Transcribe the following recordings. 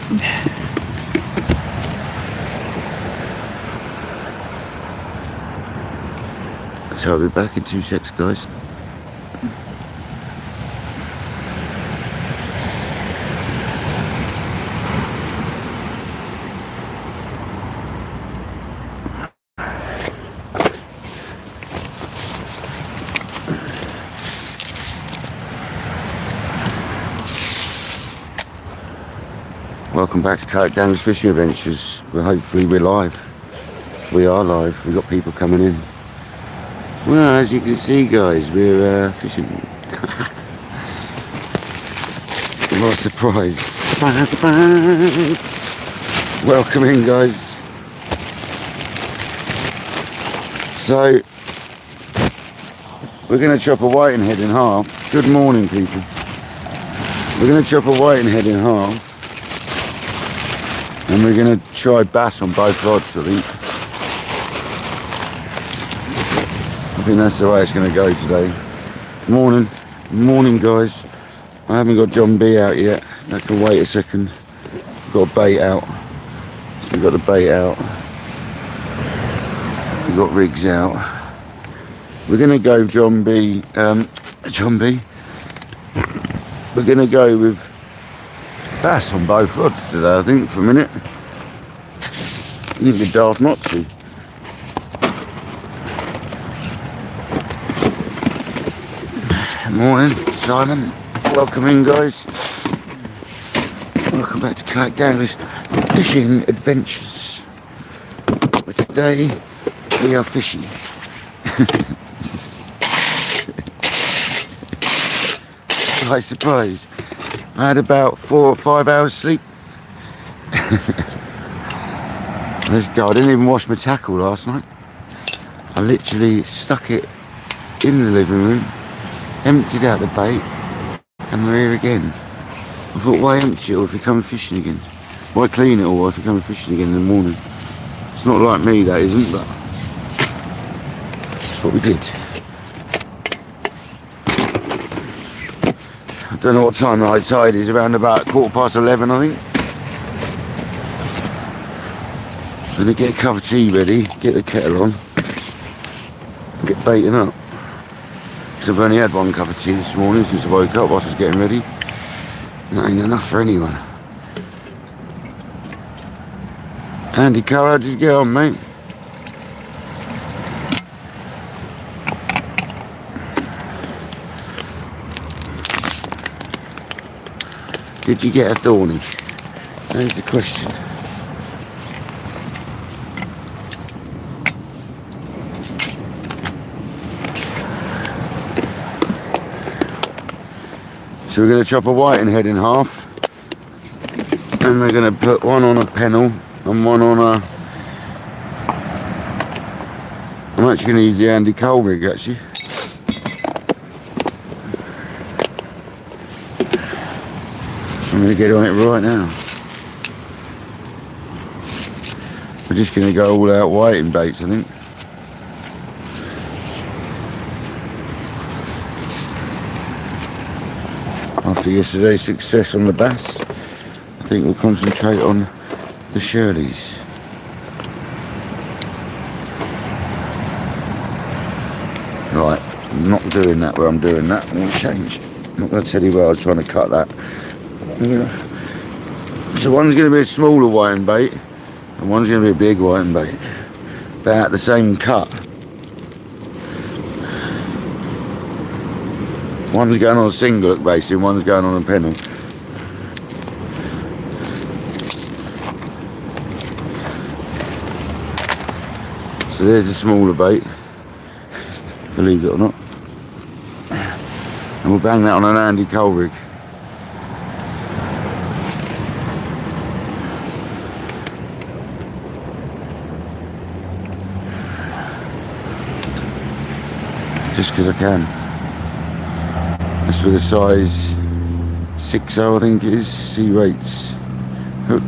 So I'll be back in 2 secs, guys. Welcome back to KayakDangler's Fishing Adventures. Well, hopefully we're live. We are live. We've got people coming in. Well, as you can see, guys, we're fishing. What a surprise. Surprise, surprise. Welcome in, guys. So, we're going to chop a whiting head in half. Good morning, people. We're going to chop a whiting head in half. And we're going to try bass on both rods, I think that's the way it's going to go today. Morning, guys. I haven't got John B out yet. I can wait a second. We've got a bait out. So we've got the bait out. We've got rigs out. We're going to go John B. We're going to go with bass on both rods today, I think, for a minute. You'd be daft not to. Morning, Simon. Welcome in, guys. Welcome back to KayakDangler's Fishing Adventures. But today we are fishing. Surprise. I had about 4 or 5 hours sleep. Let's go. I didn't even wash my tackle last night. I literally stuck it in the living room, emptied out the bait, and we're here again. I thought, why empty it all if you come fishing again? Why clean it all if you come fishing again in the morning? It's not like me, that isn't, but that's what we did. I don't know what time the high tide is, around about 11:15, I think. I'm going to get a cup of tea ready, get the kettle on, and get baiting up. Because I've only had 1 cup of tea this morning since I woke up whilst I was getting ready. And that ain't enough for anyone. Andy Cole, how did you get on, mate? Did you get a thorny? There's the question. So we're going to chop a whiting head in half, and we're going to put one on a pennel and one on a... I'm actually going to use the Andy Cole rig, actually. I'm going to get on it right now. We're just going to go all out whiting baits, I think. After yesterday's success on the bass, I think we'll concentrate on the shirleys. Right, I'm not doing that where I'm doing that. I'm going to change. I'm not going to tell you where I was trying to cut that. So one's going to be a smaller whiting bait and one's going to be a big whiting bait. About the same cut. One's going on a single hook base and one's going on a pennel. So there's a smaller bait, believe it or not. And we'll bang that on an Andy Cole rig. Just because I can. That's with a size 6.0, I think it is, C-rates hook.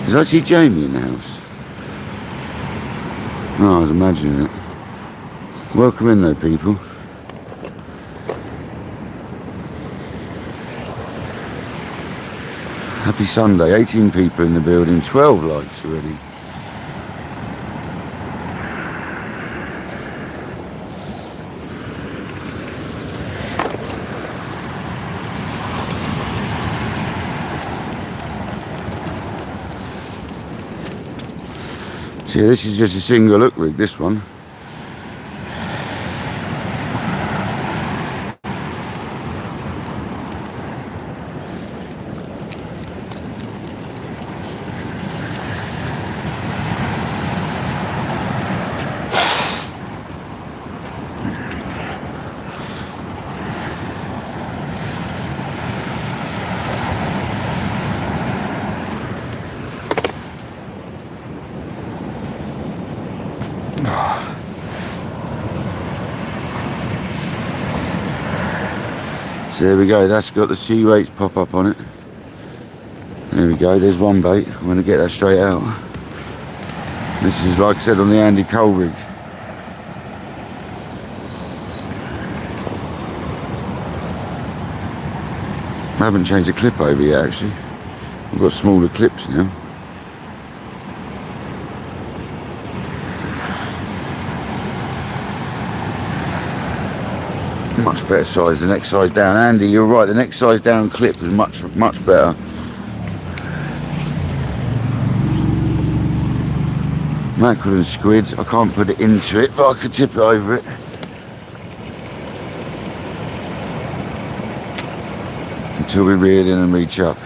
Is actually Jamie in the house? No, I was imagining it. Welcome in though, people. Happy Sunday. 18 people in the building, 12 likes already. See, this is just a single hook rig, this one. So there we go, that's got the sea weights pop up on it. There we go, there's one bait. I'm going to get that straight out. This is, like I said, on the Andy Cole rig. I haven't changed the clip over yet, actually. I've got smaller clips now. Much better size, the next size down. Andy, you're right, the next size down clip is much better. Mackerel and squid, I can't put it into it, but I could tip it over it. Until we reel in and rechuck.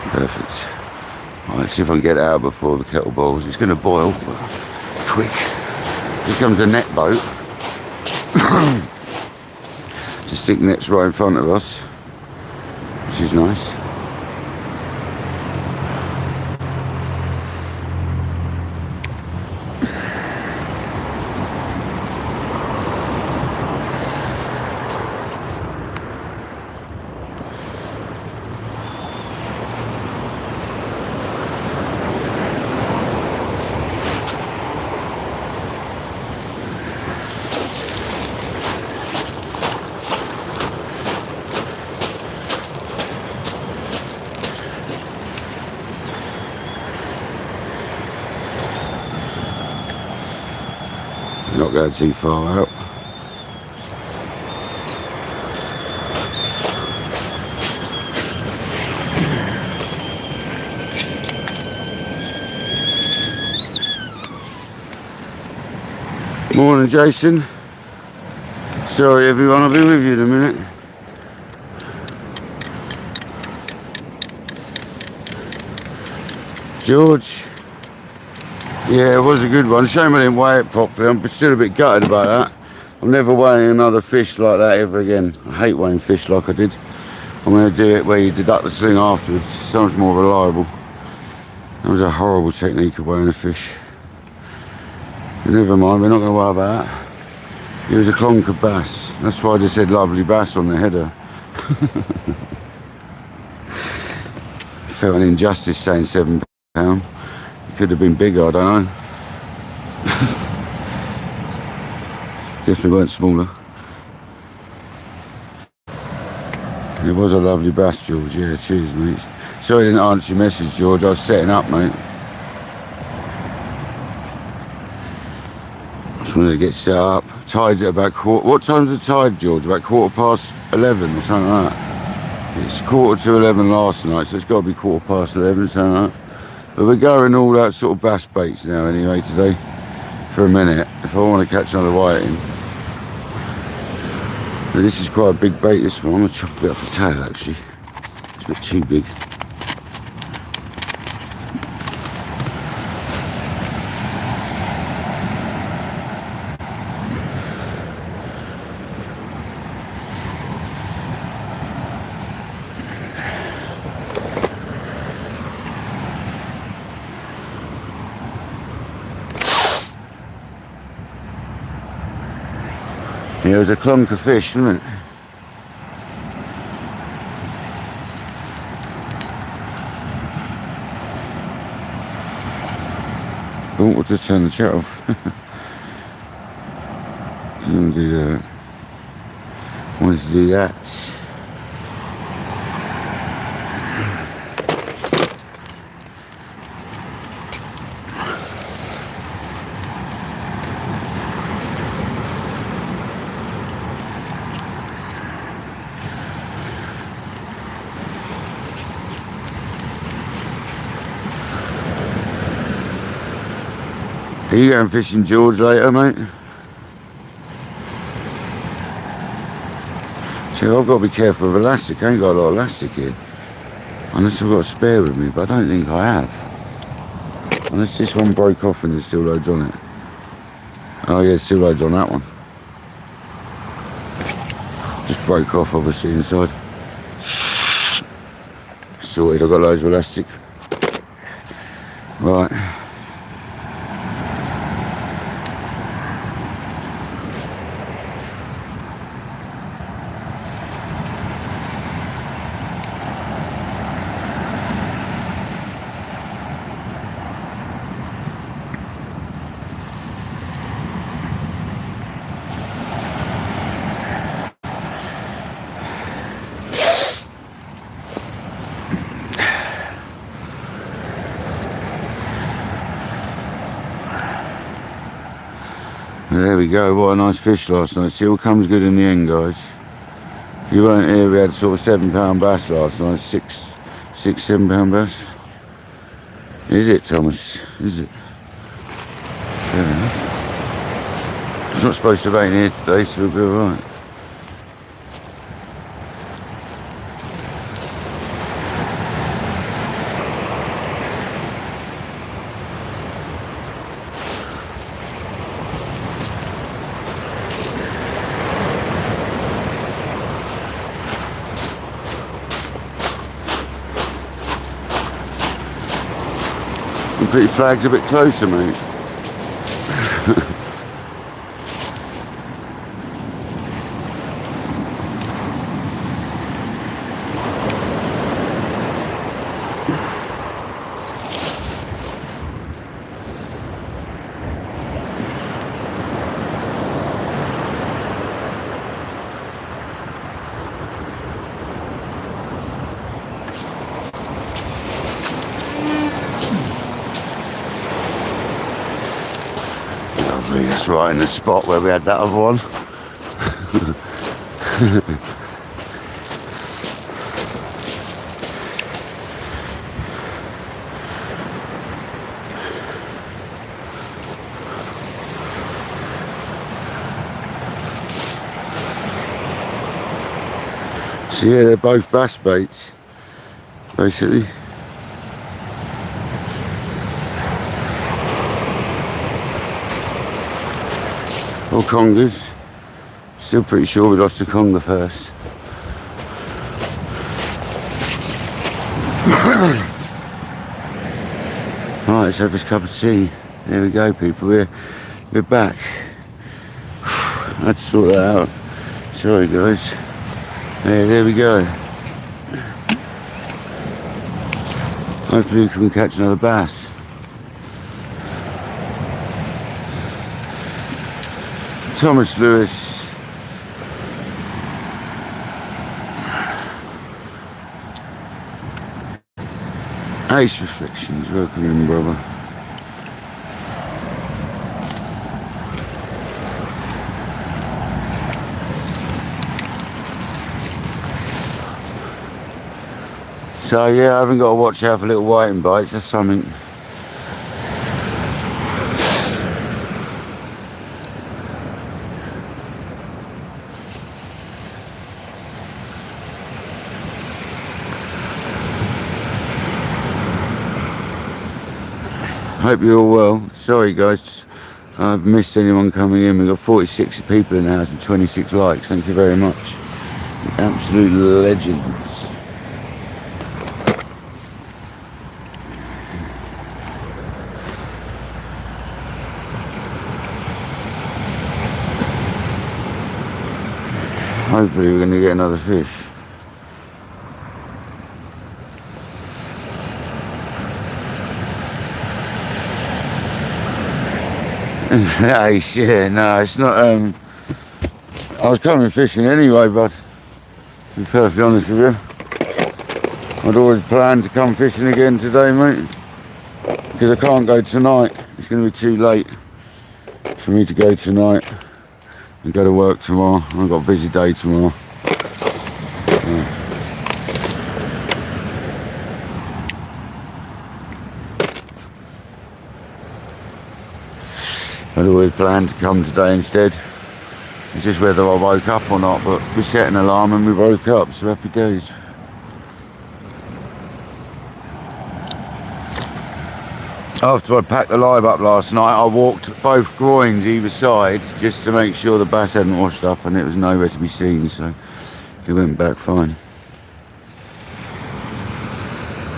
Perfect. Right, let's see if I can get it out before the kettle boils. It's going to boil, but quick. Here comes the net boat. The stick net's right in front of us, which is nice. Not going too far out. Morning, Jason. Sorry everyone, I'll be with you in a minute. George. Yeah, it was a good one. Shame I didn't weigh it properly. I'm still a bit gutted about that. I'm never weighing another fish like that ever again. I hate weighing fish like I did. I'm going to do it where you deduct the sling afterwards. So much more reliable. That was a horrible technique of weighing a fish. But never mind, we're not going to worry about that. It was a clonker bass. That's why I just said lovely bass on the header. Felt an injustice saying £7. Could have been bigger, I don't know. Definitely weren't smaller. It was a lovely bass, George. Yeah, cheers, mate. Sorry I didn't answer your message, George. I was setting up, mate. Just wanted to get set up. Tide's at about what time's the tide, George? About 11:15 or something like that. It's 11:15 last night, so it's got to be 11:15, something like that. But we're going all that sort of bass baits now anyway today, for a minute, if I want to catch another whiting. But this is quite a big bait, this one. I'm going to chop a bit off the tail actually. It's a bit too big. Yeah, it was a clunk of fish, wasn't it? I want to turn the chat off. I want to do that. I wanted to do that. Are you going fishing George later, mate? So I've got to be careful with elastic. I ain't got a lot of elastic here. Unless I've got a spare with me, but I don't think I have. Unless this one broke off and there's still loads on it. Oh yeah, there's still loads on that one. Just broke off obviously inside. Sorted, I've got loads of elastic. Right. There we go, what a nice fish last night. See, all comes good in the end, guys. If you weren't here, we had sort of £7 bass last night. Six, £7 bass. Is it, Thomas? Is it? Fair enough. It's not supposed to rain here today, so we'll be alright. Put your flags a bit closer, mate. That's right in the spot where we had that other one. So yeah, they're both bass baits, basically. Or congers. Still pretty sure we lost a conger first. Right, let's have this cup of tea. There we go, people. We're back. I had to sort that out. Sorry, guys. There we go. Hopefully we can catch another bass. Thomas Lewis. Ace Reflections, welcome in, brother. So yeah, I haven't got to watch out for little whiting bites, that's something. Hope you're all well. Sorry guys, I've missed anyone coming in. We've got 46 people in the house and 26 likes. Thank you very much. Absolute legends. Hopefully we're going to get another fish. Nice, yeah, no, it's not, I was coming fishing anyway, bud, to be perfectly honest with you. I'd always planned to come fishing again today, mate, because I can't go tonight. It's going to be too late for me to go tonight and go to work tomorrow. I've got a busy day tomorrow. Yeah. I'd always planned to come today instead. It's just whether I woke up or not, but we set an alarm and we woke up, so happy days. After I packed the live up last night, I walked both groins either side just to make sure the bass hadn't washed up, and it was nowhere to be seen, so he went back fine.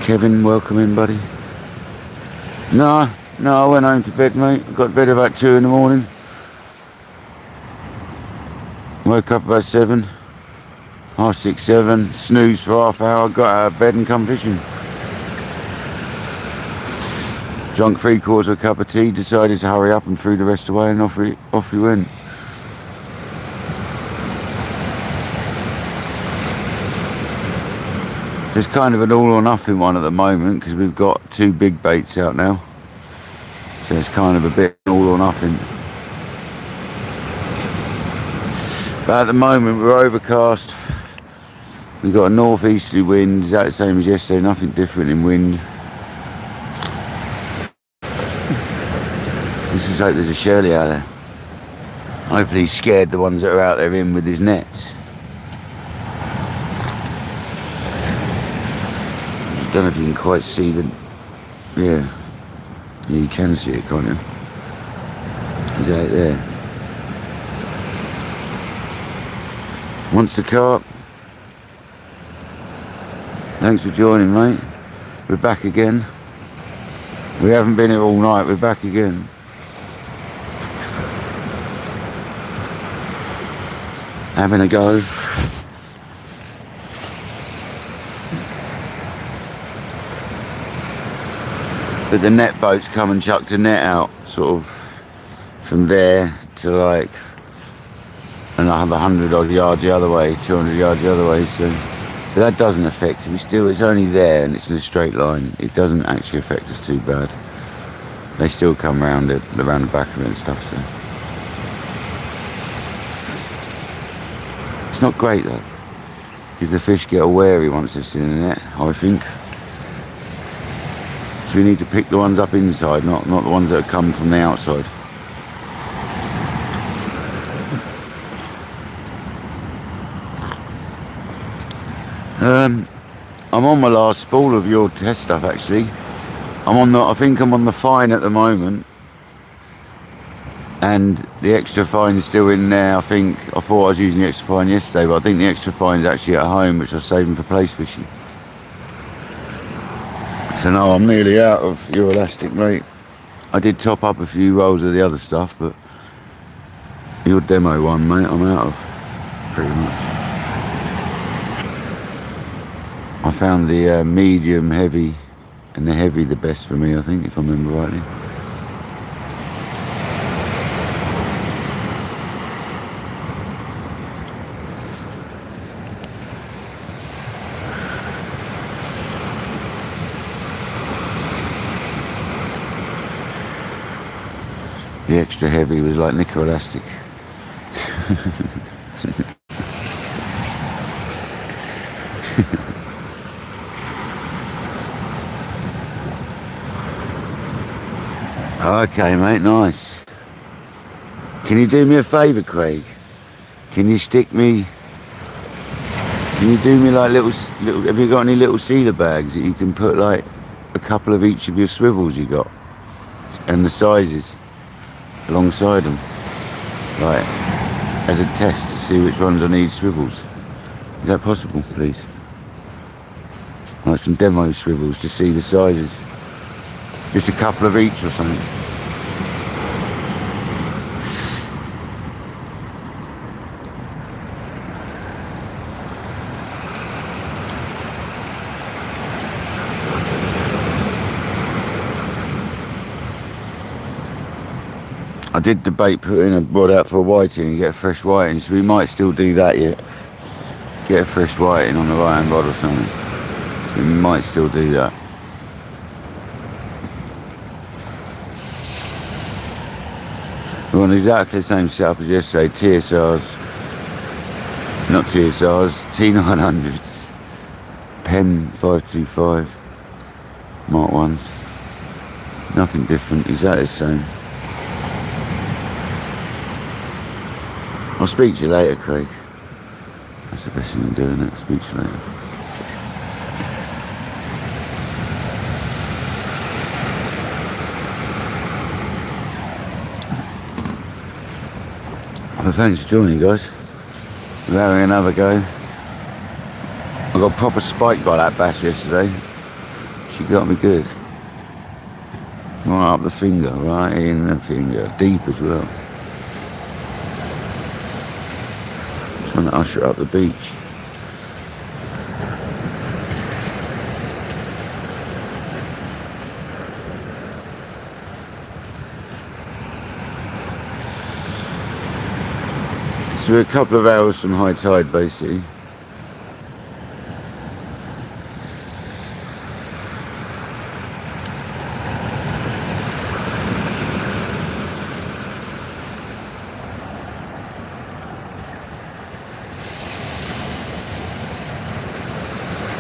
Kevin, welcome in, buddy. No, I went home to bed, mate. I got to bed about 2 in the morning. Woke up about 7, half 6, 7, snoozed for half hour, got out of bed and come fishing. Drunk 3/4 of a cup of tea, decided to hurry up and threw the rest away, and off we went. So it's kind of an all or nothing one at the moment, because we've got 2 big baits out now. So it's kind of a bit all or nothing. But at the moment we're overcast. We've got a northeasterly wind, exactly the same as yesterday, nothing different in wind. This is like there's a Shirley out there. Hopefully he's scared the ones that are out there in with his nets. I don't know if you can quite see the... Yeah, you can see it, can't you? He's out there. Monster carp. Thanks for joining, mate. We're back again. We haven't been here all night, we're back again. Having a go. But the net boats come and chucked a net out, sort of from there to like another 100 odd yards the other way, 200 yards the other way. So, but that doesn't affect it. It's only there and it's in a straight line. It doesn't actually affect us too bad. They still come around the back of it and stuff. So it's not great though, because the fish get wary once they've seen the net, I think. So we need to pick the ones up inside, not the ones that have come from the outside. I'm on my last spool of your test stuff actually. I think I'm on the fine at the moment. And the extra fine's still in there. I thought I was using the extra fine yesterday, but I think the extra fine's actually at home, which I was saving for place fishing. So no, I'm nearly out of your elastic, mate. I did top up a few rolls of the other stuff, but your demo one, mate, I'm out of, pretty much. I found the medium heavy and the heavy the best for me, I think, if I remember rightly. The extra heavy was like nickel elastic. Okay, mate, nice. Can you do me a favour, Craig? Can you do me like little, have you got any little sealer bags that you can put like a couple of each of your swivels you got? And the sizes alongside them, like as a test to see which ones I need swivels. Is that possible, please? Like some demo swivels to see the sizes. Just a couple of each or something. I did debate putting a rod out for a whiting and get a fresh whiting, so we might still do that yet. Get a fresh whiting on the right hand rod or something. We might still do that. We're on exactly the same setup as yesterday, TSRs, not TSRs, T900s, Pen 525, Mark 1s, nothing different, exactly the same. I'll speak to you later, Craig. That's the best thing I'm doing, it. Speak to you later. Well, thanks for joining, guys. We're having another go. I got proper spiked by that bass yesterday. She got me good. Right up the finger, right in the finger. Deep as well. Trying to usher up the beach. So we're a couple of hours from high tide, basically.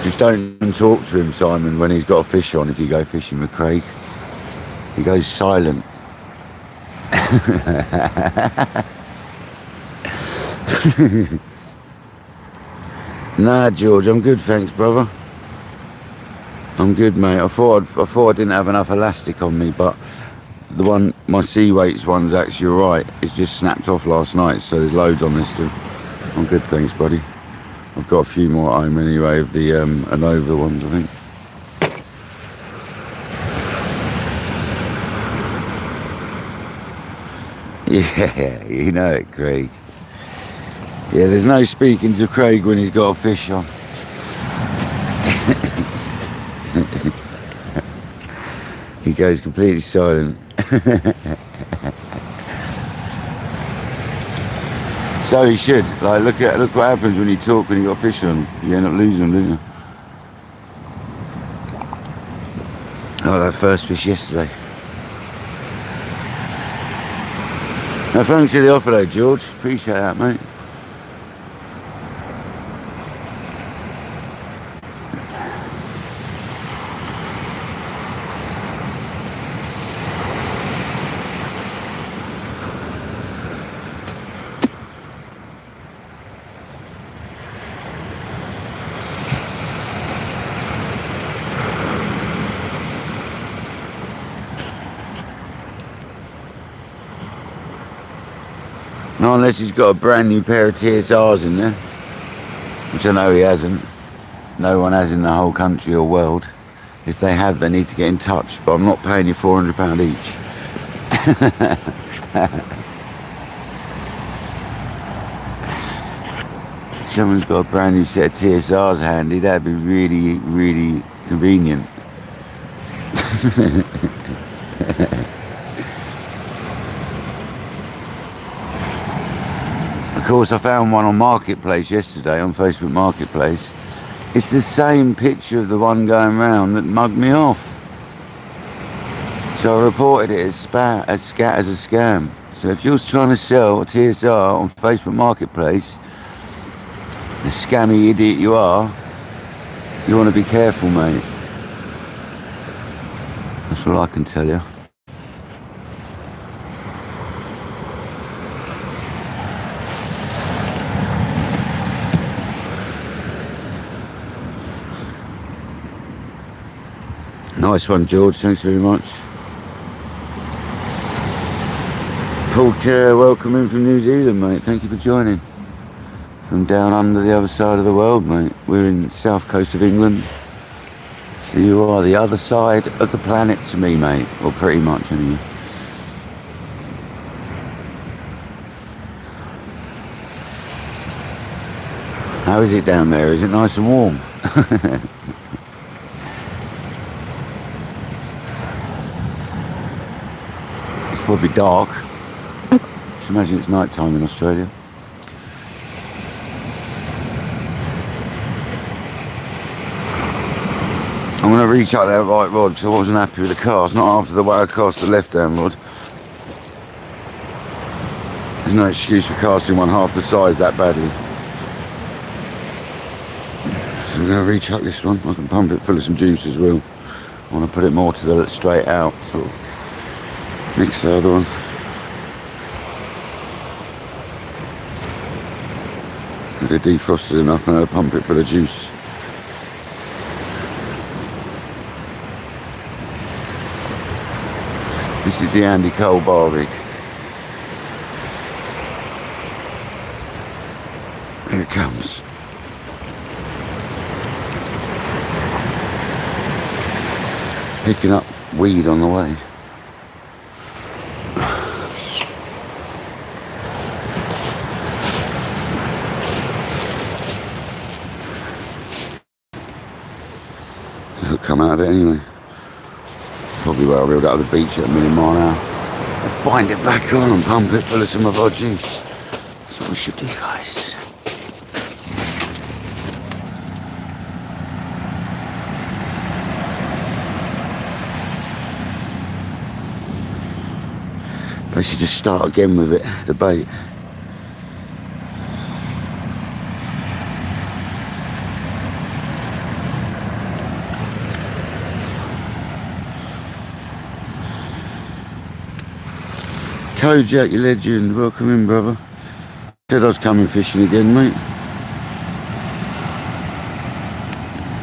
Just don't talk to him, Simon, when he's got a fish on. If you go fishing with Craig, he goes silent. Nah, George, I'm good, thanks, brother. I'm good, mate. I thought I didn't have enough elastic on me, but the one, my sea weights one's actually alright. It's just snapped off last night, so there's loads on this too. I'm good, thanks, buddy. I've got a few more at home anyway of the Anova ones, I think. Yeah, you know it, Craig. Yeah, there's no speaking to Craig when he's got a fish on. He goes completely silent. So he should. Like, look what happens when you talk when you got a fish on. You end up losing them, don't you? Oh, that first fish yesterday. No, thanks for the offer though, George. Appreciate that, mate. Not unless he's got a brand new pair of TSRs in there, which I know he hasn't. No one has in the whole country or world. If they have, they need to get in touch, but I'm not paying you £400 each. If someone's got a brand new set of TSRs handy, that'd be really, really convenient. Of course, I found one on Marketplace yesterday, on Facebook Marketplace. It's the same picture of the one going round that mugged me off. So I reported it as a scam. So if you're trying to sell a TSR on Facebook Marketplace, the scammy idiot you are, you want to be careful, mate. That's all I can tell you. Nice one, George. Thanks very much. Paul Kerr, welcome in from New Zealand, mate. Thank you for joining. From down under the other side of the world, mate. We're in the south coast of England. So you are the other side of the planet to me, mate. Or pretty much, anyway. How is it down there? Is it nice and warm? It's probably dark. Just imagine it's night time in Australia. I'm going to rechuck that right rod because I wasn't happy with the cast. Not after the way I cast the left-hand rod. There's no excuse for casting one half the size that badly. So I'm going to rechuck this one. I can pump it full of some juice as well. I want to put it more to the straight out, sort of mix the other one. If they're defrosted enough, and I'll pump it full of juice. This is the Andy Cole bar rig. Here it comes. Picking up weed on the way. It'll come out of it anyway. Probably where I reeled out of the beach at a million mile an hour. I'll bind it back on and pump it full of some of our juice. That's what we should do, guys. Basically just start again with it, the bait. Kojak, you legend, welcome in, brother. Said I was coming fishing again, mate.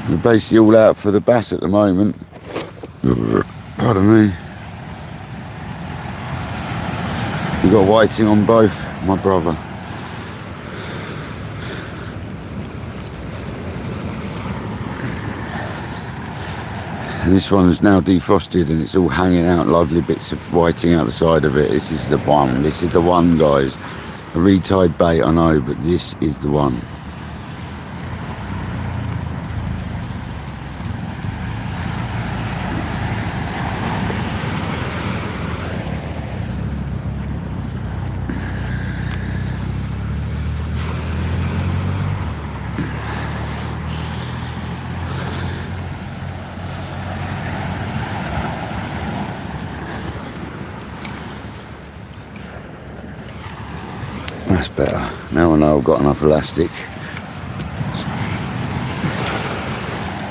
We're basically all out for the bass at the moment. Pardon me. We've got whiting on both, my brother. And this one's now defrosted and it's all hanging out, lovely bits of whiting out the side of it. This is the one, guys. A retied bait, I know, but this is the one. That's better. Now I know I've got enough elastic.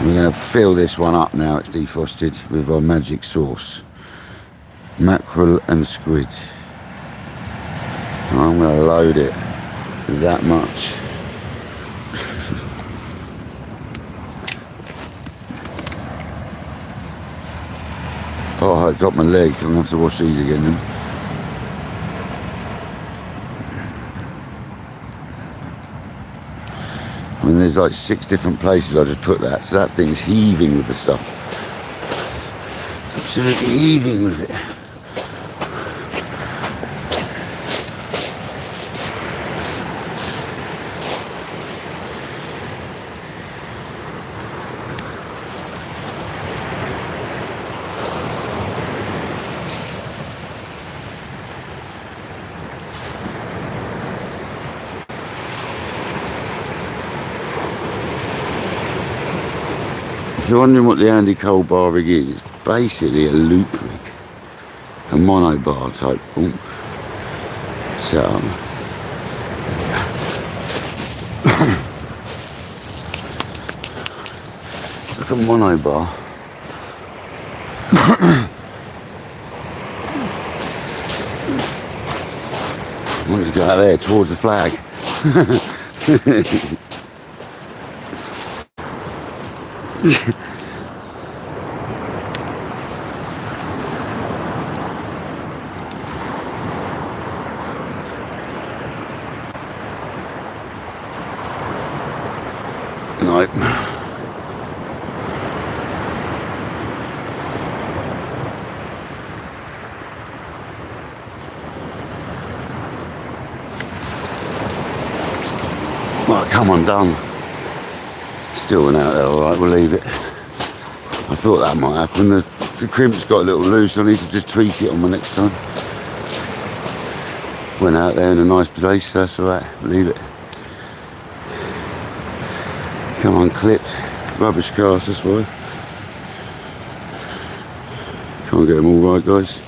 We're going to fill this one up now, it's defrosted, with our magic sauce. Mackerel and squid. And I'm going to load it with that much. Oh, I got my leg. I'm going to have to wash these again then. I mean, there's like 6 different places I just put that, so that thing's heaving with the stuff. Absolutely heaving with it. If you're wondering what the Andy Cole bar rig is, it's basically a loop rig, a mono bar type setup. It's like a mono bar. I want to go out there towards the flag. Nope. Well, come on, done. Still went out there, alright, we'll leave it. I thought that might happen. The crimp's got a little loose, I need to just tweak it on my next time. Went out there in a nice place, that's alright, leave it. Come unclipped, rubbish cars, that's why. Can't get them all right, guys.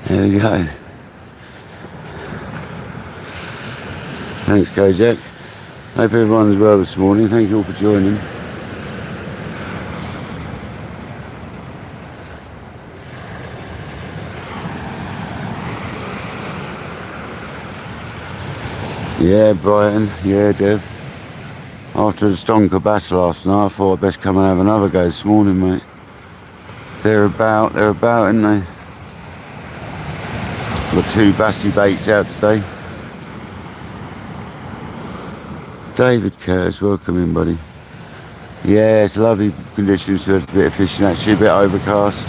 There we go. Thanks, Kajak. Hope everyone's well this morning. Thank you all for joining. Yeah, Brighton. Yeah, Dev. After the stonker bass last night, I thought I'd best come and have another go this morning, mate. They're about, aren't they? Got 2 bassy baits out today. David Curtis, welcome in, buddy. Yeah, it's lovely conditions for a bit of fishing, actually, a bit overcast.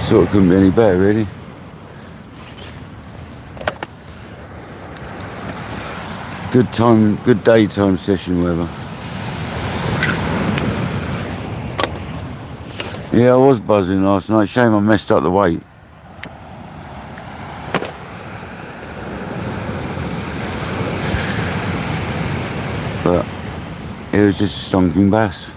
Sort of couldn't be any better, really. Good time, good daytime session weather. Yeah, I was buzzing last night. Shame I messed up the weight. But it was just a stonking bass.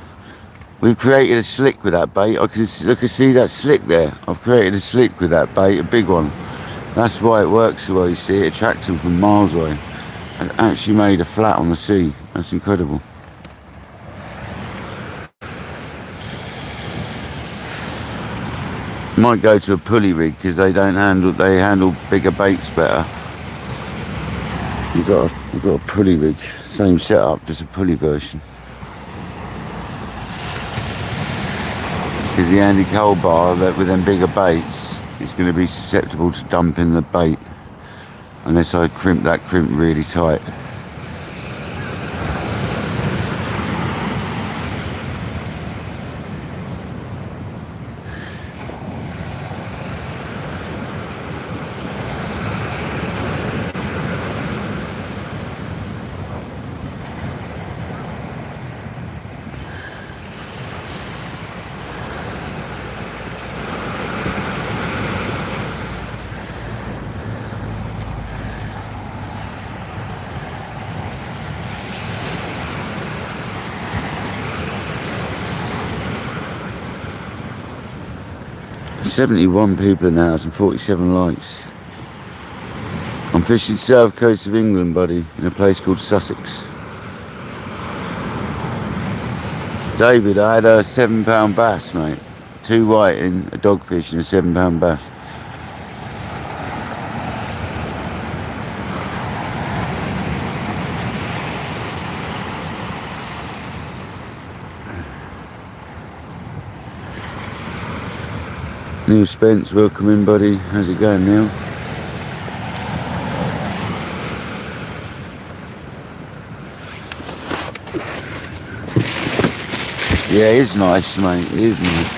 We've created a slick with that bait. I can see that slick there. I've created a slick with that bait, a big one. That's why it works the way you see it. Attracts them from miles away. It actually made a flat on the sea. That's incredible. Might go to a pulley rig because they handle bigger baits better. You've got a pulley rig, same setup, just a pulley version. Because the Andy Cole bar, that with them bigger baits, is going to be susceptible to dumping the bait unless I crimp that crimp really tight. "71 people in the house and 47 likes. I'm fishing south coast of England, buddy, in a place called Sussex. David, I had a £7 bass, mate. 2 whiting, a dogfish and a £7 bass. Neil Spence, welcome in, buddy. How's it going, Neil? Yeah, it is nice, mate. It is nice.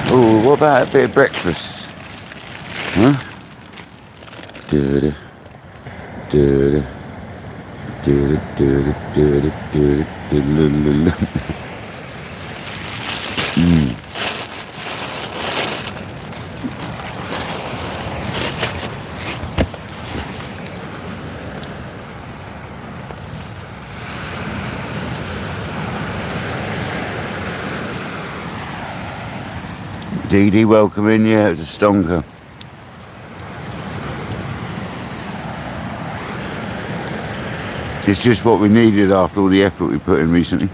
Oh, what about a bit of breakfast? Huh? Do-da, do-da, do-da, do-da, do-da, do-da, do-da, Dee Dee, welcome in. Yeah, it was a stonker. It's just what we needed after all the effort we put in recently.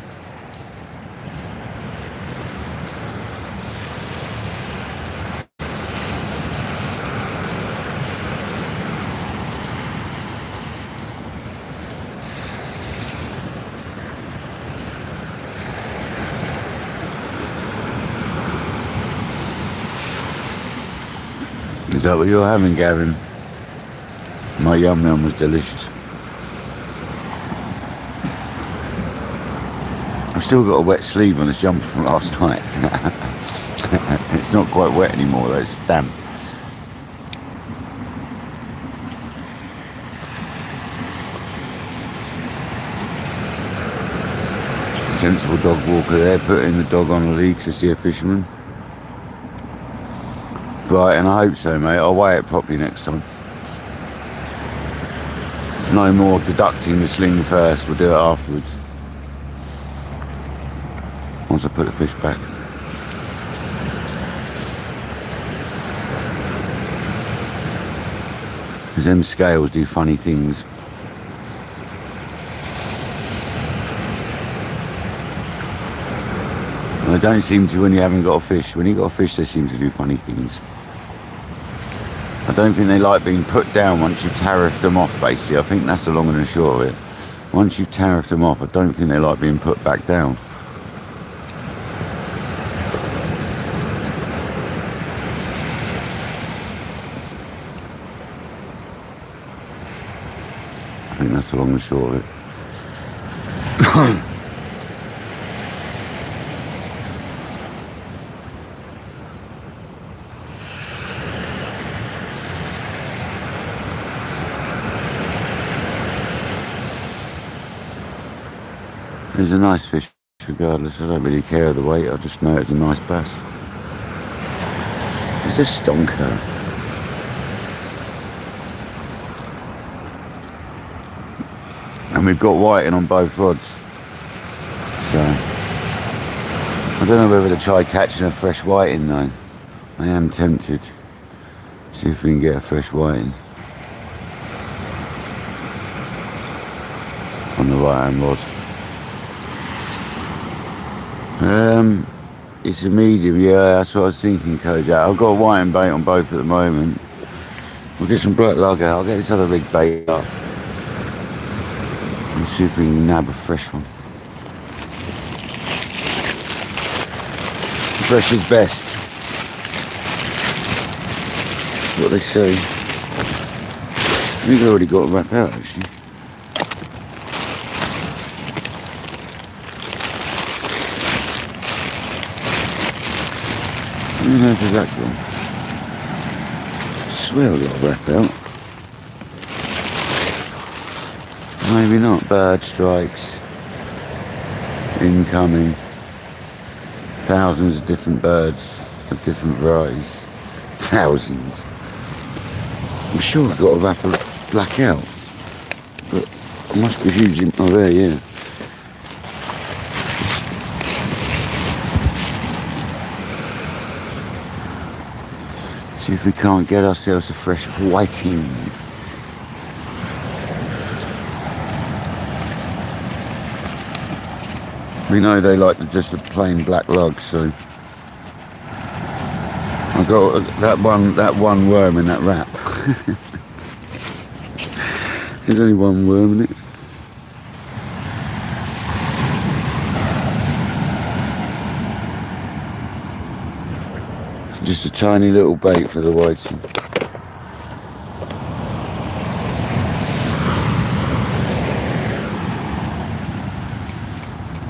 Is that what you're having, Gavin? My yum yum was delicious. I've still got a wet sleeve on this jumper from last night. It's not quite wet anymore though, it's damp. Sensible dog walker there, putting the dog on the lead to see a fisherman. Right, and I hope so, mate. I'll weigh it properly next time. No more deducting the sling first, we'll do it afterwards. Once I put the fish back. Because them scales do funny things. They don't seem to when you haven't got a fish. When you've got a fish, they seem to do funny things. I don't think they like being put down once you've tariffed them off, basically. I think that's the long and the short of it. Once you've tariffed them off, I don't think they like being put back down. I think that's the long and short of it. It's a nice fish regardless. I don't really care of the weight, I just know it's a nice bass. It's a stonker. And we've got whiting on both rods. So I don't know whether to try catching a fresh whiting though. I am tempted. See if we can get a fresh whiting on the right hand rod. It's a medium, yeah, that's what I was thinking, Kojak. I've got a whiting bait on both at the moment. We'll get some black lug out, I'll get this other big bait up. And see if we can nab a fresh one. Fresh is best. That's what they say. I think I've already got a wrap out actually. I don't know if there's that one. I swear I got a wrap out. Maybe not. Bird strikes. Incoming. Thousands of different birds of different varieties. Thousands. I'm sure I got a wrap of black out. But I must be huge in. Oh, there, yeah. See if we can't get ourselves a fresh whiting. We know they like just a plain black lug, so I got that one worm in that wrap. There's only one worm in it. Just a tiny little bait for the whiting.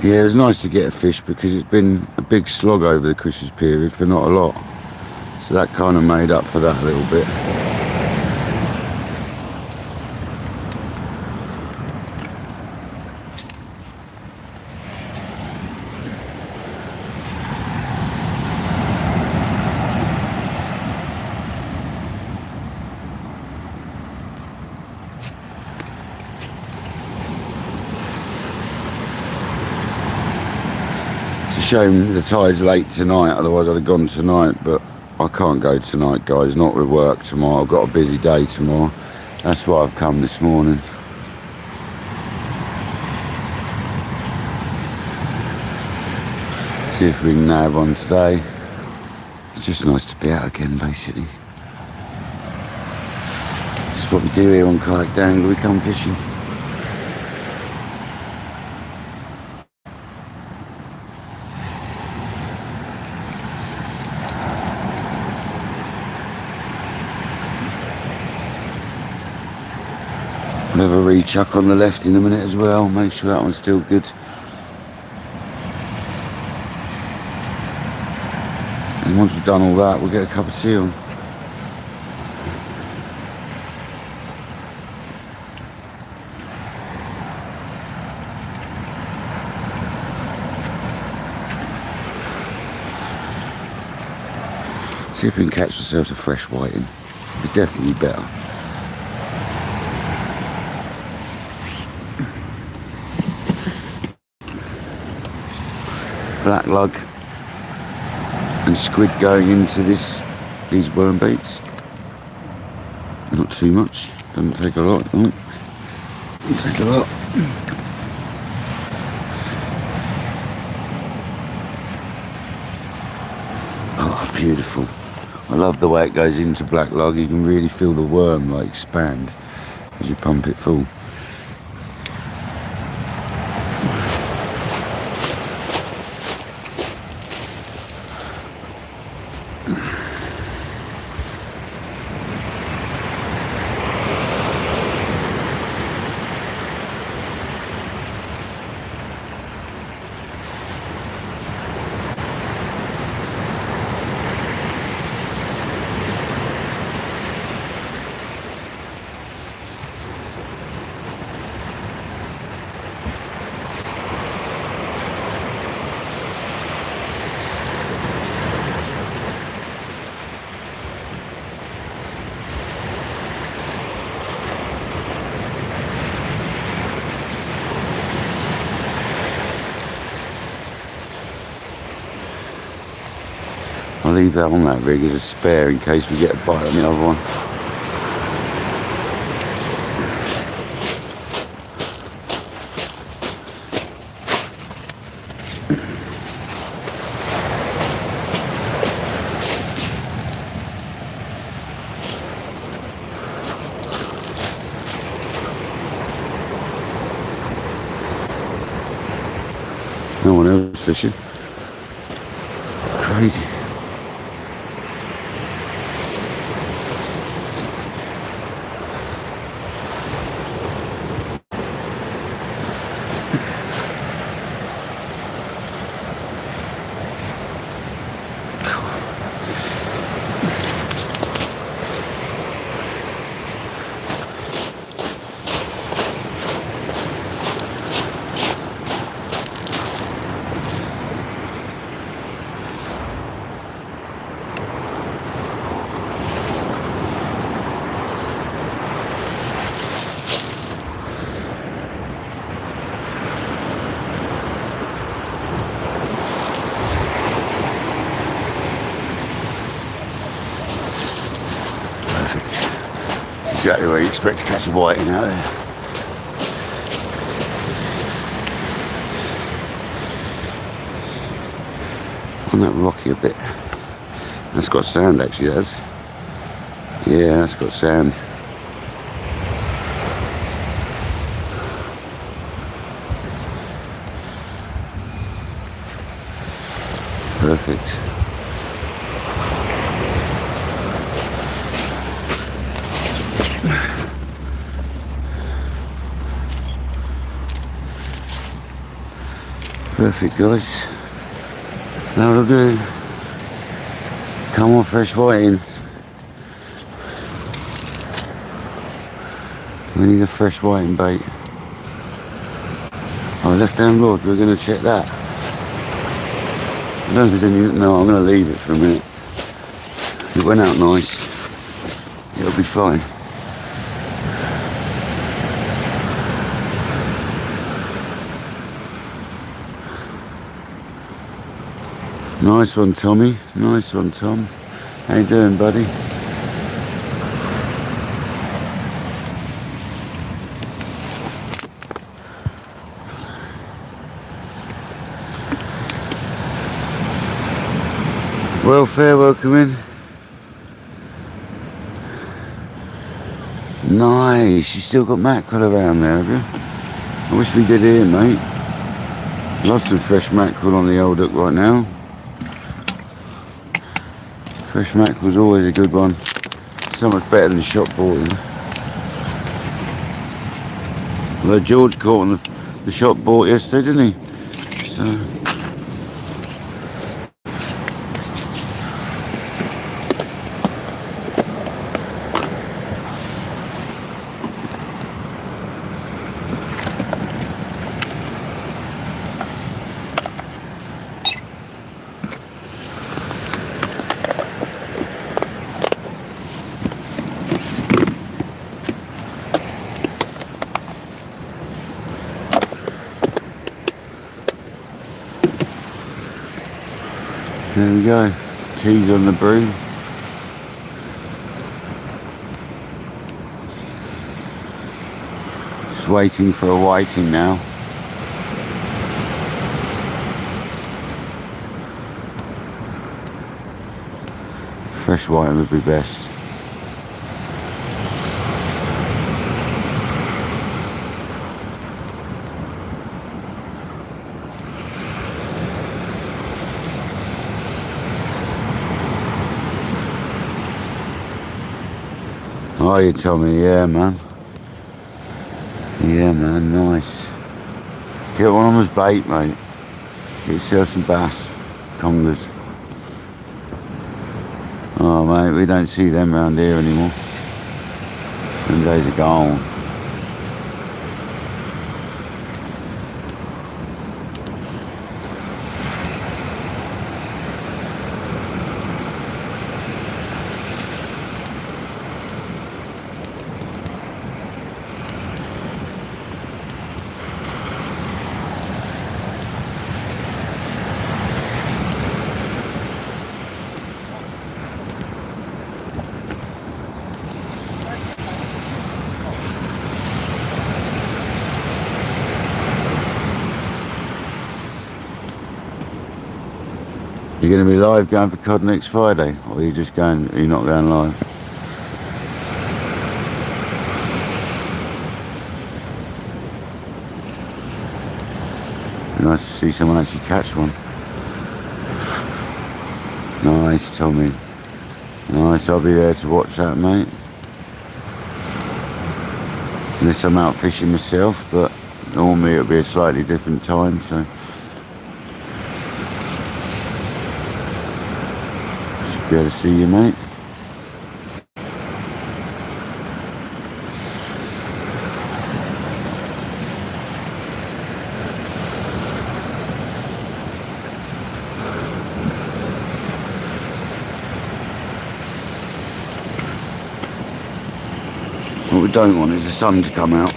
Yeah, it was nice to get a fish because it's been a big slog over the Christmas period for not a lot. So that kind of made up for that a little bit. Shame the tide's late tonight, otherwise I'd have gone tonight, but I can't go tonight, guys, not with work tomorrow. I've got a busy day tomorrow. That's why I've come this morning. See if we can nab one today. It's just nice to be out again, basically. This is what we do here on Kayak Dangler, we come fishing. We'll have a rechuck on the left in a minute as well, make sure that one's still good. And And once we've done all that, we'll get a cup of tea on. See if we can catch ourselves a fresh whiting. It's definitely better. Black lug and squid going into these worm baits. Not too much, doesn't take a lot. Oh, doesn't take a lot. Oh, beautiful. I love the way it goes into black lug. You can really feel the worm like expand as you pump it full. I'll leave that on that rig as a spare in case we get a bite on the other one. No one else fishing. Crazy. Exactly where you expect to catch a whiting out there. On that rocky a bit. That's got sand actually, that has. Yeah, that's got sand. Perfect. Perfect, guys. That'll do. Come on, fresh whiting. We need a fresh whiting bait. Oh, left hand rod, we're going to check that. I don't know if there's any. No, I'm going to leave it for a minute. It went out nice. It'll be fine. Nice one, Tommy. Nice one, Tom. How you doing, buddy? Welfare, welcome in. Nice. You still got mackerel around there, have you? I wish we did here, mate. Love some fresh mackerel on the old hook right now. Fresh mackerel's always a good one. So much better than shop bought. Although George caught on the shop bought yesterday, didn't he? So There we go. Tea's on the brew. Just waiting for a whiting now. Fresh whiting would be best. Oh, you Tommy, yeah man. Yeah man, nice. Get one on his bait, mate. Get yourself some bass, congers. Oh mate, we don't see them around here anymore. Them days are gone. You're going to be live going for cod next Friday, or are you just going? Are you not going live? Be nice to see someone actually catch one. Nice, Tommy. Nice, I'll be there to watch that, mate. Unless I'm out fishing myself, but normally it'll be a slightly different time, so. Be able to see you, mate. What we don't want is the sun to come out.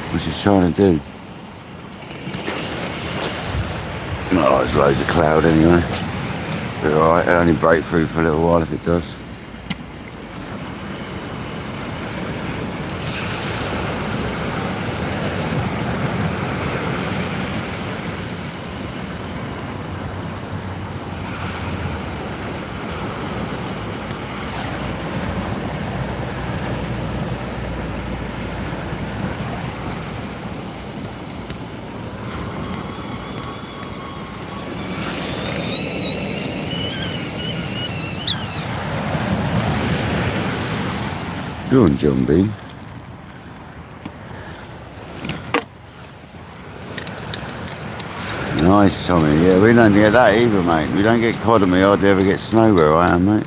What's he trying to do? Oh, there's loads of cloud anyway. But alright, it'll only break through for a little while if it does. Go on, John B. Nice, Tommy. Yeah, we don't get that either, mate. We don't get cod and we hardly ever get snow where I am, mate.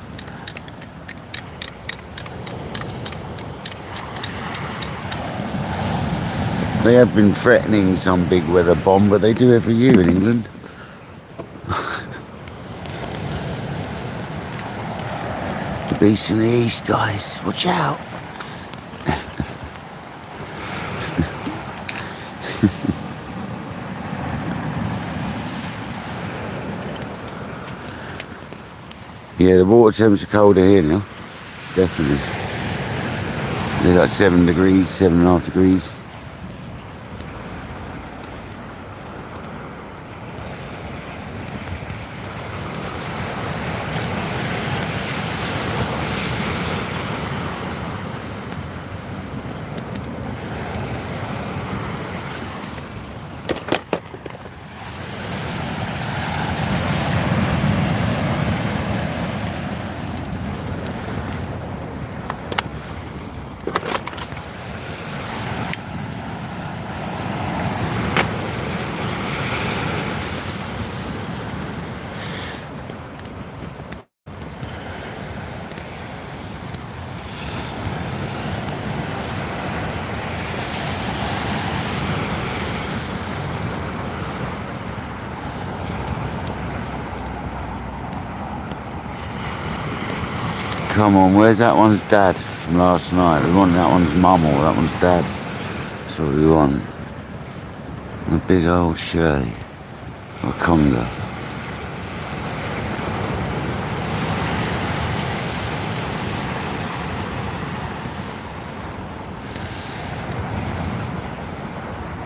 They have been threatening some big weather bomb, but they do every year in England. The beast from the east, guys. Watch out. Yeah, the water temps are colder here now. Definitely. They're like 7 degrees, 7.5 degrees. Come on, where's that one's dad from last night? We want that one's mum or that one's dad. That's what we want. A big old Shirley. Or Conga.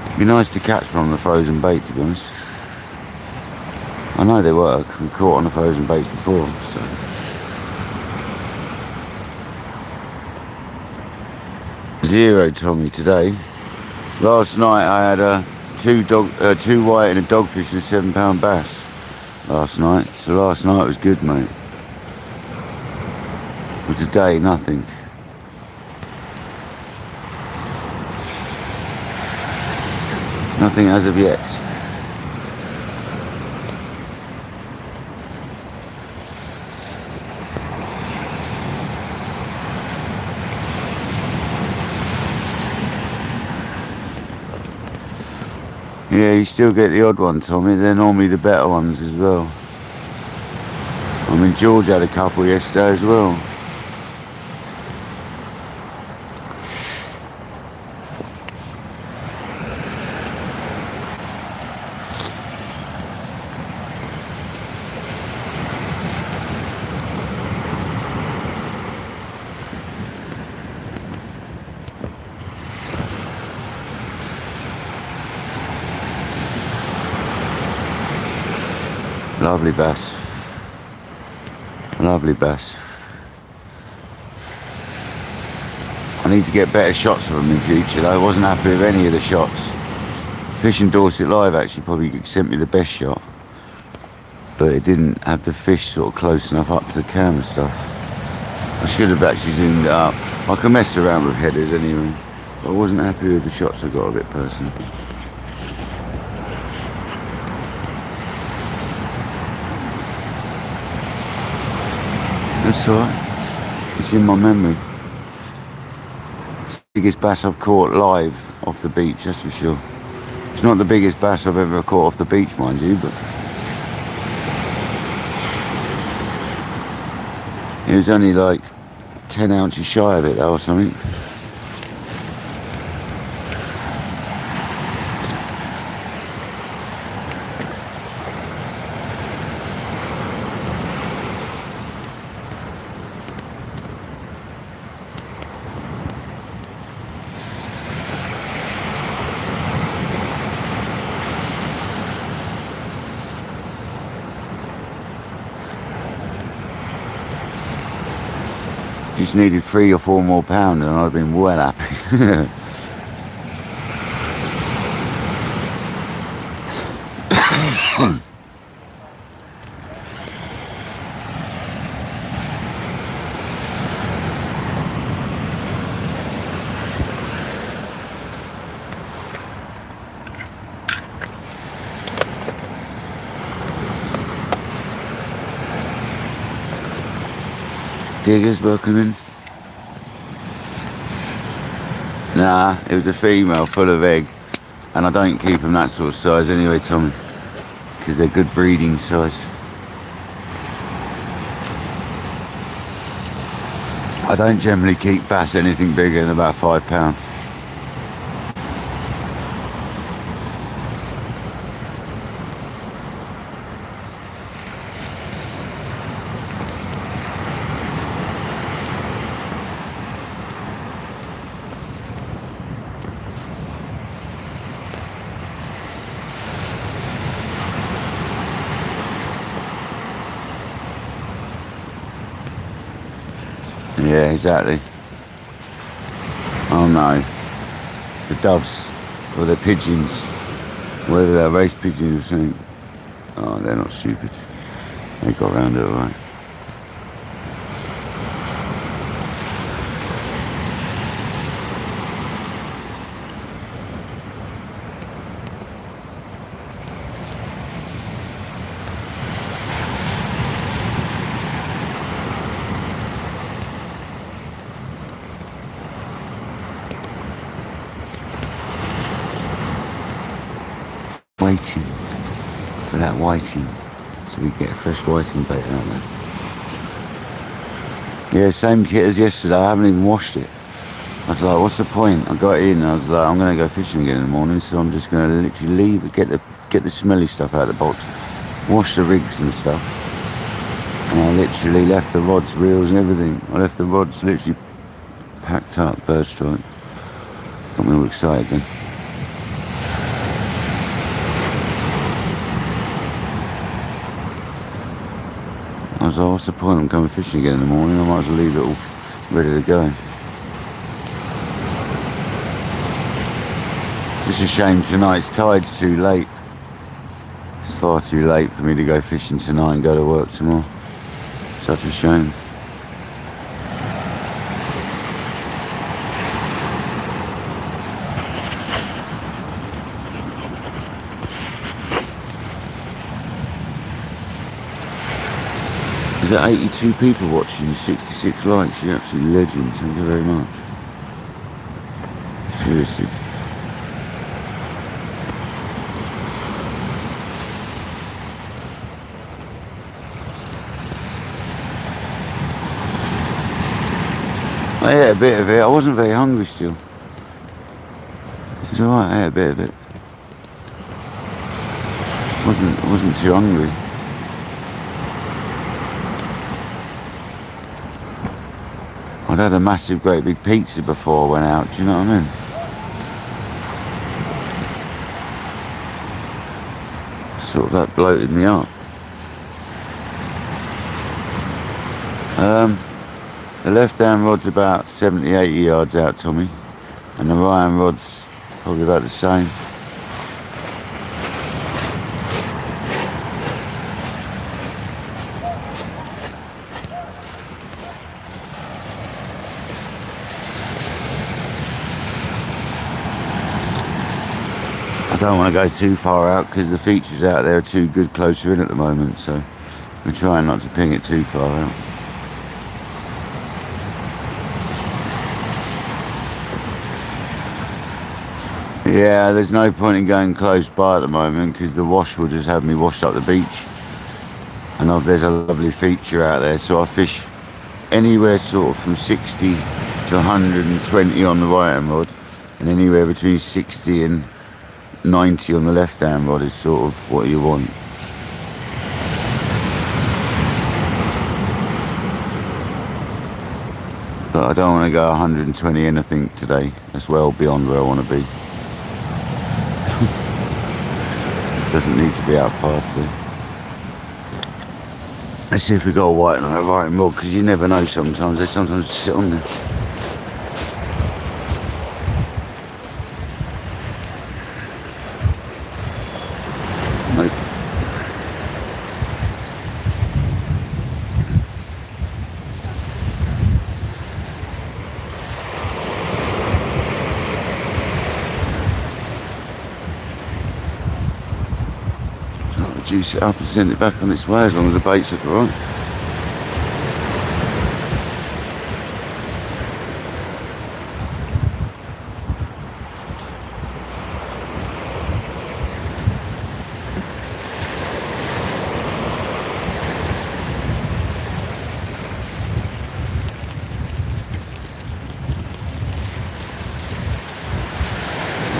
It'd be nice to catch from the frozen bait, to be honest. I know they work. We caught on the frozen baits before, so. Zero Tommy today. Last night I had two white and a dogfish and a 7-pound bass last night. So last night was good, mate. But today, nothing. Nothing as of yet. Yeah, you still get the odd one, Tommy. They're normally the better ones as well. I mean, George had a couple yesterday as well. Lovely bass. Lovely bass. I need to get better shots of them in future though. I wasn't happy with any of the shots. Fishing Dorset Live actually probably sent me the best shot. But it didn't have the fish sort of close enough up to the camera stuff. I should have actually zoomed it up. I can mess around with headers anyway. But I wasn't happy with the shots I got of it personally. That's alright. It's in my memory. It's the biggest bass I've caught live off the beach, that's for sure. It's not the biggest bass I've ever caught off the beach, mind you, but it was only like 10 ounces shy of it though or something. Just needed 3 or 4 more pounds and I'd have been well happy. Diggers welcoming. Nah, it was a female full of egg, and I don't keep them that sort of size anyway, Tommy, because they're good breeding size. I don't generally keep bass anything bigger than about 5 pounds. Yeah, exactly. Oh no. The doves, or the pigeons, whether they're race pigeons or something. Oh, they're not stupid. They got around it alright. Waiting for that whiting, so we get a fresh whiting bait out there. Yeah, same kit as yesterday. I haven't even washed it. I was like, what's the point? I got in and I was like, I'm going to go fishing again in the morning, so I'm just going to literally leave, get the smelly stuff out of the box, wash the rigs and stuff. And I literally left the rods, reels and everything. I left the rods literally packed up, bird strike. Got me all excited again. I was like, what's the point? I'm coming fishing again in the morning, I might as well leave it all ready to go. It's a shame tonight's tide's too late. It's far too late for me to go fishing tonight and go to work tomorrow. Such a shame. There's 82 people watching, 66 likes. You're absolute legends. Thank you very much. Seriously. I ate a bit of it. I wasn't very hungry still. It's alright, I ate a bit of it. I wasn't too hungry. I'd had a massive, great big pizza before I went out, do you know what I mean? Sort of that bloated me up. The left-hand rod's about 70, 80 yards out, Tommy. And the right-hand rod's probably about the same. I don't want to go too far out because the features out there are too good closer in at the moment, so we're trying not to ping it too far out. Yeah, there's no point in going close by at the moment because the wash will just have me washed up the beach. And there's a lovely feature out there, so I fish anywhere sort of from 60 to 120 on the right hand rod, and anywhere between 60 and 90 on the left hand rod is sort of what you want. But I don't want to go 120 anything today. That's well beyond where I want to be. Doesn't need to be out far today. Let's see if we got a white on a right rod, because you never know sometimes. They sometimes sit on there. Nope. Juice it up and send it back on its way as long as the baits look alright.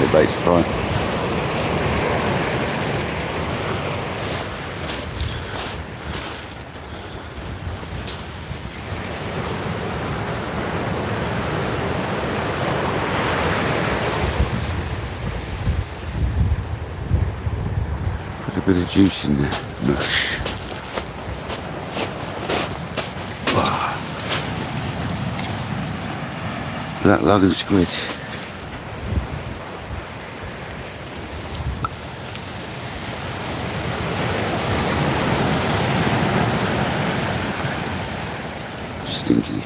The baits are fine. A bit of juice in there. Black lug and squid. Stinky.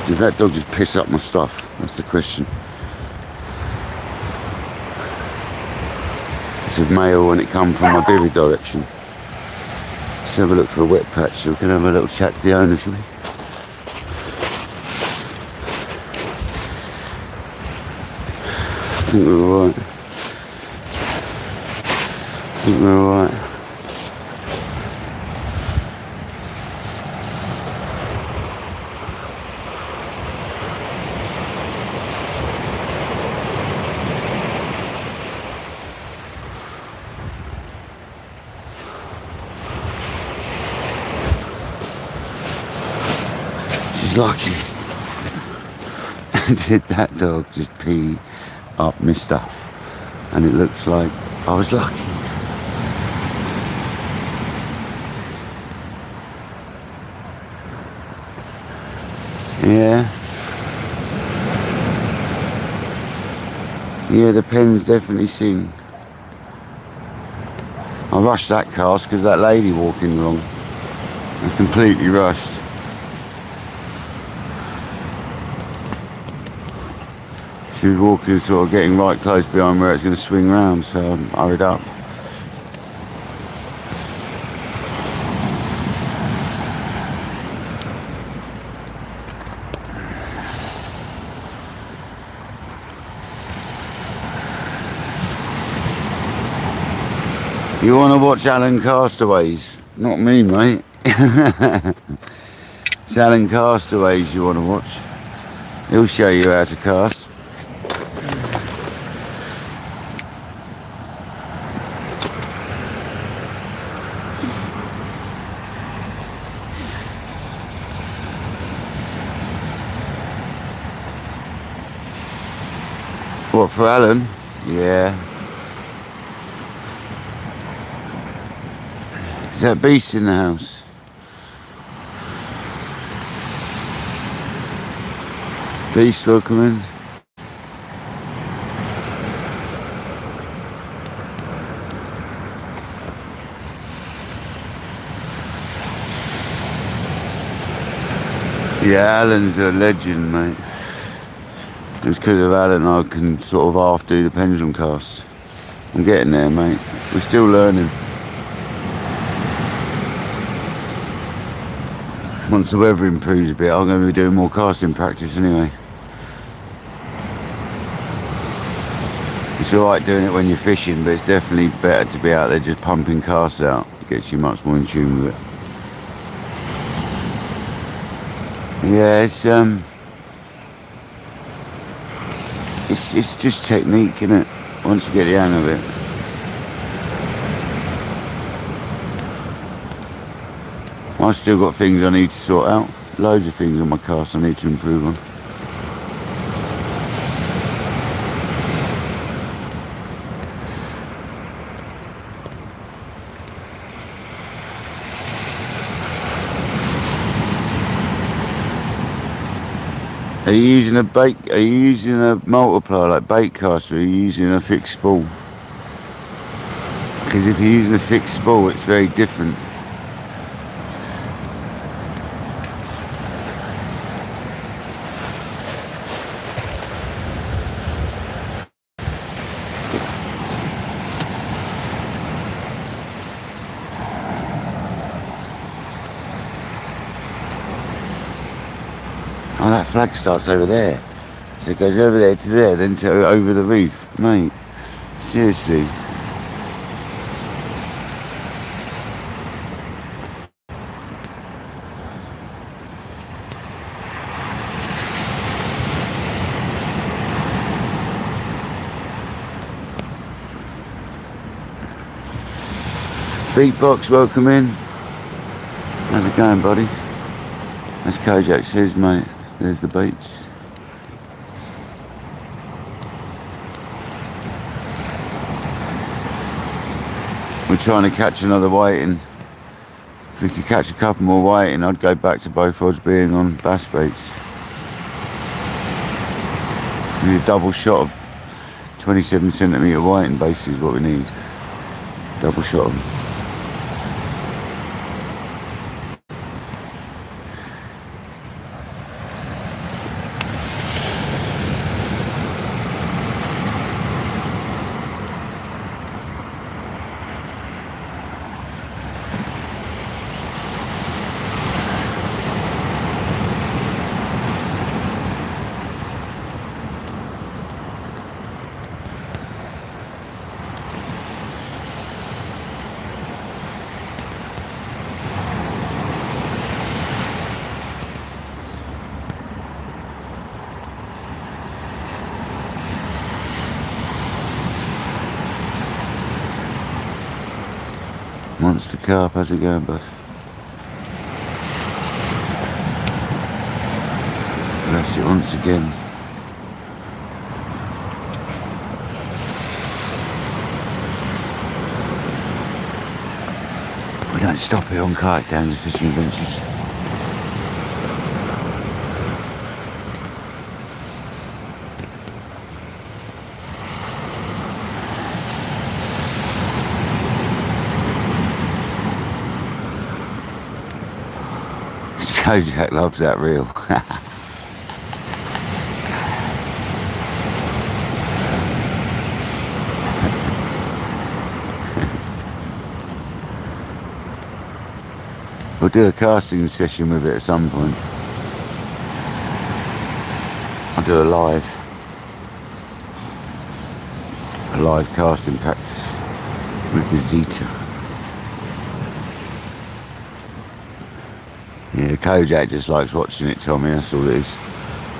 Did that dog just piss up my stuff? That's the question. It's a male when it comes from my bivvy direction. Let's have a look for a wet patch so we can have a little chat to the owner, shall we? I think we're alright. I think we're alright. She's lucky. Did that dog just pee up my stuff? And it looks like I was lucky. Yeah. Yeah, the pens definitely sing. I rushed that cast because that lady walking along. I completely rushed. She was walking, sort of getting right close behind where it's going to swing round, so I hurried up. You want to watch Alan Castaways? Not me, mate. It's Alan Castaways you want to watch. He'll show you how to cast. What, for Alan? Yeah. Is that Beast in the house? Beast, welcome in. Yeah, Alan's a legend, mate. It's because of Alan I can sort of half do the pendulum cast. I'm getting there, mate. We're still learning. Once the weather improves a bit, I'm going to be doing more casting practice anyway. It's alright doing it when you're fishing, but it's definitely better to be out there just pumping casts out. It gets you much more in tune with it. Yeah, it's just technique, isn't it? Once you get the hang of it. I've still got things I need to sort out. Loads of things on my cast I need to improve on. Are you using a bait? Are you using a multiplier like bait cast, or are you using a fixed spool? Because if you're using a fixed spool, it's very different. Oh, that flag starts over there. So it goes over there to there, then to over the reef. Mate, seriously. Beatbox, welcome in. How's it going, buddy? As Kojak says, mate, there's the baits. We're trying to catch another whiting. If we could catch a couple more whiting, I'd go back to both rods being on bass baits. We need a double shot of 27cm whiting basically is what we need. Double shot of them. Monster carp, how's it going, bud? That's it once again. We don't stop here on KayakDangler's fishing adventures. Kojak loves that reel. We'll do a casting session with it at some point. I'll do a live casting practice with the Zeta. Yeah, Kojak just likes watching it, Tommy, that's all it is.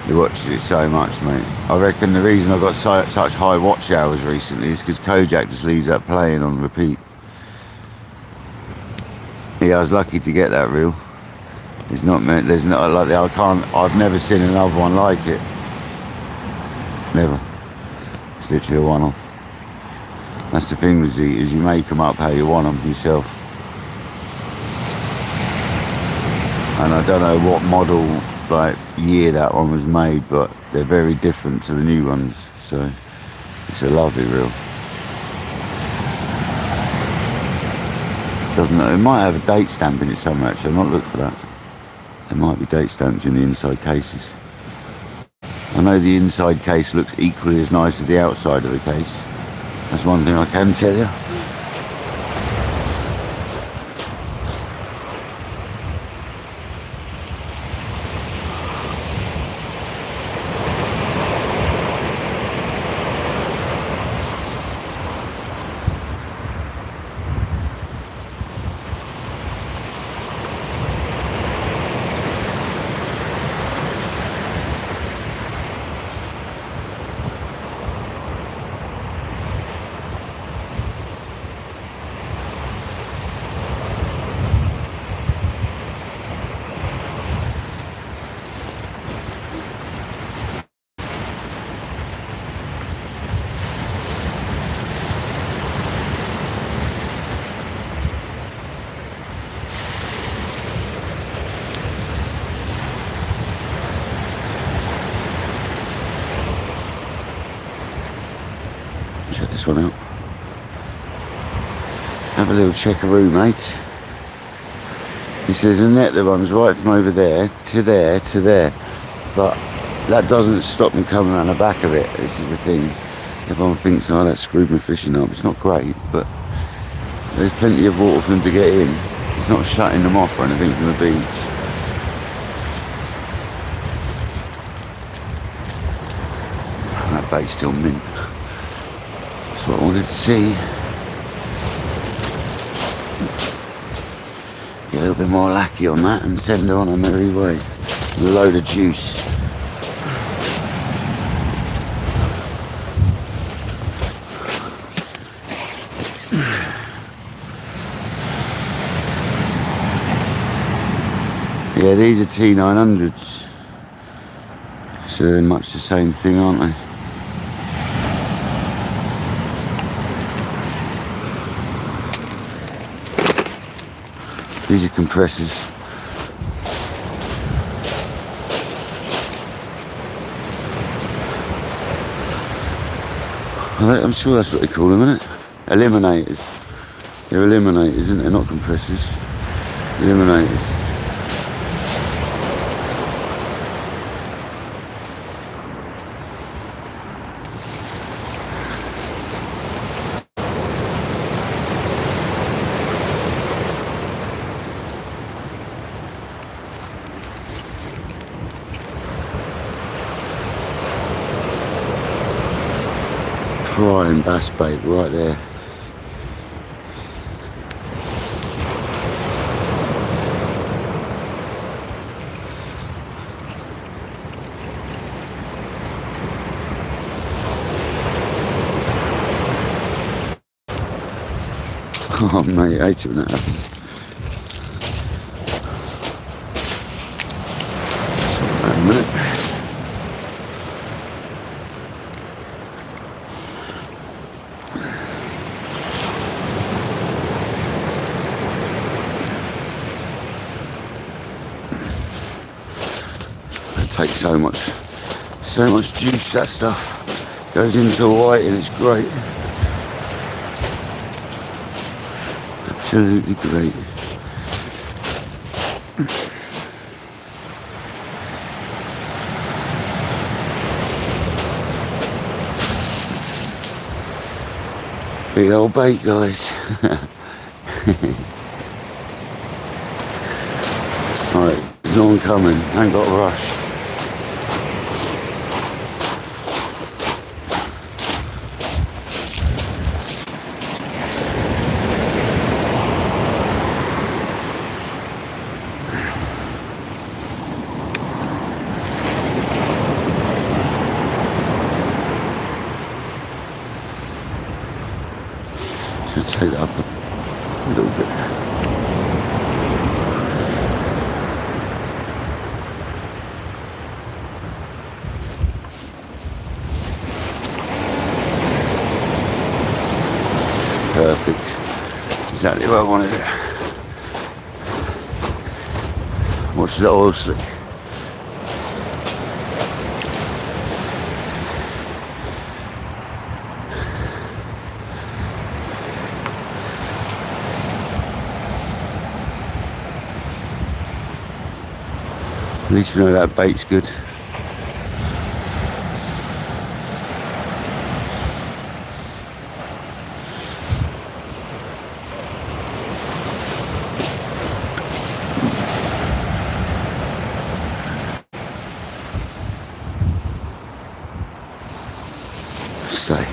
He watches it so much, mate. I reckon the reason I've got such high watch hours recently is because Kojak just leaves that playing on repeat. Yeah, I was lucky to get that reel. It's not meant, there's not like that, I've never seen another one like it. Never. It's literally a one-off. That's the thing with Zetas, you make them up how you want them yourself. And I don't know what model, like year that one was made, but they're very different to the new ones, so it's a lovely reel. Doesn't know, it might have a date stamp in it somewhere actually, I've not looked for that. There might be date stamps in the inside cases. I know the inside case looks equally as nice as the outside of the case. That's one thing I can tell you. Check this one out. Have a little checkaroo, mate. He says a net that runs right from over there to there to there, but that doesn't stop me coming around the back of it. This is the thing. Everyone thinks, oh, that screwed my fishing up. It's not great, but there's plenty of water for them to get in. It's not shutting them off or anything from the beach. That bait's still mint. That's what I wanted to see. Get a little bit more lackey on that and send her on a merry way. With a load of juice. Yeah, these are T900s. So they're much the same thing, aren't they? These are compressors. I'm sure that's what they call them, isn't it? Eliminators. They're eliminators, isn't they? Not compressors. Eliminators. Prime bass bait right there. Oh mate, I hate it when that happens. Wait a minute. It takes so much juice, that stuff goes into white, and it's great. Absolutely great. Big old bait, guys. Alright, there's no one coming, I ain't got a rush. Should take that up a little bit. Perfect. Exactly what I wanted. Watch the oil slick. At least we know that bait's good. Stay.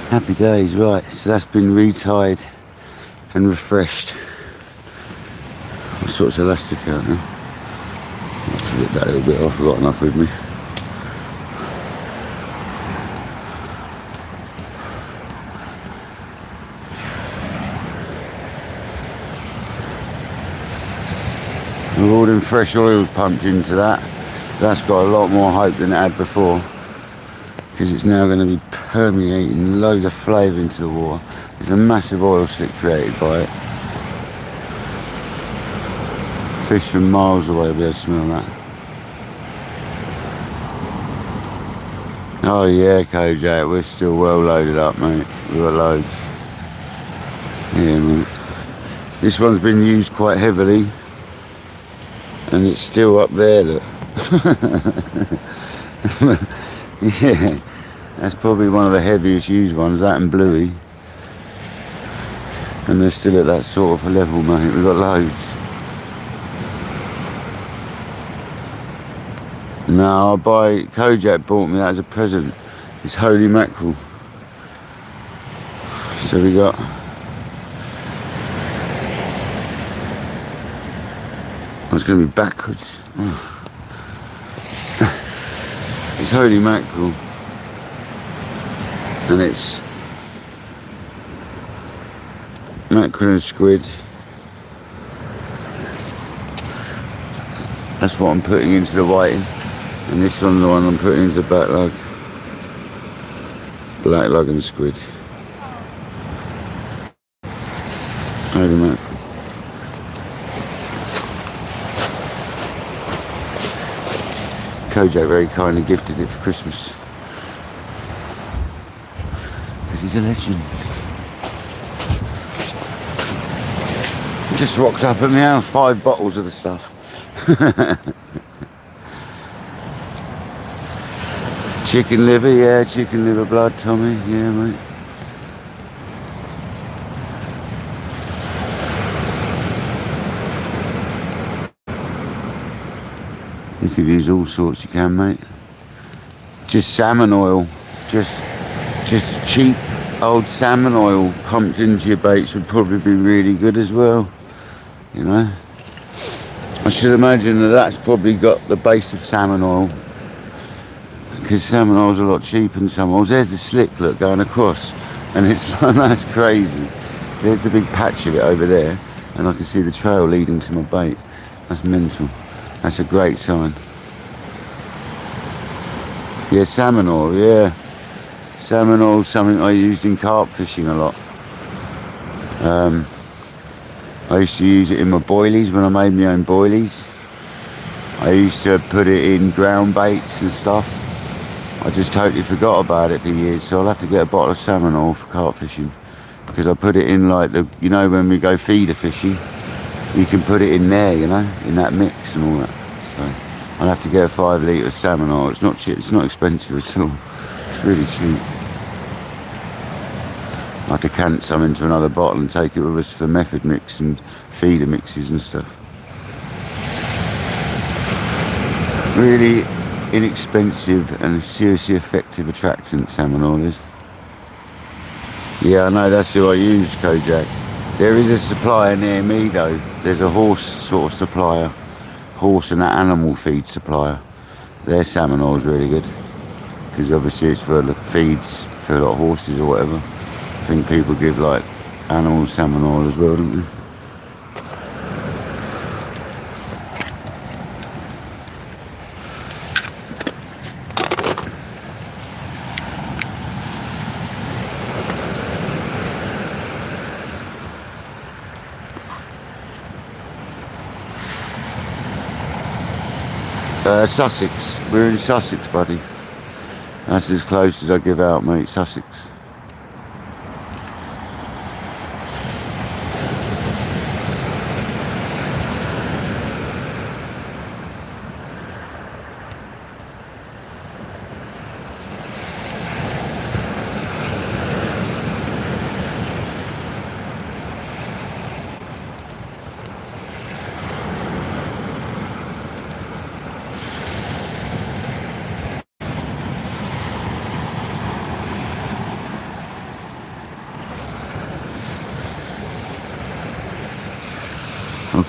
Happy days, right, so that's been retied and refreshed. All sorts of elastic out now. I should get that a little bit off, I've got enough with me. With all them fresh oils pumped into that, that's got a lot more hope than it had before, because it's now going to be permeating loads of flavour into the water. There's a massive oil slick created by it. Fish from miles away will be able to smell that. Oh yeah, Kojak, we're still well loaded up, mate. We've got loads. Yeah, mate. This one's been used quite heavily, and it's still up there, look. Yeah. That's probably one of the heaviest used ones, that and Bluey. And they're still at that sort of a level, mate. We've got loads. No, Kojak bought me that as a present. It's holy mackerel. So we got... I was going to be backwards. Oh. It's holy mackerel. And it's mackerel and squid. That's what I'm putting into the whiting. And this one's the one I'm putting into the black lug. Black lug and squid. Holy mackerel. Kojak very kindly gifted it for Christmas. Because he's a legend. He just rocks up at me house, 5 bottles of the stuff. Chicken liver, yeah, chicken liver blood, Tommy, yeah, mate. You could use all sorts, you can, mate. Just salmon oil, just cheap old salmon oil pumped into your baits would probably be really good as well, you know. I should imagine that that's probably got the base of salmon oil because salmon oil's a lot cheaper than some oils. There's the slick, look, going across, and it's like, that's crazy. There's the big patch of it over there, and I can see the trail leading to my bait. That's mental. That's a great sign. Yeah, salmon oil, yeah. Salmon oil is something I used in carp fishing a lot. I used to use it in my boilies when I made my own boilies. I used to put it in ground baits and stuff. I just totally forgot about it for years, so I'll have to get a bottle of salmon oil for carp fishing. Because I put it in like the, you know, when we go feeder fishing, you can put it in there, you know, in that mix and all that. So I'll have to get a 5 litre of salmon oil. It's not cheap, it's not expensive at all. It's really cheap. I have to decant some into another bottle and take it with us for method mix and feeder mixes and stuff. Really inexpensive and seriously effective attractant, salmon oil is. Yeah, I know, that's who I use, Kojak. There is a supplier near me though. There's a horse sort of supplier. Horse and animal feed supplier. Their salmon oil is really good. Because obviously it's for the feeds for like horses or whatever. I think people give like animal salmon oil as well, don't they? Sussex. We're in Sussex, buddy. That's as close as I give out, mate. Sussex.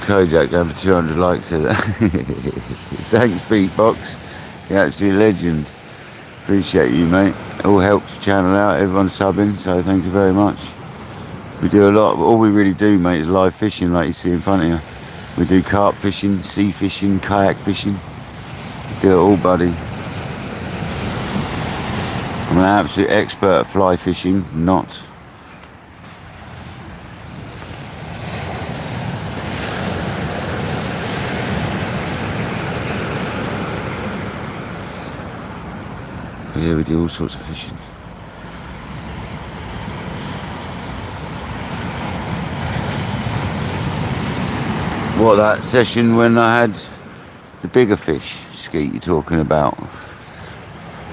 Kojak going for 200 likes at that. Thanks, Beatbox. You're absolute legend. Appreciate you, mate. It all helps the channel out. Everyone's subbing, so thank you very much. We do a lot. All we really do, mate, is live fishing, like you see in front of you. We do carp fishing, sea fishing, kayak fishing. We do it all, buddy. I'm an absolute expert at fly fishing, not. Yeah, we do all sorts of fishing. What, that session when I had the bigger fish, Skeet, you're talking about?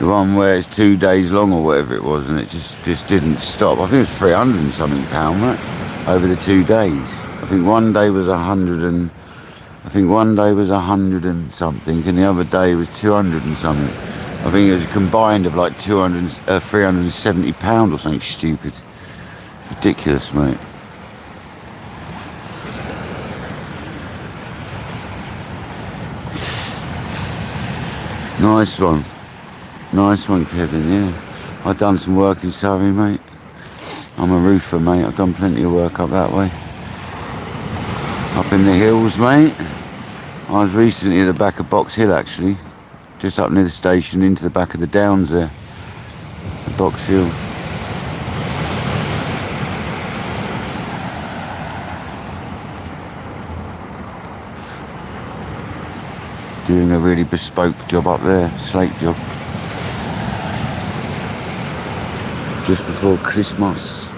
The one where it's 2 days long or whatever it was, and it just didn't stop. I think it was 300 and something pound, right? Over the 2 days. I think one day was 100 and... I think one day was 100 and something, and the other day was 200 and something. I think it was a combined of like 370 pounds or something stupid. Ridiculous, mate. Nice one. Nice one, Kevin, yeah. I've done some work in Surrey, mate. I'm a roofer, mate. I've done plenty of work up that way. Up in the hills, mate. I was recently at the back of Box Hill, actually. Just up near the station, into the back of the downs there. The Box Hill. Doing a really bespoke job up there, slate job. Just before Christmas.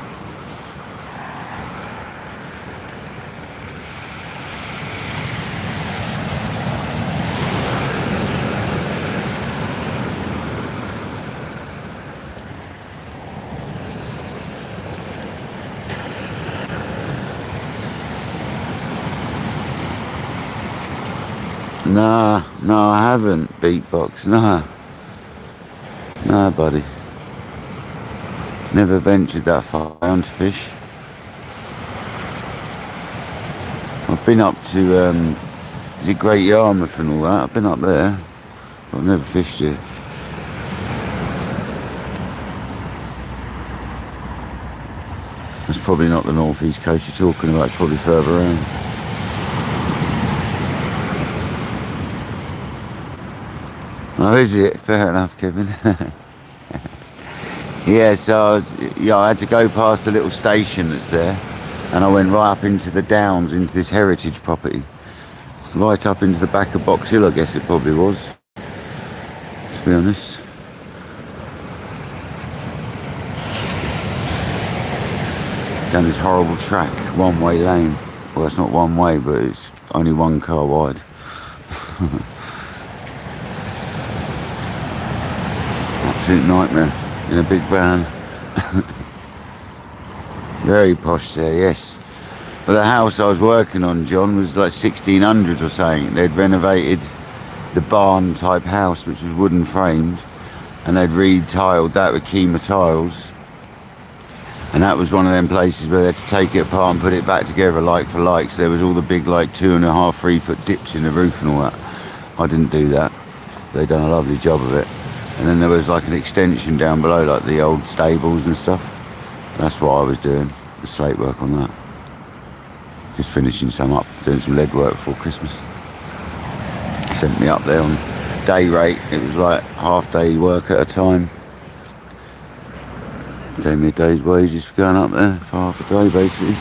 Nah, no, I haven't, Beatbox, nah. Nah, buddy. Never ventured that far down to fish. I've been up to, is it Great Yarmouth and all that? I've been up there, but I've never fished it. That's probably not the northeast coast you're talking about, it's probably further around. Oh, is it? Fair enough, Kevin. Yeah, so I had to go past the little station that's there, and I went right up into the downs, into this heritage property. Right up into the back of Box Hill, I guess it probably was, to be honest. Down this horrible track, one-way lane. Well, it's not one way, but it's only one car wide. Absolute nightmare in a big van. Very posh there, yes. But the house I was working on, John, was like 1600s or something. They'd renovated the barn type house, which was wooden framed, and they'd re-tiled that with Kima tiles. And that was one of them places where they had to take it apart and put it back together like for like. So there was all the big like 2.5, 3 foot dips in the roof and all that. I didn't do that. They'd done a lovely job of it. And then there was like an extension down below, like the old stables and stuff. That's what I was doing, the slate work on that. Just finishing some up, doing some lead work before Christmas. Sent me up there on day rate. It was like half day work at a time. Gave me a day's wages for going up there for half a day, basically.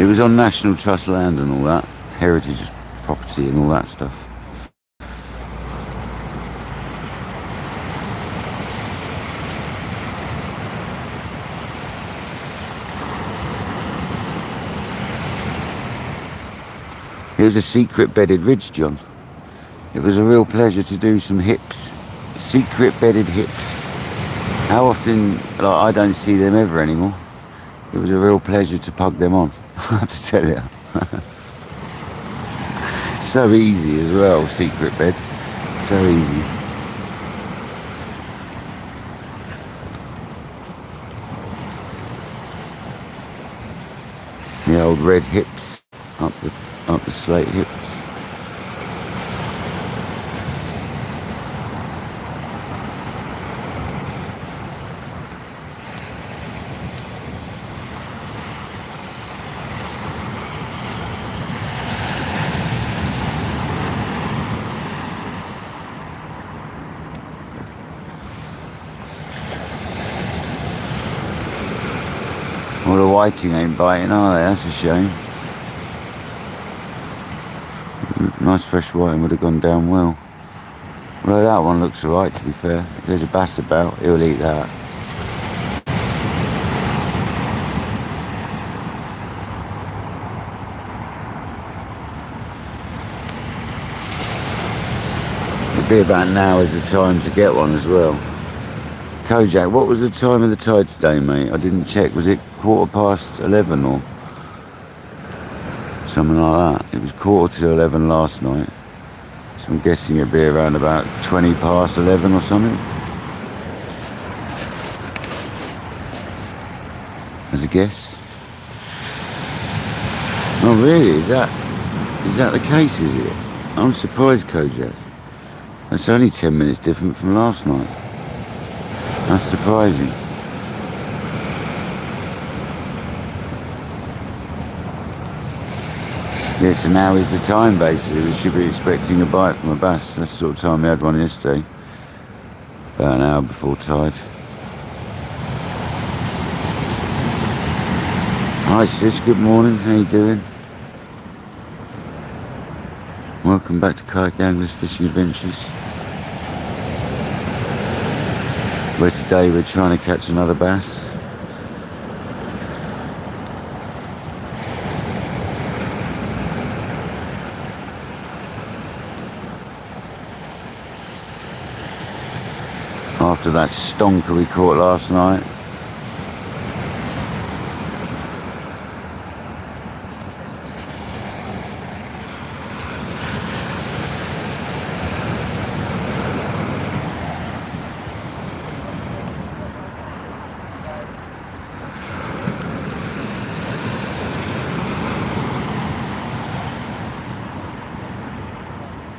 It was on National Trust land and all that, heritage property and all that stuff. It was a secret bedded ridge, John. It was a real pleasure to do some hips. Secret bedded hips. How often, like, I don't see them ever anymore. It was a real pleasure to pug them on, I have to tell you. So easy as well, secret bed. So easy. The old red hips, up the slate hips. Well, the whiting ain't biting, are they? That's a shame. Nice fresh whiting would have gone down well. Well, that one looks alright, to be fair. If there's a bass about, he'll eat that. It'd be about now is the time to get one as well. Kojak, what was the time of the tide today, mate? I didn't check. Was it 11:15 or something like that? It was 11:15 last night. So I'm guessing it'd be around about 11:20 or something. As a guess. Oh really? Is that the case, is it? I'm surprised, Kojak. That's only 10 minutes different from last night. That's surprising. Yeah, so now is the time basically. We should be expecting a bite from a bass. That's the sort of time we had one yesterday. About an hour before tide. Hi sis, good morning. How you doing? Welcome back to KayakDangler's Fishing Adventures. Where today we're trying to catch another bass. After that stonker we caught last night.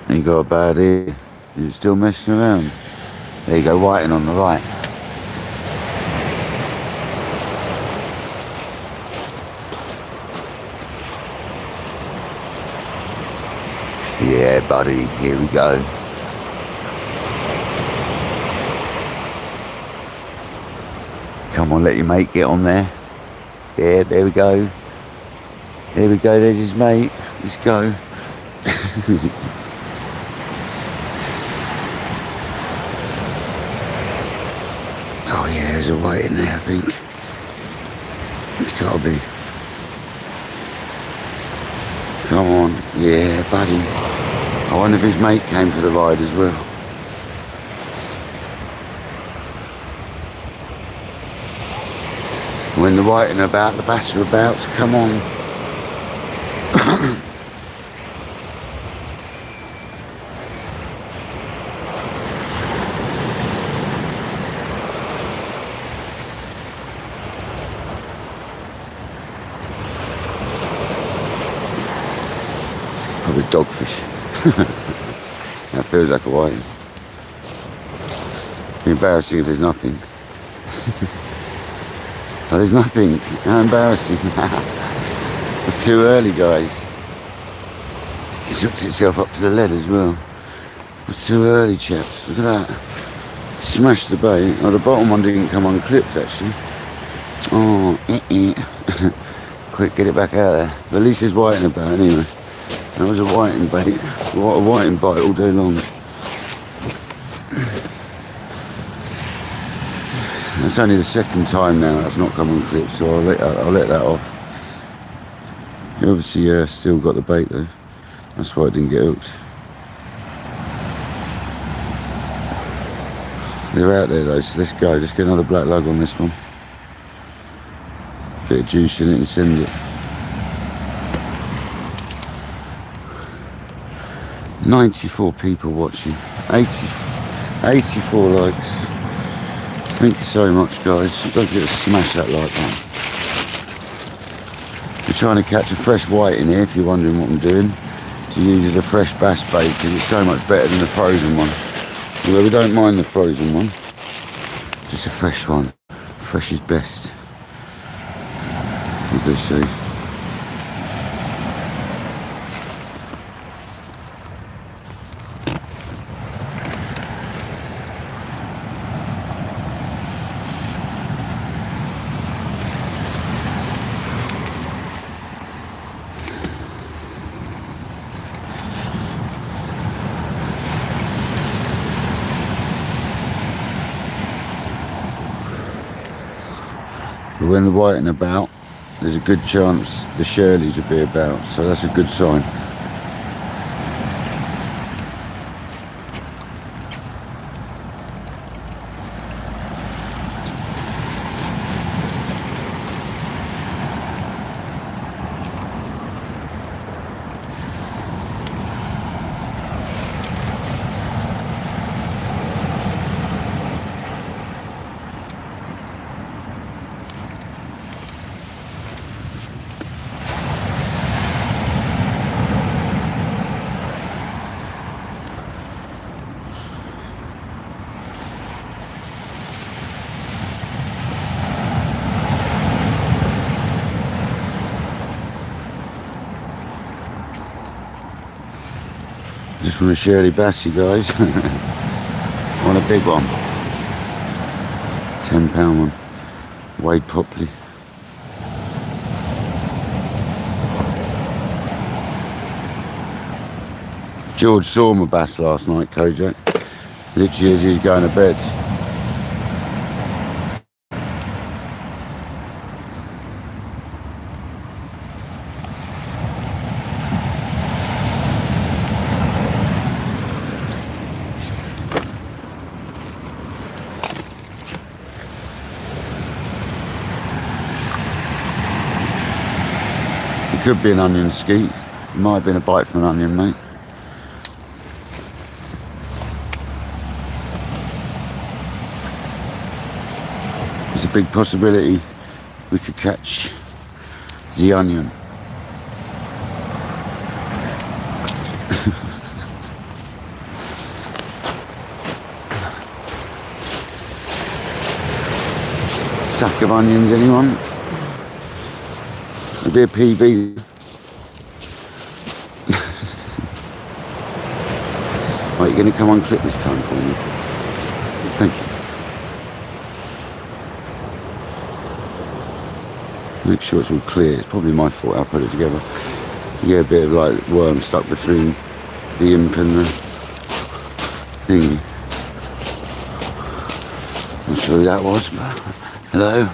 You got a bad ear. Is it still messing around? There you go, whiting on the right. Yeah, buddy, here we go. Come on, let your mate get on there. Yeah, there we go. There we go, there's his mate. Let's go. Oh yeah, there's a white in there, I think. It's gotta be. Come on. Yeah, buddy. I wonder if his mate came for the ride as well. When the whiting are about, the bass are about, so come on. Probably dogfish. That feels like a whiting. Be embarrassing if there's nothing. Oh, there's nothing. How embarrassing. It's too early, guys. It's hooked itself up to the lead as well. It's too early, chaps. Look at that. Smashed the bait. Oh, the bottom one didn't come unclipped, actually. Oh, Quick, get it back out there. But at least there's whiting about, anyway. That was a whiting bait. What a whiting bite all day long. It's only the second time now that's not come unclipped, so I'll let that off. You obviously still got the bait though. That's why it didn't get hooked. They're out there though, so let's go. Let's get another black lug on this one. Bit of juice in it and send it. 94 people watching. 84 likes. Thank you so much, guys. Don't forget to smash that like button. We're trying to catch a fresh white in here, if you're wondering what I'm doing. To use as a fresh bass bait, because it's so much better than the frozen one. Although we don't mind the frozen one. Just a fresh one. Fresh is best, as they say. But when the whiting about, there's a good chance the Shirleys will be about, so that's a good sign. Just want a Shirley bass, you guys. Want a big one. £10 one. Weighed properly. George saw my bass last night, Kojak. Literally as he was going to bed. Could be an onion skeet. It might have been a bite from an onion, mate. There's a big possibility we could catch the onion. Sack of onions, anyone? A bit of PB. Right, you're going to come unclip this time for me? Thank you. Make sure it's all clear. It's probably my fault I put it together. You get a bit of like worm stuck between the imp and the thingy. Not sure who that was, but hello.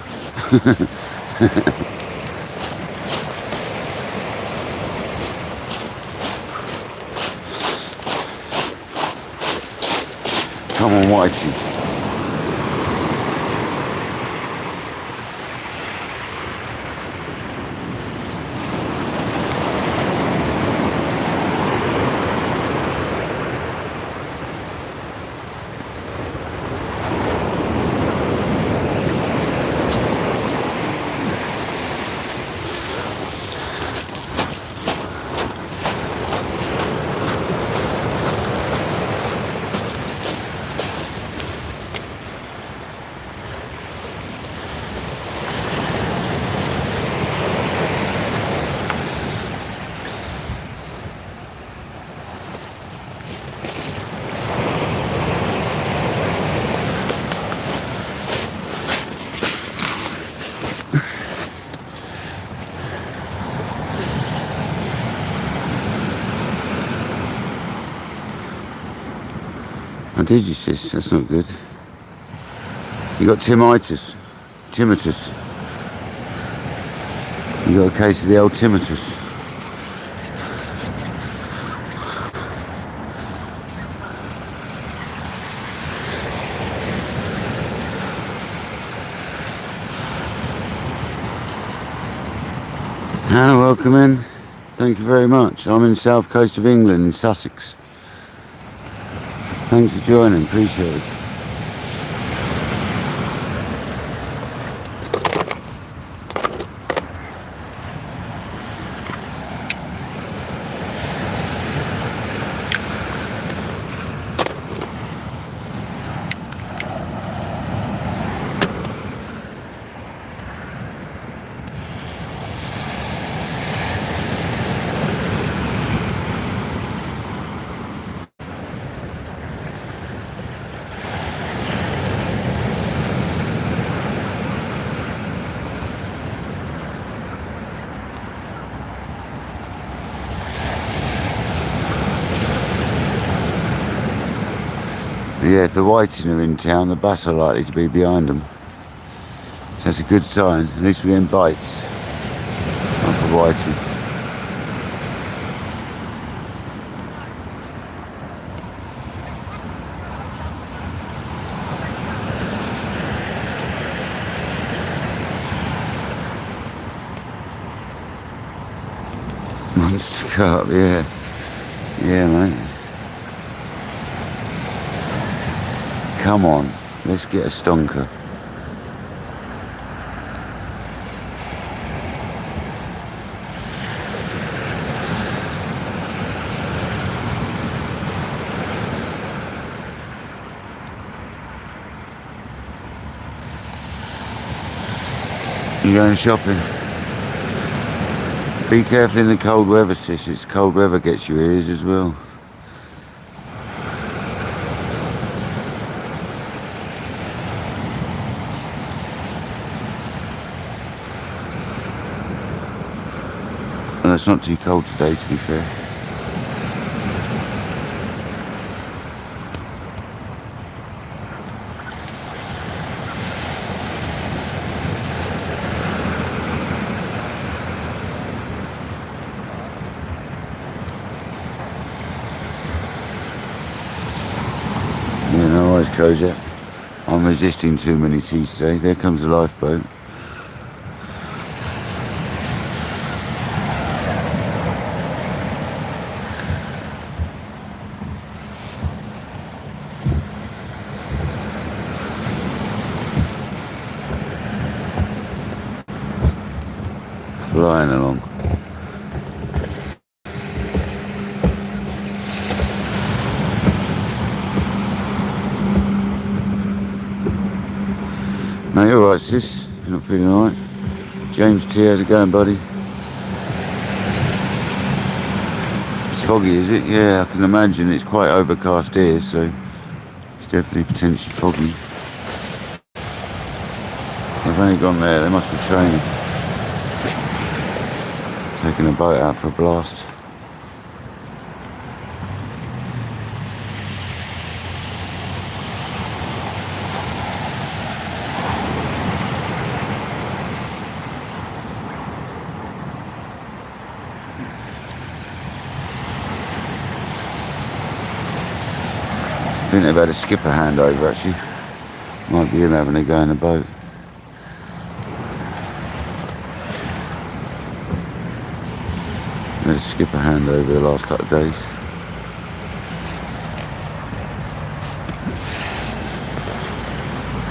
Come on, Whitey. Oh, did you, sis? That's not good. You got timitus. Timitus. You got a case of the old timitus. Hannah, welcome in. Thank you very much. I'm in the south coast of England, in Sussex. Thanks for joining, appreciate it. Yeah, if the whiting are in town, the bass are likely to be behind them. So that's a good sign. At least we're getting bites. Not for whiting. Monster carp, yeah. Yeah, mate. Come on, let's get a stonker. You going shopping? Be careful in the cold weather, sis. It's cold weather gets your ears as well. Well, it's not too cold today, to be fair. Yeah, no worries, Kojak. I'm resisting too many teas today. There comes the lifeboat. Flying along. No, you're alright, sis. You're not feeling alright. James T, how's it going, buddy? It's foggy, is it? Yeah, I can imagine. It's quite overcast here, so it's definitely potentially foggy. They've only gone there. They must be training. Taking a boat out for a blast. I think they've had a skipper handover actually. Might be him having a go in the boat. Had a skipper handover the last couple of days.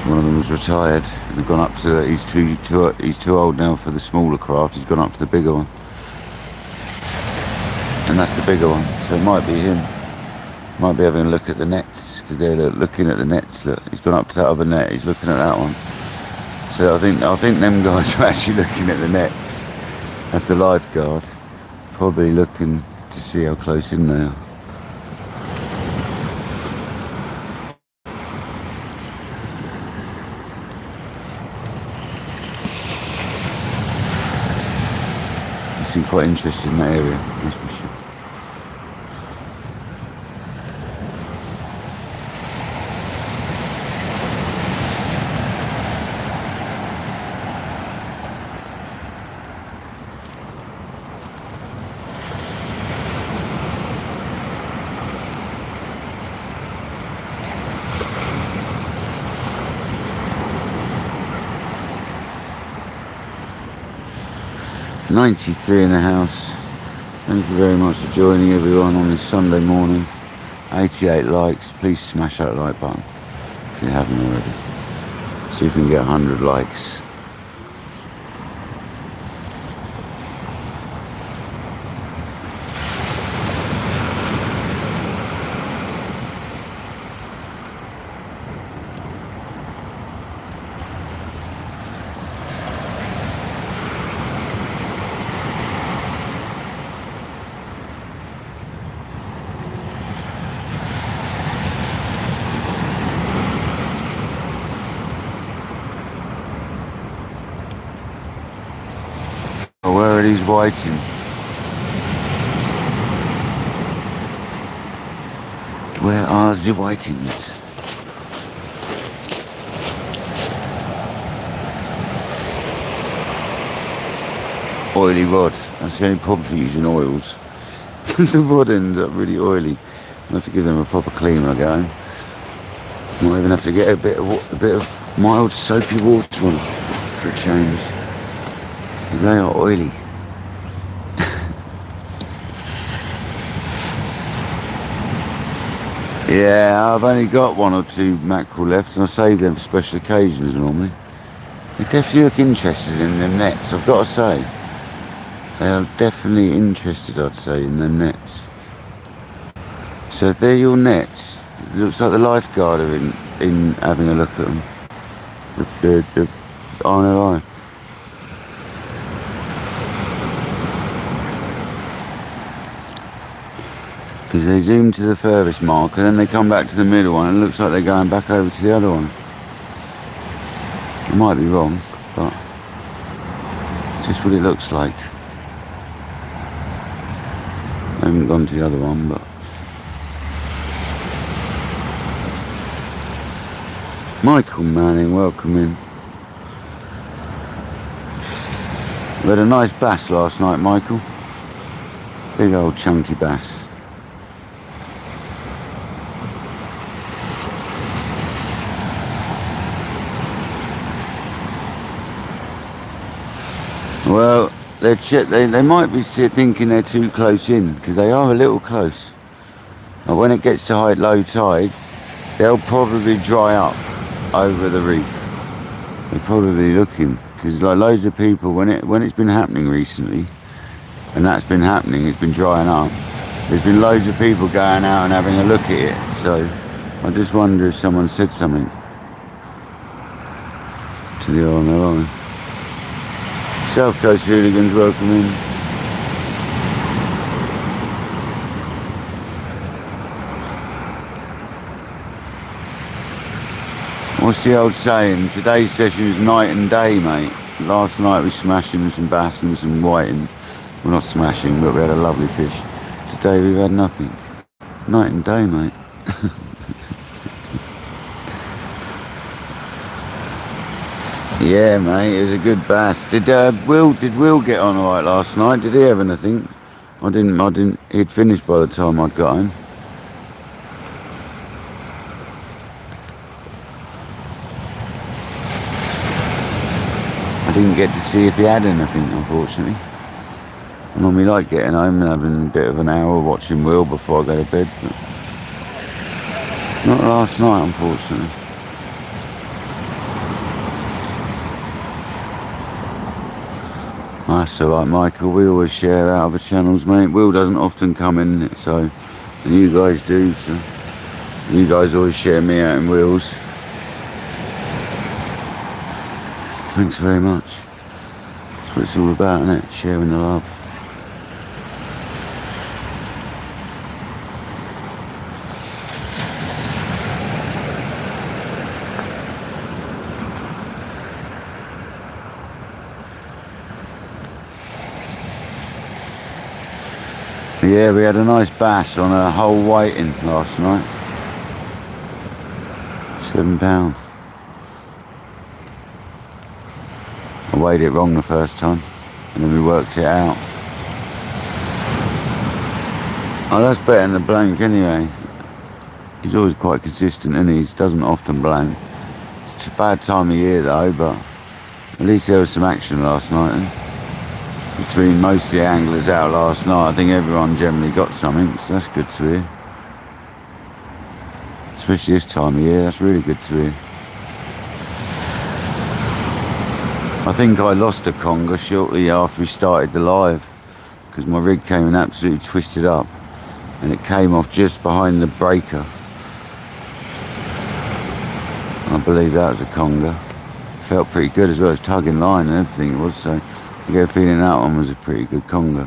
One of them was retired and had gone up to, he's too old now for the smaller craft, he's gone up to the bigger one. And that's the bigger one, so it might be him. Might be having a look at the nets, because they're looking at the nets. Look, he's gone up to that other net, he's looking at that one. So I think them guys are actually looking at the nets, at the lifeguard, probably looking to see how close in they are. They seem quite interested in that area, that's for sure. .93 in the house. Thank you very much for joining everyone on this Sunday morning. 88 likes. Please smash that like button if you haven't already. See if we can get 100 likes. Where are these whiting? Where are the whitings? Oily rod. That's the only problem for using oils. The rod ends up really oily. I have to give them a proper clean when I go home. Might even have to get a bit of mild soapy water on for a change. Because they are oily. Yeah, I've only got 1 or 2 mackerel left and I save them for special occasions normally. They definitely look interested in them nets, I've got to say. They are definitely interested, I'd say, in them nets. So if they're your nets, it looks like the lifeguard are in having a look at them. The eye. Because they zoom to the furthest mark and then they come back to the middle one and it looks like they're going back over to the other one. I might be wrong, but it's just what it looks like. I haven't gone to the other one, but Michael Manning, welcome in. We had a nice bass last night, Michael. Big old chunky bass. Well, they might be thinking they're too close in, because they are a little close. And when it gets to low tide, they'll probably dry up over the reef. They're probably looking, because like loads of people, when it's been happening recently, and that's been happening, it's been drying up. There's been loads of people going out and having a look at it. So I just wonder if someone said something to the on their own. South Coast Hooligans, welcome in. What's the old saying? Today's session is night and day, mate. Last night we smashing some bass and some whiting. We're not smashing, but we had a lovely fish. Today we've had nothing. Night and day, mate. Yeah, mate, it was a good bass. Did Will get on alright last night? Did he have anything? I didn't. He'd finished by the time I got home. I didn't get to see if he had anything, unfortunately. I normally like getting home and having a bit of an hour watching Will before I go to bed, but not last night, unfortunately. That's alright, Michael. We always share our other channels, mate. Will doesn't often come in, so, and you guys do, so you guys always share me out in Will's. Thanks very much. That's what it's all about, isn't it? Sharing the love. Yeah, we had a nice bass on a whole whiting last night. £7. I weighed it wrong the first time, and then we worked it out. Oh, that's better than the blank anyway. He's always quite consistent, and he doesn't often blank. It's a bad time of year though, but at least there was some action last night. Between most of the anglers out last night, I think everyone generally got something, so that's good to hear. Especially this time of year, that's really good to hear. I think I lost a conger shortly after we started the live, because my rig came in absolutely twisted up, and it came off just behind the breaker. I believe that was a conger. Felt pretty good as well, it was tugging line and everything it was, so I get a feeling that one was a pretty good conger.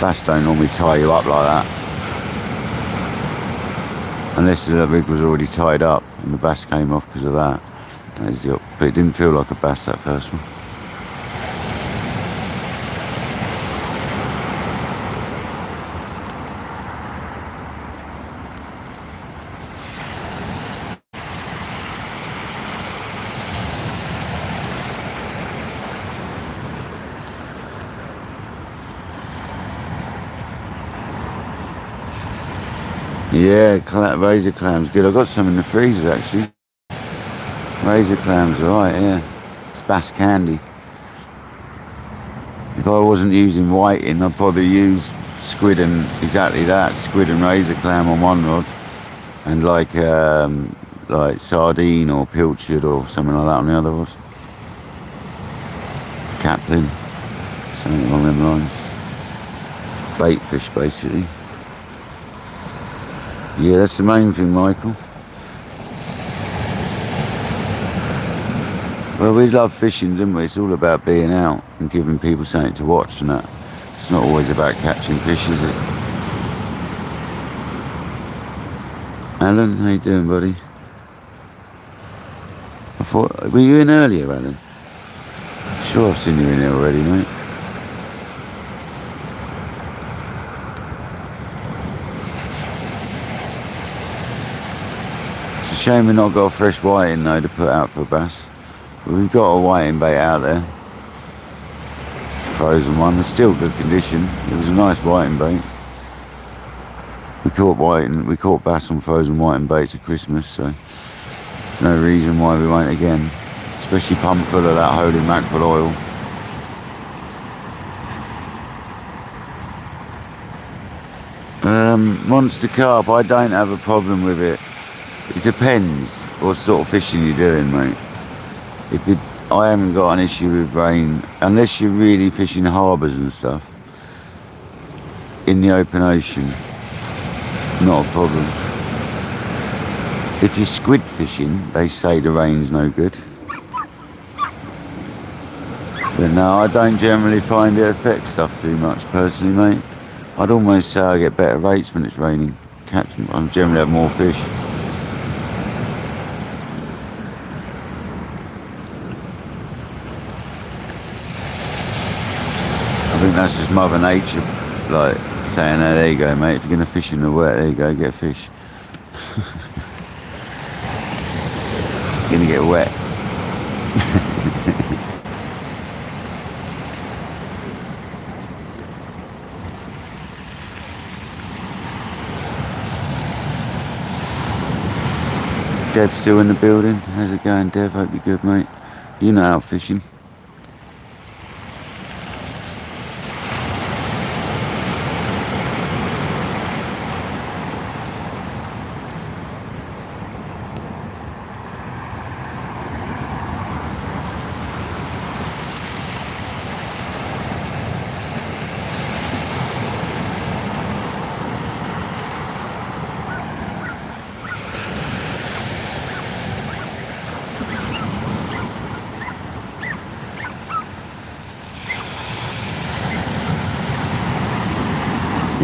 Bass don't normally tie you up like that. Unless the rig was already tied up and the bass came off because of that. But it didn't feel like a bass, that first one. Yeah, razor clams good. I've got some in the freezer actually. Razor clams alright, yeah. It's bass candy. If I wasn't using whiting, I'd probably use squid and exactly that, squid and razor clam on one rod, and like sardine or pilchard or something like that on the other rod. Caplin, something along them lines. Bait fish basically. Yeah, that's the main thing, Michael. Well, we love fishing, don't we? It's all about being out and giving people something to watch and that. It's not always about catching fish, is it? Alan, how you doing, buddy? Were you in earlier, Alan? Sure, I've seen you in there already, mate. It's a shame we've not got a fresh whiting though to put out for bass. But we've got a whiting bait out there. Frozen one, it's still good condition. It was a nice whiting bait. We caught bass on frozen whiting baits at Christmas, so there's no reason why we won't again. Especially pumped full of that holy mackerel oil. Monster carp, I don't have a problem with it. It depends what sort of fishing you're doing, mate. I haven't got an issue with rain, unless you're really fishing harbours and stuff. In the open ocean, not a problem. If you're squid fishing, they say the rain's no good. But no, I don't generally find it affects stuff too much, personally, mate. I'd almost say I get better rates when it's raining. I generally have more fish. think that's just Mother Nature, like saying, "Oh, there you go, mate. If you're gonna fish in the wet, there you go, get a fish." You're gonna get wet. Dev's still in the building. How's it going, Dev? Hope you're good, mate. You know how fishing.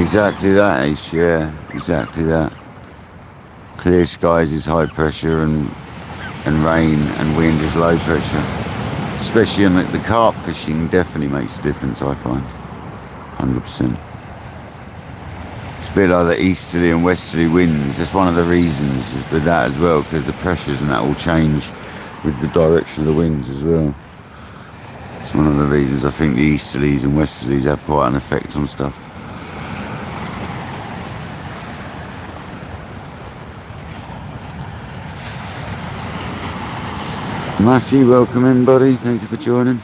Exactly that, Ace, yeah, exactly that. Clear skies is high pressure and rain and wind is low pressure. Especially in the carp fishing definitely makes a difference, I find. 100%. It's a bit like the easterly and westerly winds. That's one of the reasons with that as well, because the pressures and that will change with the direction of the winds as well. It's one of the reasons I think the easterlies and westerlies have quite an effect on stuff. Matthew, welcome in, buddy. Thank you for joining.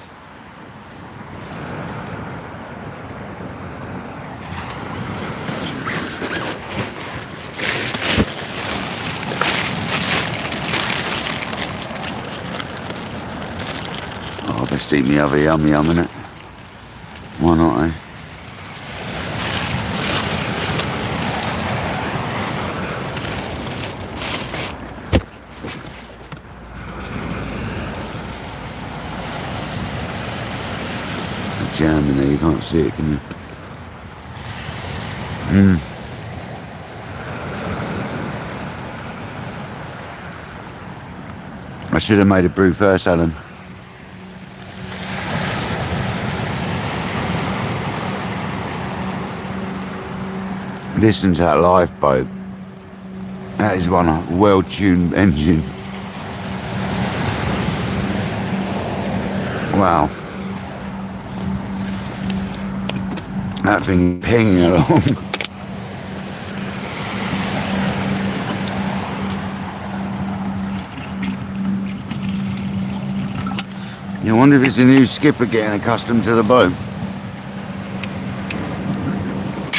Oh, best eat me other yum innit? Why not, eh? Jam in there, you can't see it, can you? I should have made a brew first, Alan. Listen to that lifeboat. That is one well-tuned engine. Wow. That thing pinging along. You wonder if it's a new skipper getting accustomed to the boat.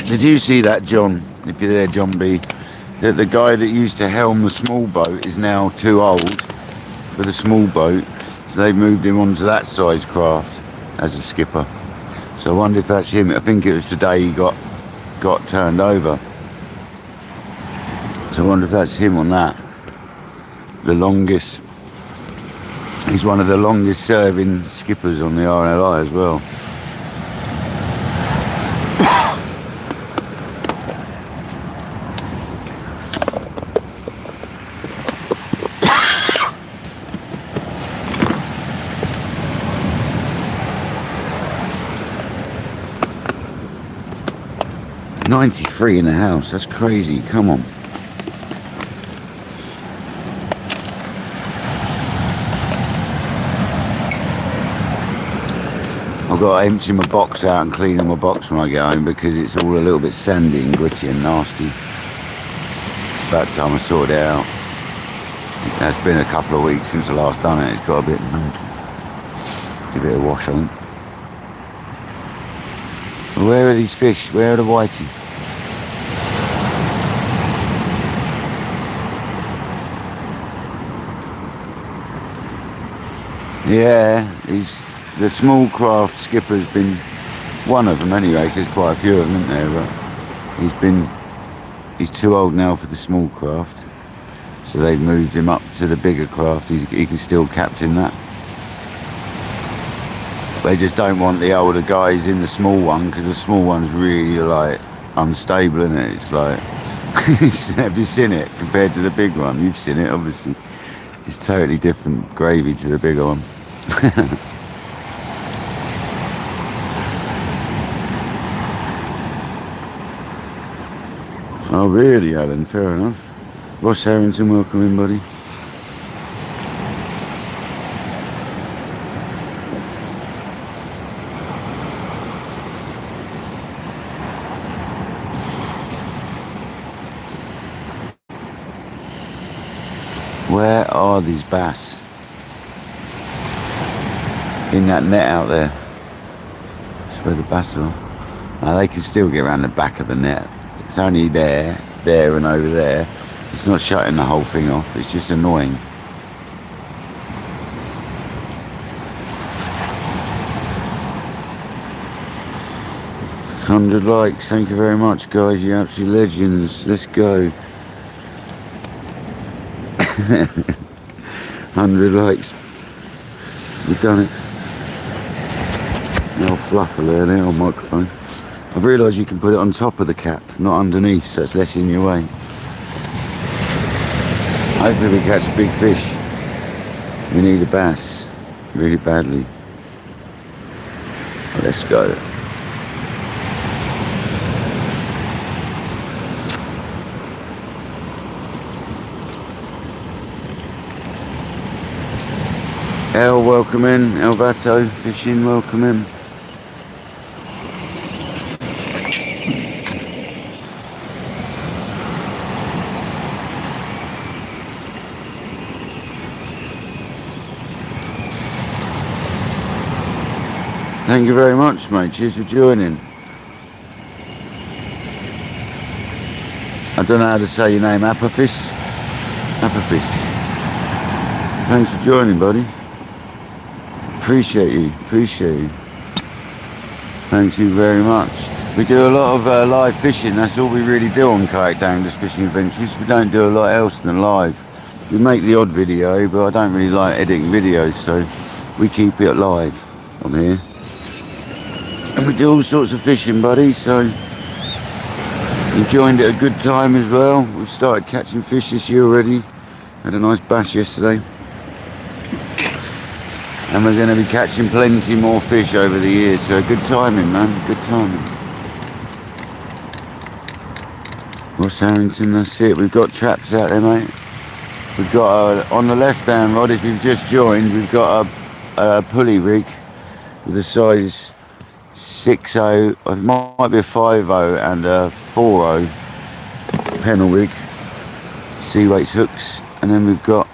Did you see that, John? If you're there, John B. That the guy that used to helm the small boat is now too old for the small boat, so they've moved him onto that size craft as a skipper. So I wonder if that's him. I think it was today he got turned over. So I wonder if that's him on that. The longest. He's one of the longest serving skippers on the RNLI as well. $93 in the house, that's crazy, come on. I've got to empty my box out and clean my box when I get home because it's all a little bit sandy and gritty and nasty. It's about time I sort it out. It's been a couple of weeks since I last done it, it's got a bit of wash on. Where are these fish? Where are the whitey? Yeah, the small craft skipper's been one of them anyway, so there's quite a few of them, isn't there? But he's too old now for the small craft, so they've moved him up to the bigger craft. He can still captain that. They just don't want the older guys in the small one because the small one's really like unstable, isn't it? It's like, have you seen it compared to the big one? You've seen it, obviously. It's totally different gravy to the bigger one. Oh really, Alan? Fair enough. Ross Harrington, welcome in, buddy. Where are these bass? In that net out there. That's where the bass are. Now they can still get around the back of the net. It's only there, and over there. It's not shutting the whole thing off. It's just annoying. 100 likes. Thank you very much, guys. You absolute legends. Let's go. 100 likes. We've done it. No fluffer there on microphone. I've realised you can put it on top of the cap, not underneath, so it's less in your way. Hopefully we catch a big fish. We need a bass really badly. Let's go. El, welcome in. El Vato, fishing, welcome in. Thank you very much, mate. Cheers for joining. I don't know how to say your name. Apophis? Apophis. Thanks for joining, buddy. Appreciate you. Thank you very much. We do a lot of live fishing. That's all we really do on KayakDangler's Fishing Adventures. We don't do a lot else than live. We make the odd video, but I don't really like editing videos, so we keep it live on here. And we do all sorts of fishing, buddy, so we joined at a good time as well. We've started catching fish this year already. Had a nice bass yesterday. And we're going to be catching plenty more fish over the years, so good timing, man, good timing. Ross Harrington, that's it. We've got traps out there, mate. We've got, on the left-hand rod, if you've just joined, we've got a pulley rig with a size 6.0, it might be a 5.0 and a 4.0 pennel rig, sea weights hooks, and then we've got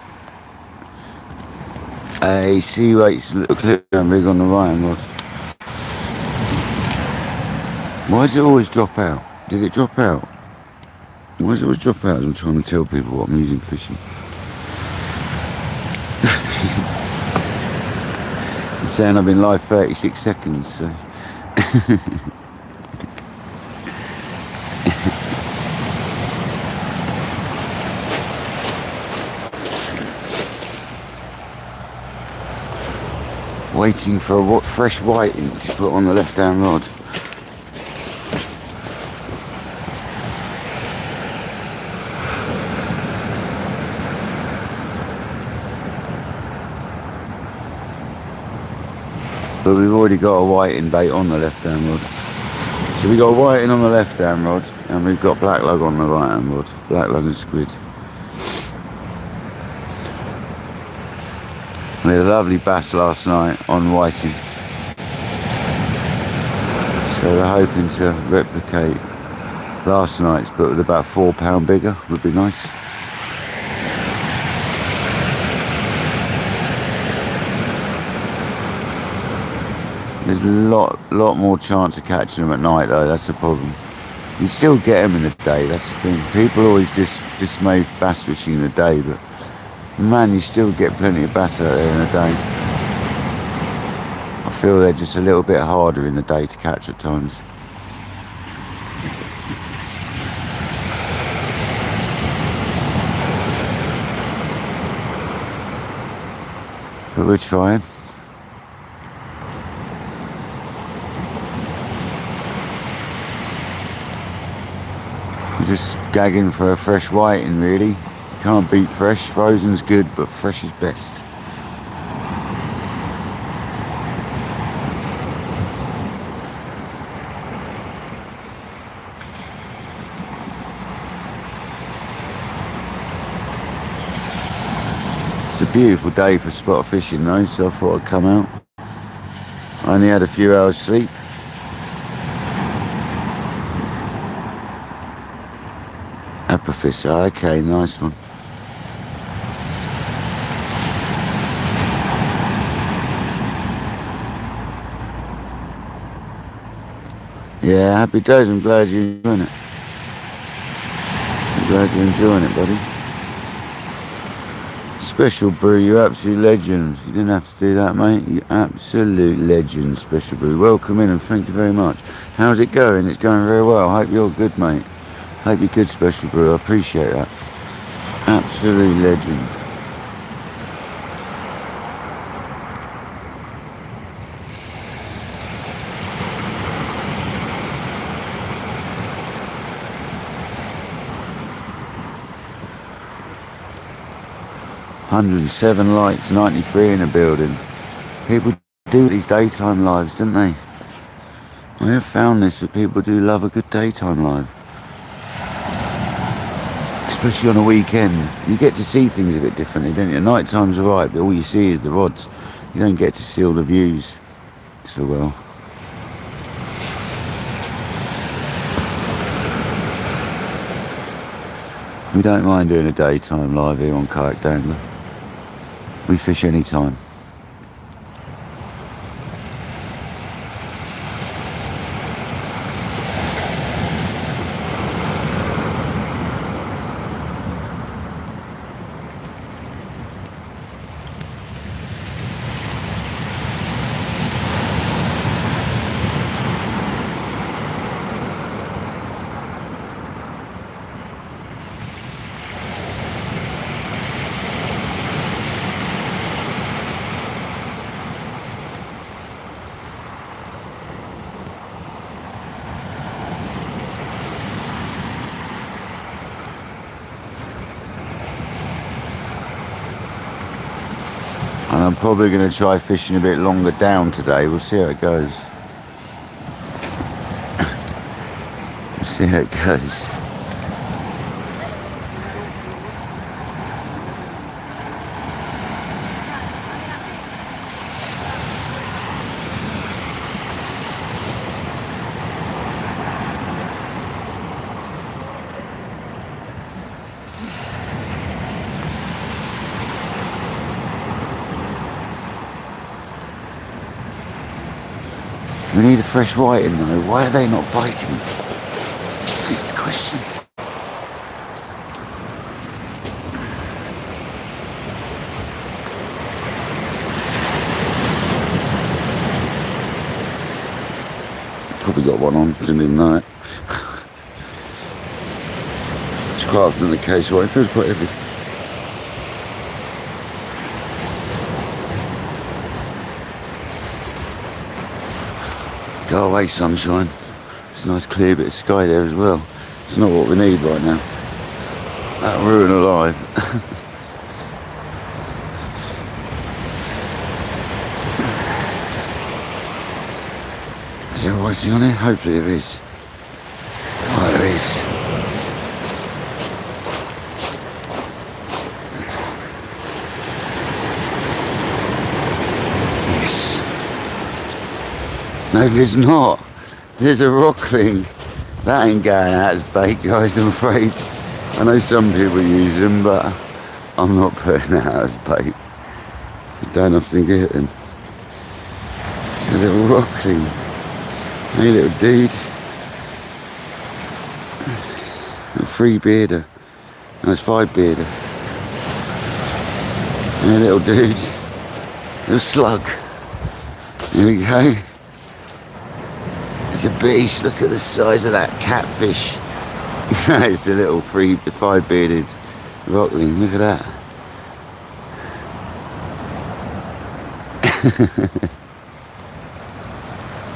a sea weights little clip down rig on the right hand rod. Why does it always drop out? Did it drop out? Why does it always drop out as I'm trying to tell people what I'm using fishing? It's saying I've been live 36 seconds, so. Waiting for a fresh whiting to put on the left hand rod. But we've already got a whiting bait on the left hand rod. So we've got a whiting on the left hand rod and we've got black lug on the right hand rod. Black lug and squid. We had a lovely bass last night on whiting. So we're hoping to replicate last night's, but with about 4 pound bigger would be nice. There's a lot more chance of catching them at night though, that's the problem. You still get them in the day, that's the thing. People always dismay bass fishing in the day, but man, you still get plenty of bass out there in the day. I feel they're just a little bit harder in the day to catch at times. But we're trying. We're just gagging for a fresh whiting, really. Can't beat fresh. Frozen's good, but fresh is best. Beautiful day for spot fishing though, so I thought I'd come out. I only had a few hours sleep. Apophis, okay, nice one. Yeah, happy days, I'm glad you're enjoying it. I'm glad you're enjoying it, buddy. Special Brew, you absolute legend. You didn't have to do that, mate. You absolute legend, Special Brew. Welcome in and thank you very much. How's it going? It's going very well. I hope you're good, mate. Hope you're good, Special Brew. I appreciate that. Absolute legend. "107 likes, 93 in the building." People do these daytime lives, don't they? I have found this, that people do love a good daytime live. Especially on a weekend. You get to see things a bit differently, don't you? Night time's alright, but all you see is the rods. You don't get to see all the views so well. We don't mind doing a daytime live here on Kayak Dangler. We fish anytime. And I'm probably going to try fishing a bit longer down today. We'll see how it goes. We'll see how it goes. We need a fresh white in though. Why are they not biting? That's the question. Probably got one on, didn't even know it. It's quite often the case, right? It feels quite heavy. Go away, sunshine. It's a nice clear bit of sky there as well. It's not what we need right now. That'll ruin a live. Is there whiting on here? Hopefully there is. Oh, there is. Yes. No, there's not. There's a rockling. That ain't going out as bait, guys, I'm afraid. I know some people use them, but I'm not putting that out as bait. You don't often get them. It's a little rockling. Hey, little dude. A 3-bearder. No, it's 5-bearder. Hey, little dude. Little slug. Here we go. It's a beast. Look at the size of that catfish. It's a little 5-bearded rockling. Look at that.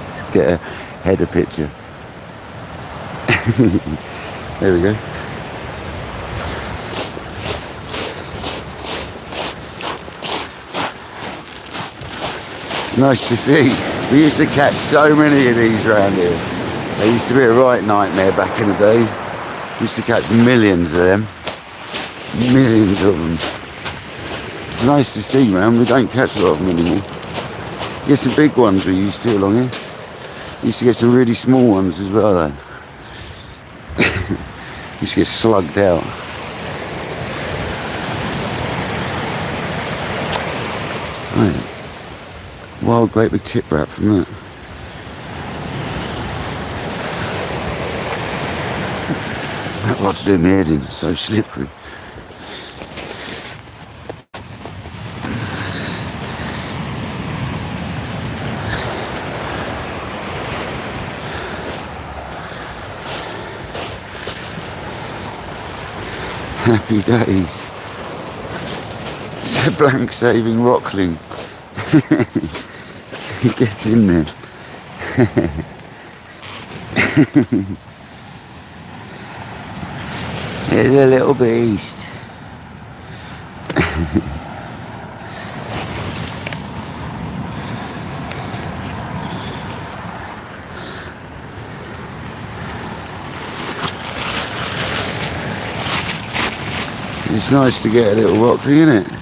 Let's get a header picture. There we go. It's nice to see. We used to catch so many of these around here. They used to be a right nightmare back in the day. We used to catch millions of them. Millions of them. nice to see, man. We don't catch a lot of them anymore. Get some big ones we used to along here. Used to get some really small ones as well though. Used to get slugged out. Right. Wild great big tip rat from that. That rod's doing me head in, it's so slippery. Happy days. It's a blank saving rockling. He gets in there. It's a little beast. It's nice to get a little rockling, isn't it?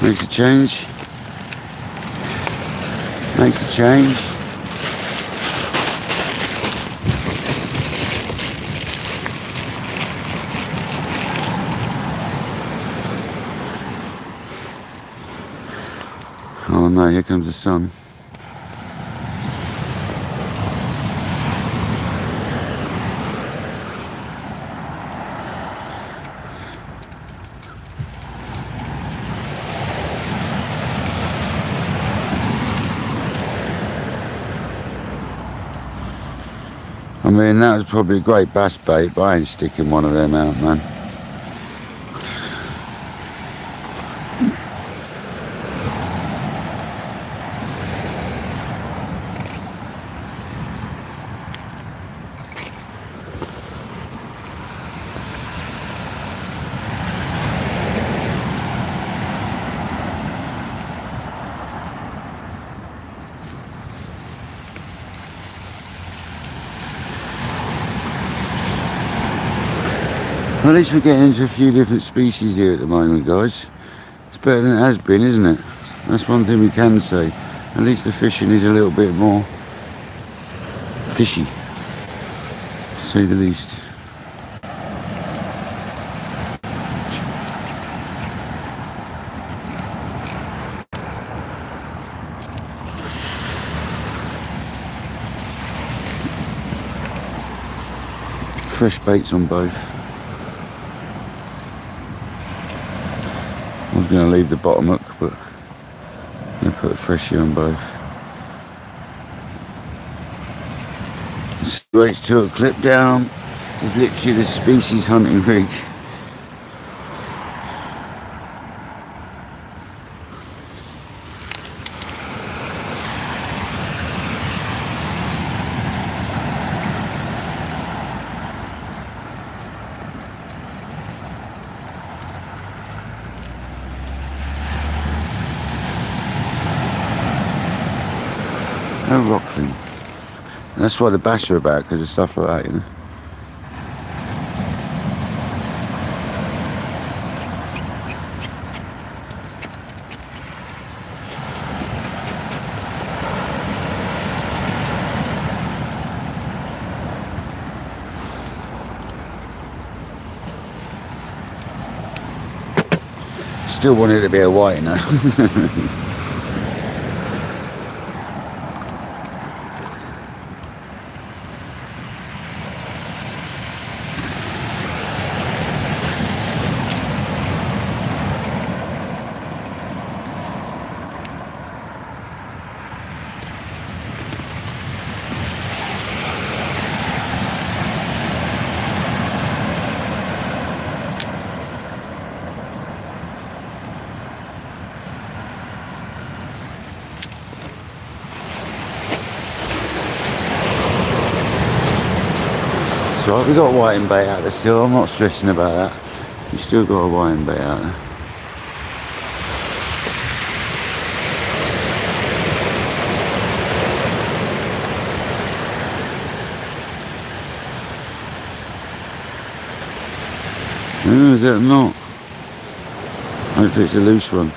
Makes a change. Makes a change. Oh no, here comes the sun. I mean, that was probably a great bass bait, but I ain't sticking one of them out, man. Well, at least we're getting into a few different species here at the moment, guys. It's better than it has been, isn't it? That's one thing we can say. At least the fishing is a little bit more fishy, to say the least. Fresh baits on both. I was going to leave the bottom hook, but I'm going to put a freshie on both. The Straits took a clip down is literally the species hunting rig. No rockling. That's why the bass are about, because of stuff like that, you know. Still want it to be a white, you know. It's alright, we got a whiting bait out there still, I'm not stressing about that. We still got a whiting bait out there. Is it not? Hopefully it's a loose one.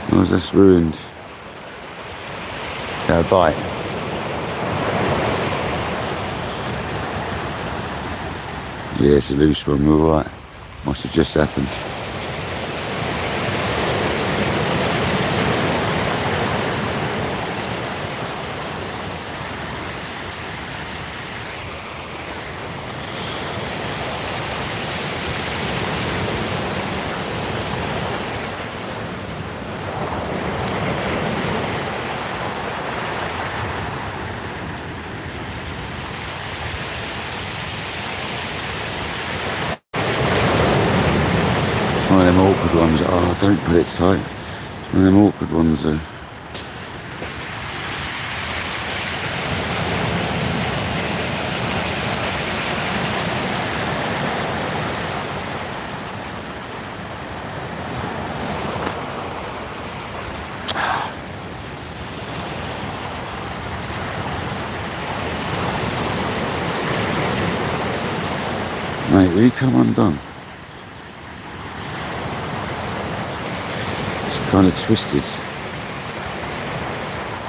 Otherwise that's ruined. Go bite. Yeah, it's a loose one, we're all right. Must have just happened. One of them awkward ones. Oh, don't put it tight. It's one of them awkward ones though. Mate, will you come undone? Kind of twisted,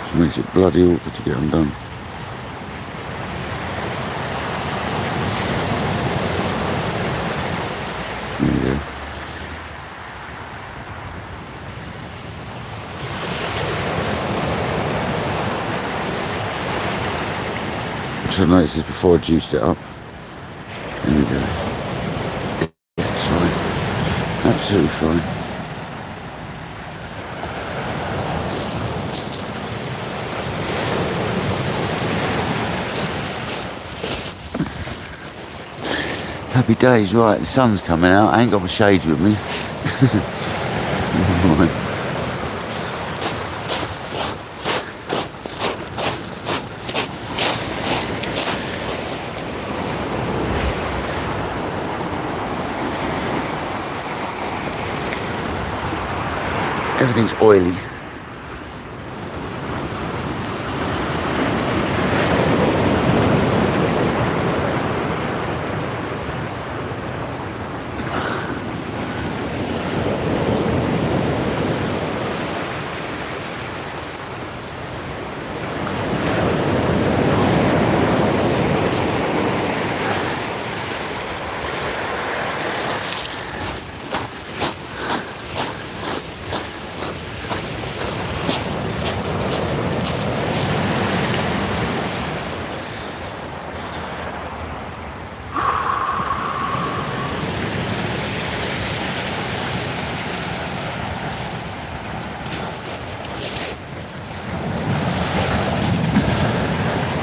which makes it bloody awkward to get undone. There you go. I should have noticed this before I juiced it up. There we go. It's fine. Absolutely fine. Happy days, right, the sun's coming out, I ain't got my shades with me. Everything's oily.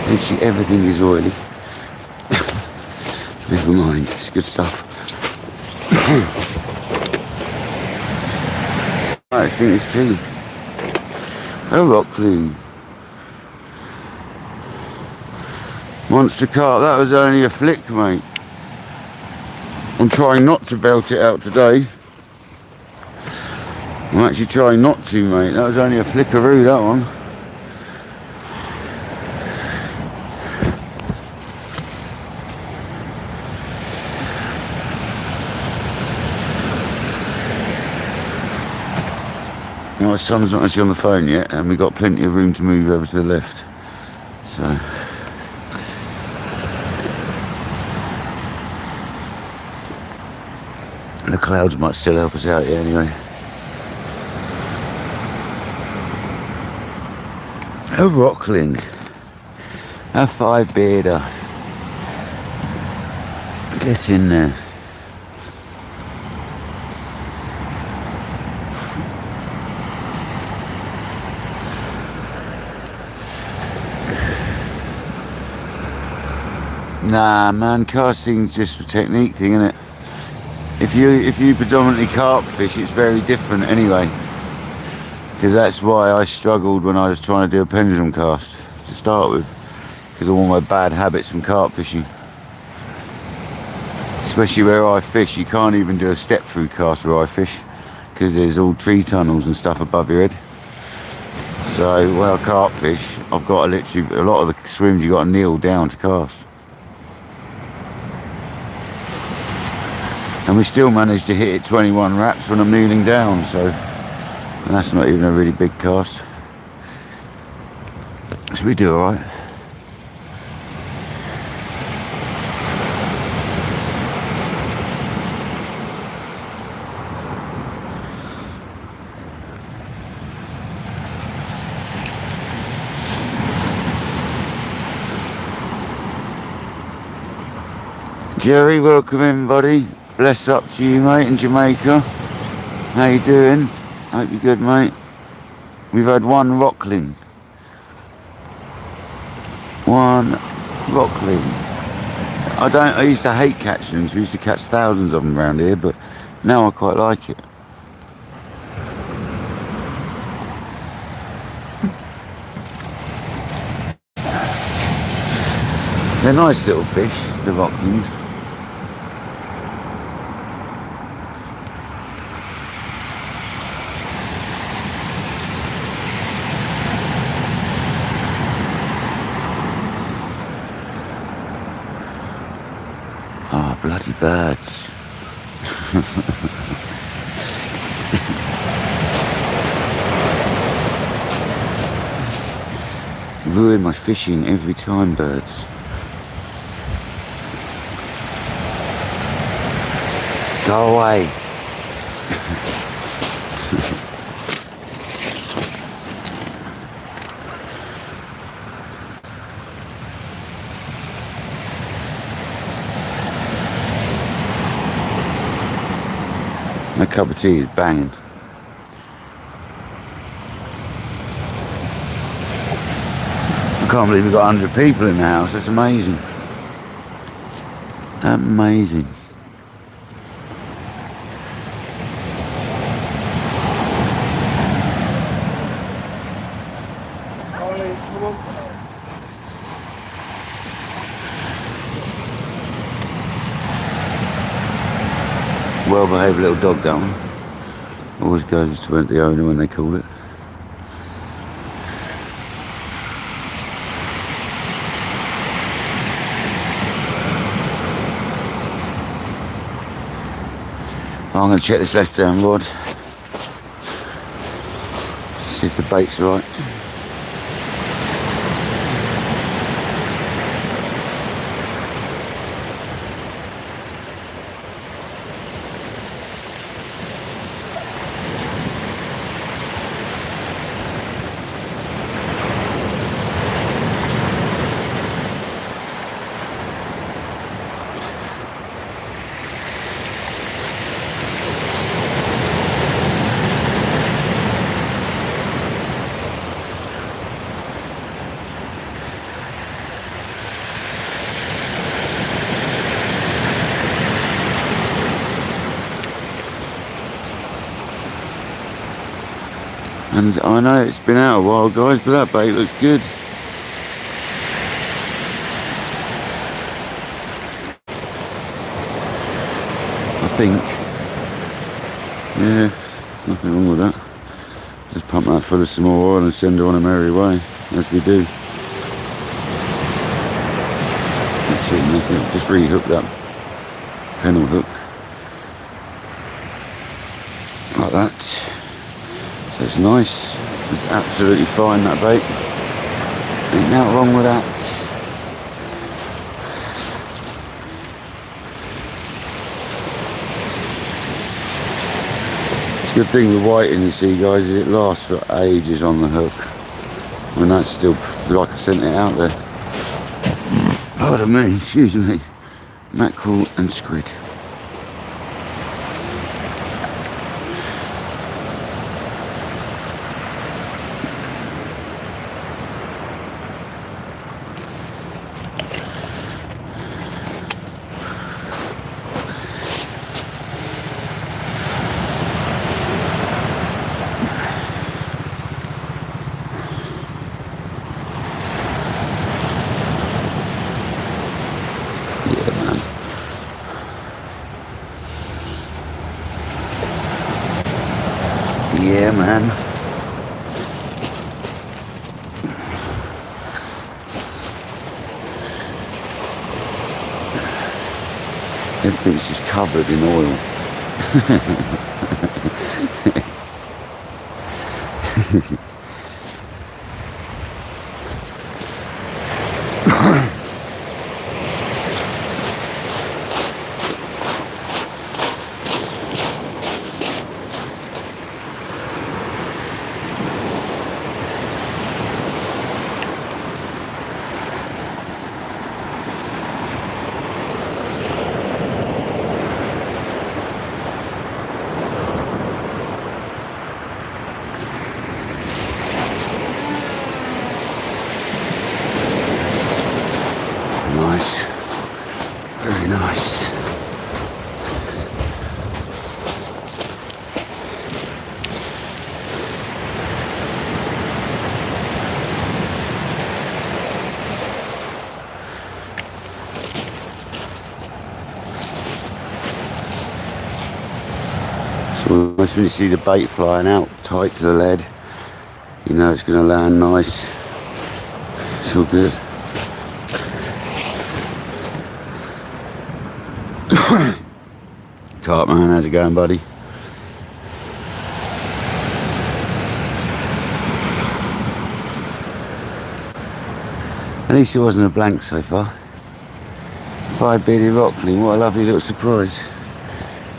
Literally everything is oily. Never mind, it's good stuff. I think it's tea. A rockling. Monster carp, that was only a flick, mate. I'm trying not to belt it out today. I'm actually trying not to, mate. That was only a flickaroo, that one. My son's not actually on the phone yet, and we've got plenty of room to move over to the left. So the clouds might still help us out here anyway. A rockling, a 5-bearder. Get in there. Nah, man, casting's just a technique thing, isn't it? If you predominantly carp fish, it's very different anyway. Because that's why I struggled when I was trying to do a pendulum cast to start with, because of all my bad habits from carp fishing. Especially where I fish, you can't even do a step through cast where I fish, because there's all tree tunnels and stuff above your head. So when I carp fish, I've got to literally, a lot of the swims you got to kneel down to cast. And we still managed to hit it 21 wraps when I'm kneeling down, so, and that's not even a really big cast. So we do alright. Jerry, welcome in, buddy. Bless up to you, mate, in Jamaica. How you doing? Hope you're good, mate. We've had one rockling. One rockling. I used to hate catching them, because we used to catch thousands of them around here, but now I quite like it. They're nice little fish, the rocklings. Ah, bloody birds. Ruin my fishing every time, birds. Go away. My cup of tea is banging. I can't believe we've got 100 people in the house. That's amazing. Amazing. Well-behaved little dog, that one. Always goes to the owner when they call it. I'm going to check this left down rod. See if the bait's right. And I know it's been out a while, guys, but that bait looks good. I think. Yeah, there's nothing wrong with that. Just pump that full of some more oil and send her on a merry way, as we do. That's it, nothing. Just re-hook that pennel hook. Like that. So it's nice, it's absolutely fine, that bait. Ain't nothing wrong with that. It's a good thing with whiting, you see, guys, is it lasts for ages on the hook. And that's still like I sent it out there. Pardon me, excuse me. Mackerel and squid. Yeah, man. Everything's just covered in oil. Nice, very nice. So when you see the bait flying out tight to the lead, you know it's going to land nice. It's all good. Cartman, how's it going, buddy? At least it wasn't a blank so far. 5-bearded rockling, what a lovely little surprise.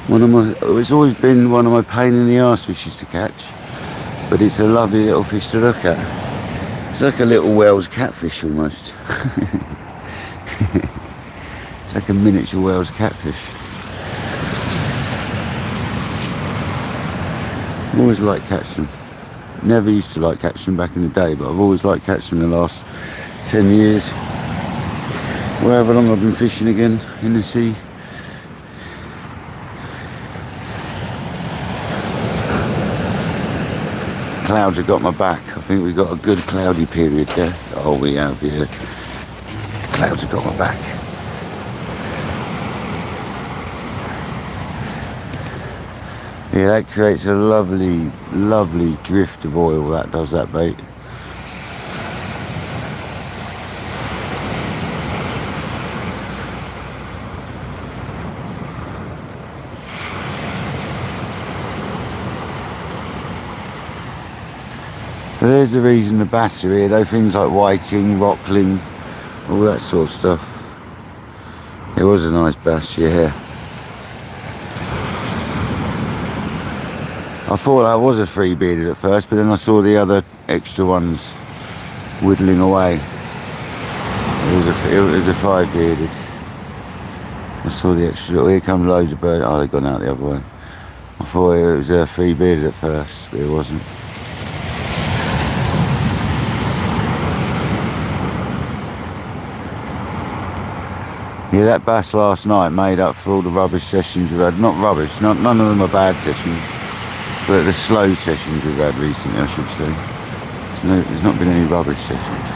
It's always been one of my pain in the arse fishes to catch, but it's a lovely little fish to look at. It's like a little Wales catfish almost. It's like a miniature Wales catfish. I've always liked catching them. Never used to like catching them back in the day, but I've always liked catching them the last 10 years. However long I've been fishing again in the sea. Clouds have got my back. I think we've got a good cloudy period there. Oh, we have, yeah. Clouds have got my back. Yeah, that creates a lovely, lovely drift of oil, that does, that bait. But there's the reason the bass are here, though, things like whiting, rockling, all that sort of stuff. It was a nice bass, yeah. I thought I was a 3-bearded at first, but then I saw the other extra ones whittling away. It was a 5-bearded. I saw the extra little, here come loads of birds. Oh, they've gone out the other way. I thought it was a 3-bearded at first, but it wasn't. Yeah, that bass last night made up for all the rubbish sessions we've had. Not rubbish, none of them are bad sessions. But the slow sessions we've had recently, I should say. There's not been any rubbish sessions.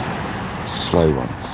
Just slow ones.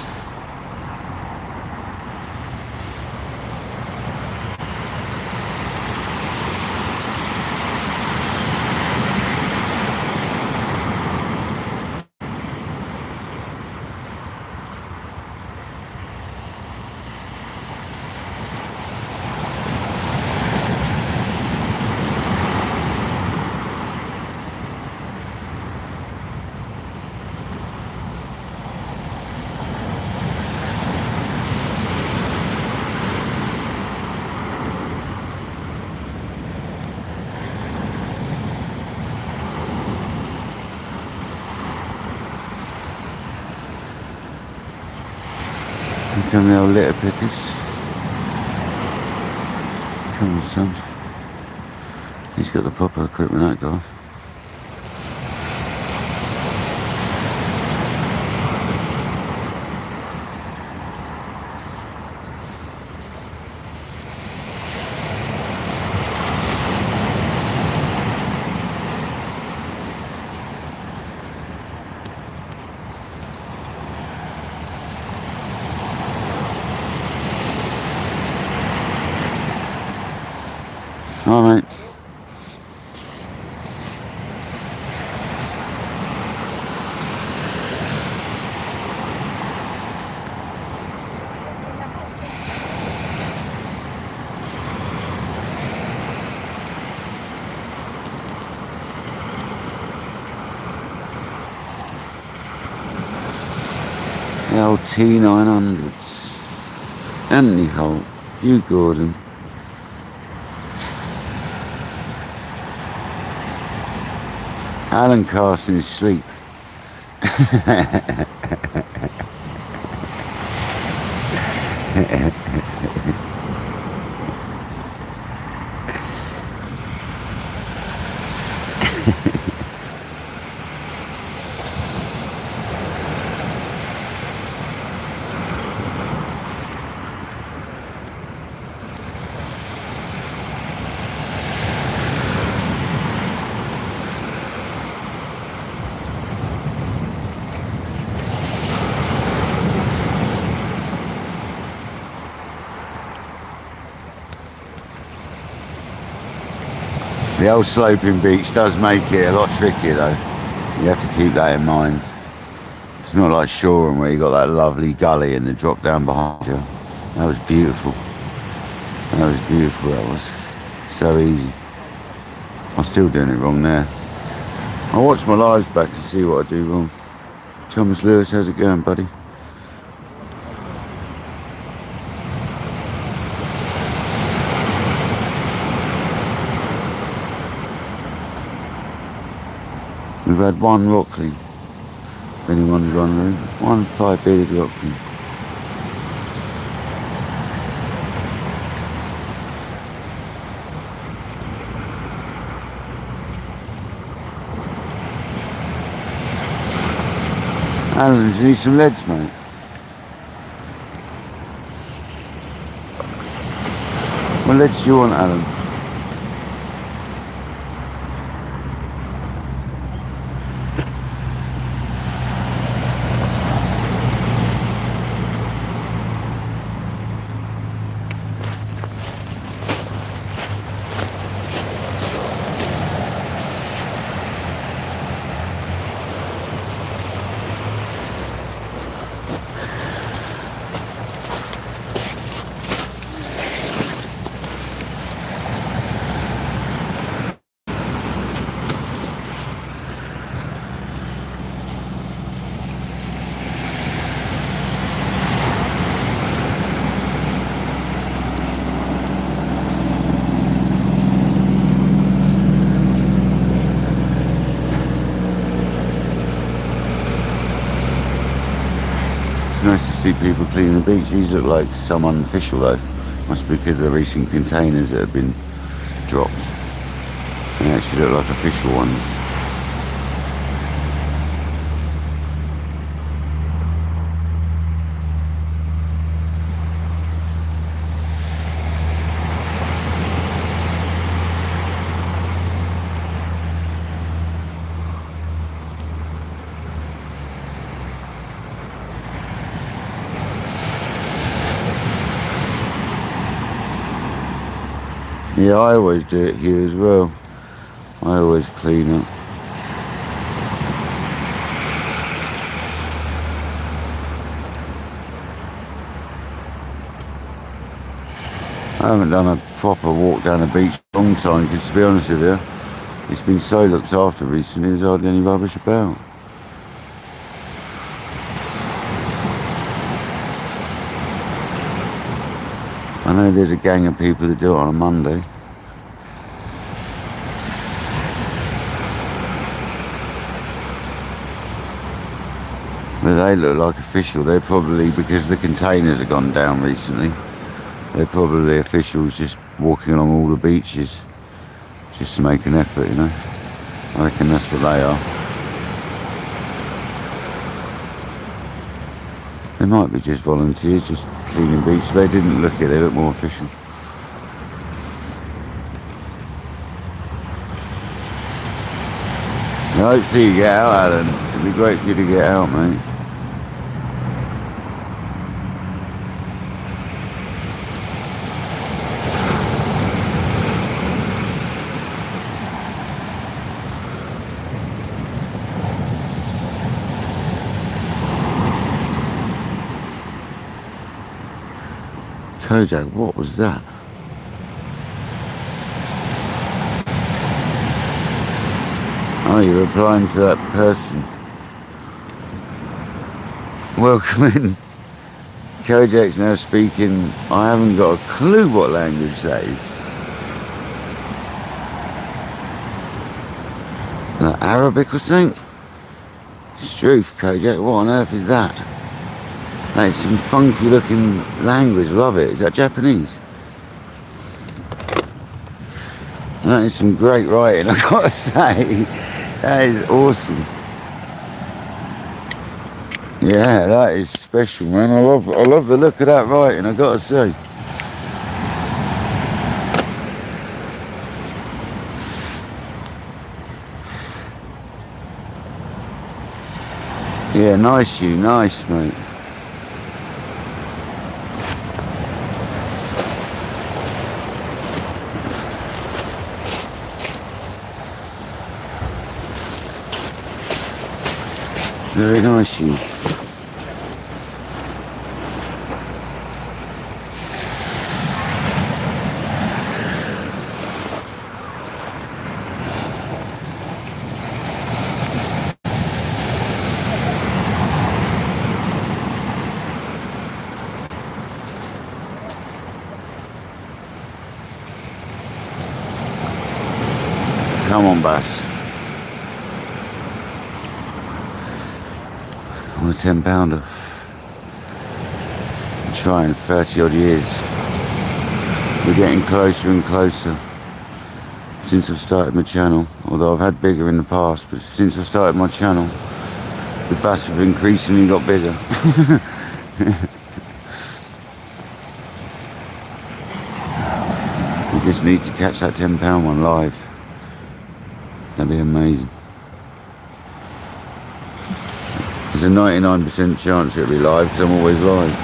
Here come the old litter pickers. Come on, son. He's got the proper equipment, that guy. All right. The old T900s. Anthony Holt, Hugh Gordon. Alan Carson is asleep. The old sloping beach does make it a lot trickier though. You have to keep that in mind. It's not like Shoreham where you got that lovely gully and the drop down behind you. That was beautiful. That was beautiful, that was. So easy. I'm still doing it wrong there. I'll watch my lives back to see what I do wrong. Thomas Lewis, how's it going, buddy? We've had one rockling, if anyone's wondering. One 5-bearded rockling. Alan, do you need some leads, mate? What leads do you want, Alan? It's nice to see people cleaning the beach. These look like some unofficial though. Must be because of the recent containers that have been dropped. They actually look like official ones. Yeah, I always do it here as well. I always clean up. I haven't done a proper walk down the beach for a long time because, to be honest with you, it's been so looked after recently, there's hardly any rubbish about. I know there's a gang of people that do it on a Monday. But they look like official. They're probably, because the containers have gone down recently, they're probably officials just walking along all the beaches just to make an effort, you know. I reckon that's what they are. They might be just volunteers, just cleaning beach. They didn't look it, they look more official. Hopefully you get out, Alan. It'd be great for you to get out, mate. Kojak, what was that? Oh, you're replying to that person. Welcome in. Kojak's now speaking. I haven't got a clue what language that is. Like Arabic or something? Struth, Kojak, what on earth is that? That's some funky looking language, love it. Is that Japanese? That is some great writing, I've got to say. That is awesome. Yeah, that is special, man. I love the look of that writing, I've got to say. Yeah, nice you, nice, mate. Very nice you. Come on, Bass. On a 10-pounder. I'm trying 30 odd years. We're getting closer and closer since I've started my channel. Although I've had bigger in the past, but since I started my channel, the bass have increasingly got bigger. We just need to catch that 10-pound one live. That'd be amazing. There's a 99% chance it'll be live because I'm always live.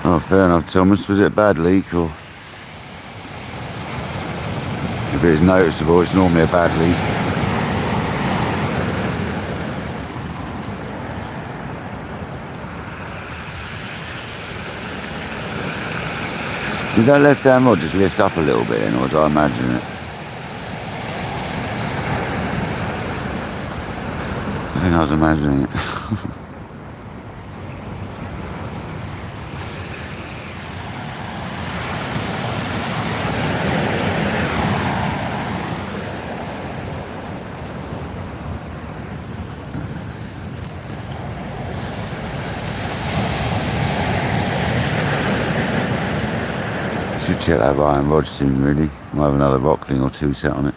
Oh, fair enough, Thomas. Was it a bad leak or? If it is noticeable, it's normally a bad leak. Did that left hand rod just lift up a little bit then, or was I imagining it? I think I was imagining it. Should check that iron rod soon, really. Might have another rockling or two set on it.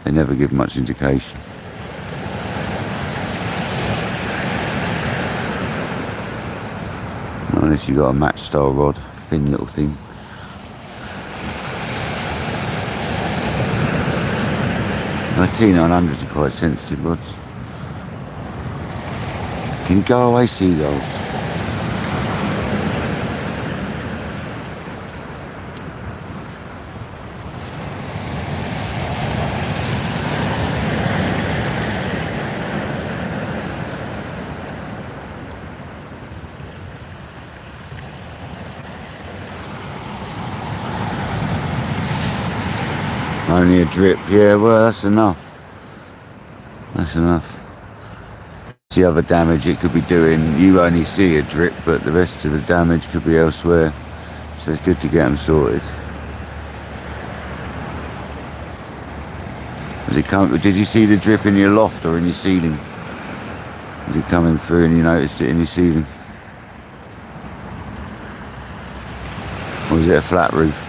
They never give much indication. Unless you've got a match style rod, thin little thing. My T900s are quite sensitive rods. Can you go away, seagulls? Only a drip, yeah, well that's enough. That's enough. The other damage it could be doing, you only see a drip, but the rest of the damage could be elsewhere. So it's good to get them sorted. Did you see the drip in your loft or in your ceiling? Was it coming through and you noticed it in your ceiling? Or was it a flat roof?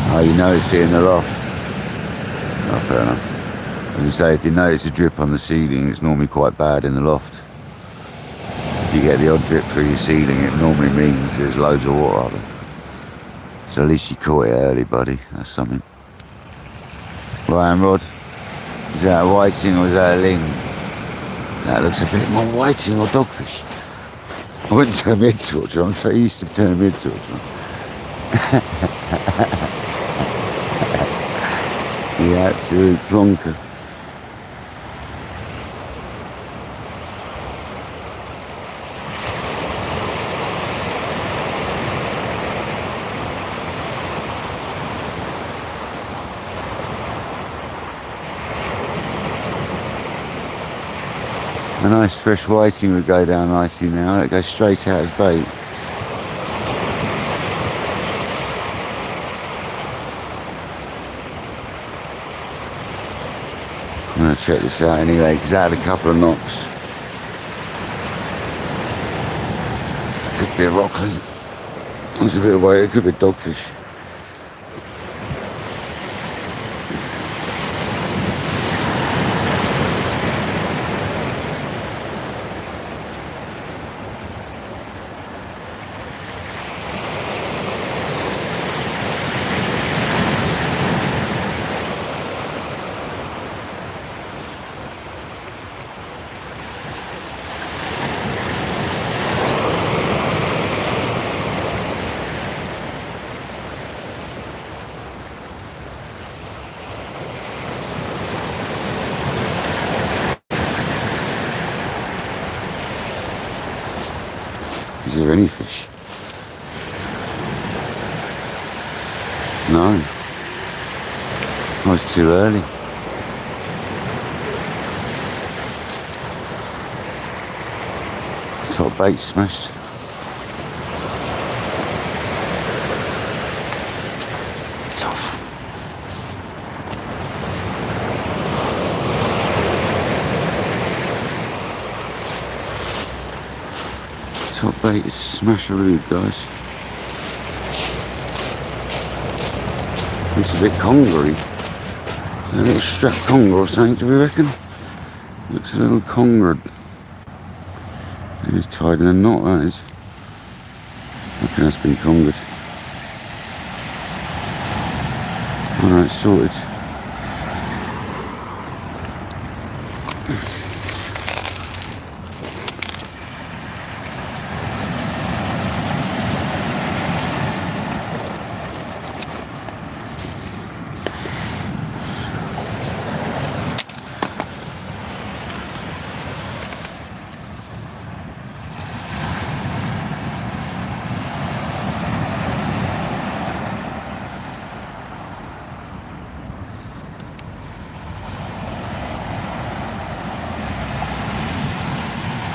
Oh, you noticed it in the loft. Oh, fair enough. As I say, if you notice a drip on the ceiling, it's normally quite bad in the loft. If you get the odd drip through your ceiling, it normally means there's loads of water on it. So at least you caught it early, buddy. That's something. Ryan rod. Is that a whiting or is that a ling? That looks a bit more whiting or dogfish. I wouldn't turn mid torch on. I'm so used to turning mid torch on. The absolute plonker. A nice fresh whiting would go down nicely now. It goes straight out as bait. I'm going to check this out anyway because I had a couple of knocks. Could be a rockling. There's a bit of weight. It could be a dogfish. Is there any fish? No. I was too early. Top bait smashed. It's off. Top bait is smash-a-roo, guys. It's a bit congery. A little strap conger or something, do we reckon? Looks a little congered. It's tied in a knot, that is. I reckon that's been congered. Alright, sorted.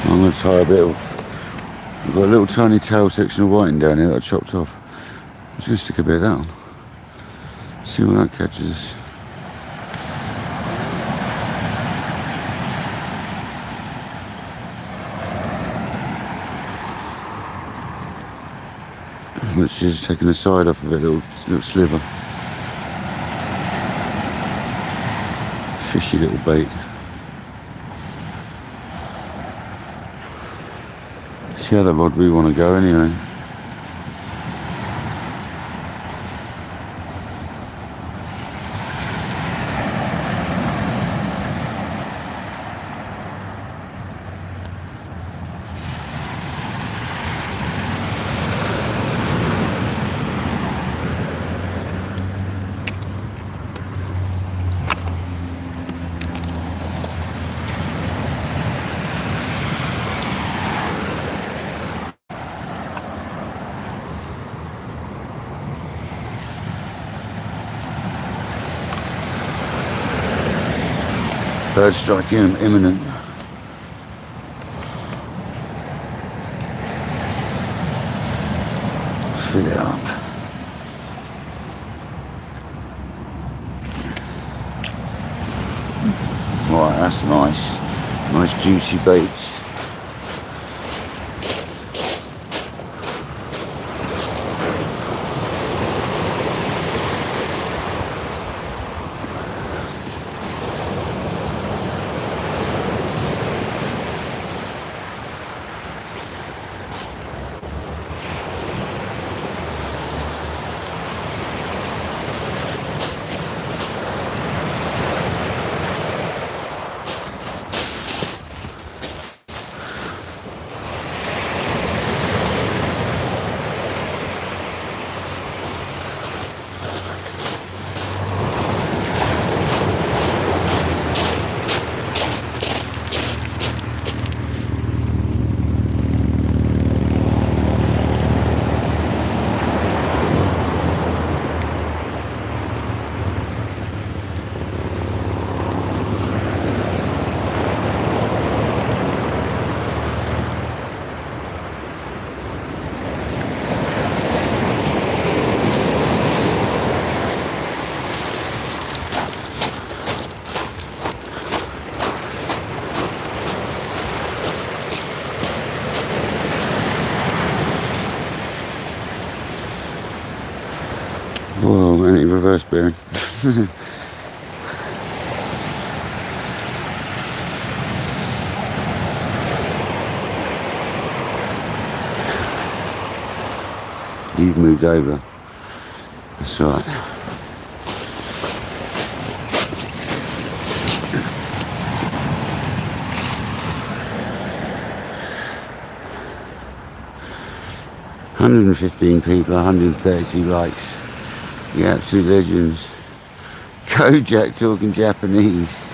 I'm going to tie a bit off. I've got a little tiny tail section of whiting down here that I chopped off. I'm just going to stick a bit of that on. See what that catches us. Which is taking the side off of it, little sliver. Fishy little bait. See how the rod we want to go anyway. Bird strike imminent. Fill it up. Right, that's nice. Nice juicy baits. Whoa, anti-reverse bearing. You've moved over. That's right. $115 people, 132 likes. You absolute legends. Kojak talking Japanese.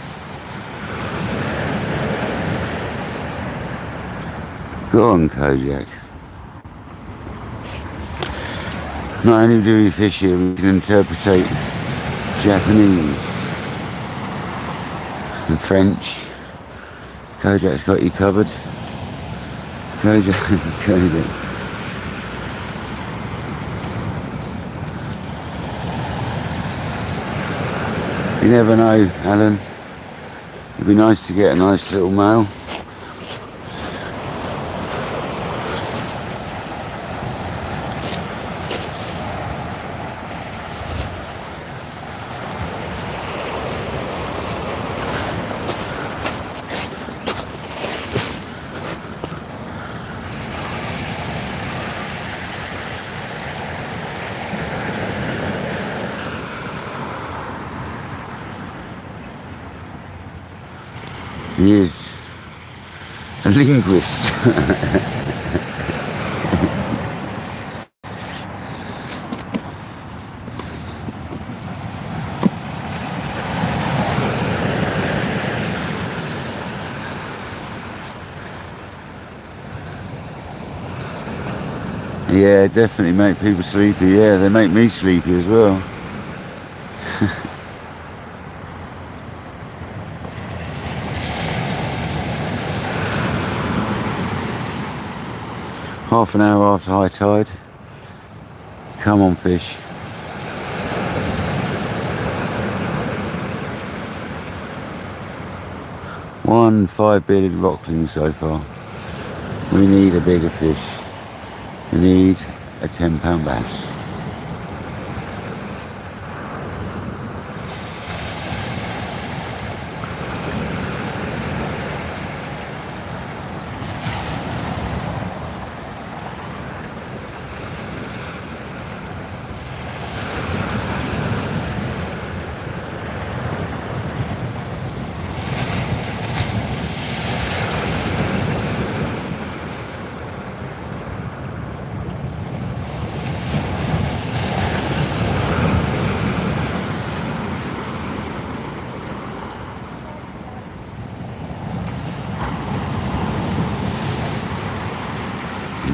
Go on, Kojak. Not only do we fish here, we can interpretate Japanese and French. Kojak's got you covered. Kojak. You never know, Alan. It'd be nice to get a nice little male. He is a linguist. Yeah, definitely make people sleepy. Yeah, they make me sleepy as well. Half an hour after high tide. Come on, fish. One 5-bearded rockling so far. We need a bigger fish. We need a 10-pound bass.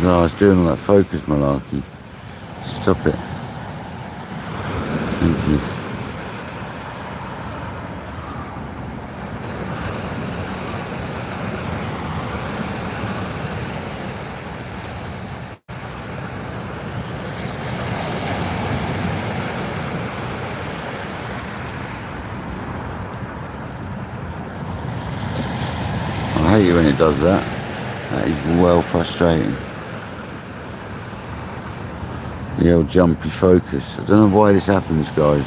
No, I was doing all that focus malarkey. Stop it. Thank you. I hate it when it does that. That is well frustrating. The old jumpy focus. I don't know why this happens, guys.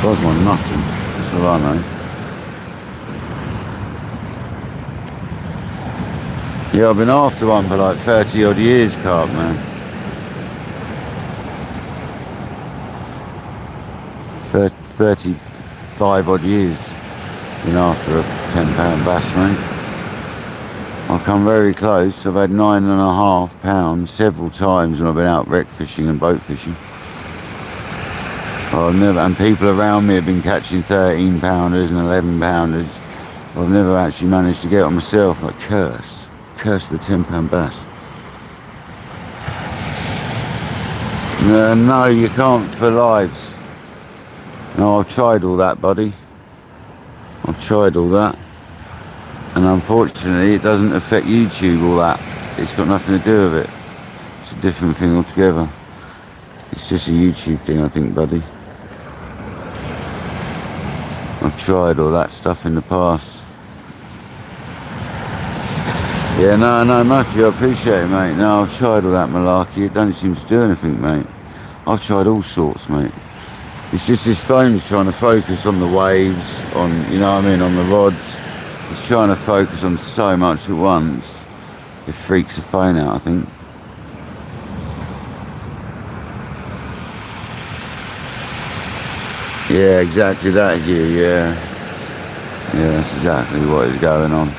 God's my nutting. That's all I know. Yeah, I've been after one for like 30 odd years, carp, man. 35 odd years. Been after a 10-pound bass, mate. I've come very close. I've had 9.5 pounds several times when I've been out wreck fishing and boat fishing. I've never, and people around me have been catching 13-pounders and 11-pounders. I've never actually managed to get on myself. Like, curse the 10-pound bass. No, you can't for lives. No, I've tried all that, buddy. I've tried all that, and unfortunately it doesn't affect YouTube, all that. It's got nothing to do with it. It's a different thing altogether. It's just a YouTube thing, I think, buddy. I've tried all that stuff in the past. Yeah, no, Matthew, I appreciate it, mate. No, I've tried all that malarkey. It don't seem to do anything, mate. I've tried all sorts, mate. It's just this phone's trying to focus on the waves, on, you know what I mean, on the rods. It's trying to focus on so much at once. It freaks the phone out, I think. Yeah, exactly that here, yeah. Yeah, that's exactly what is going on.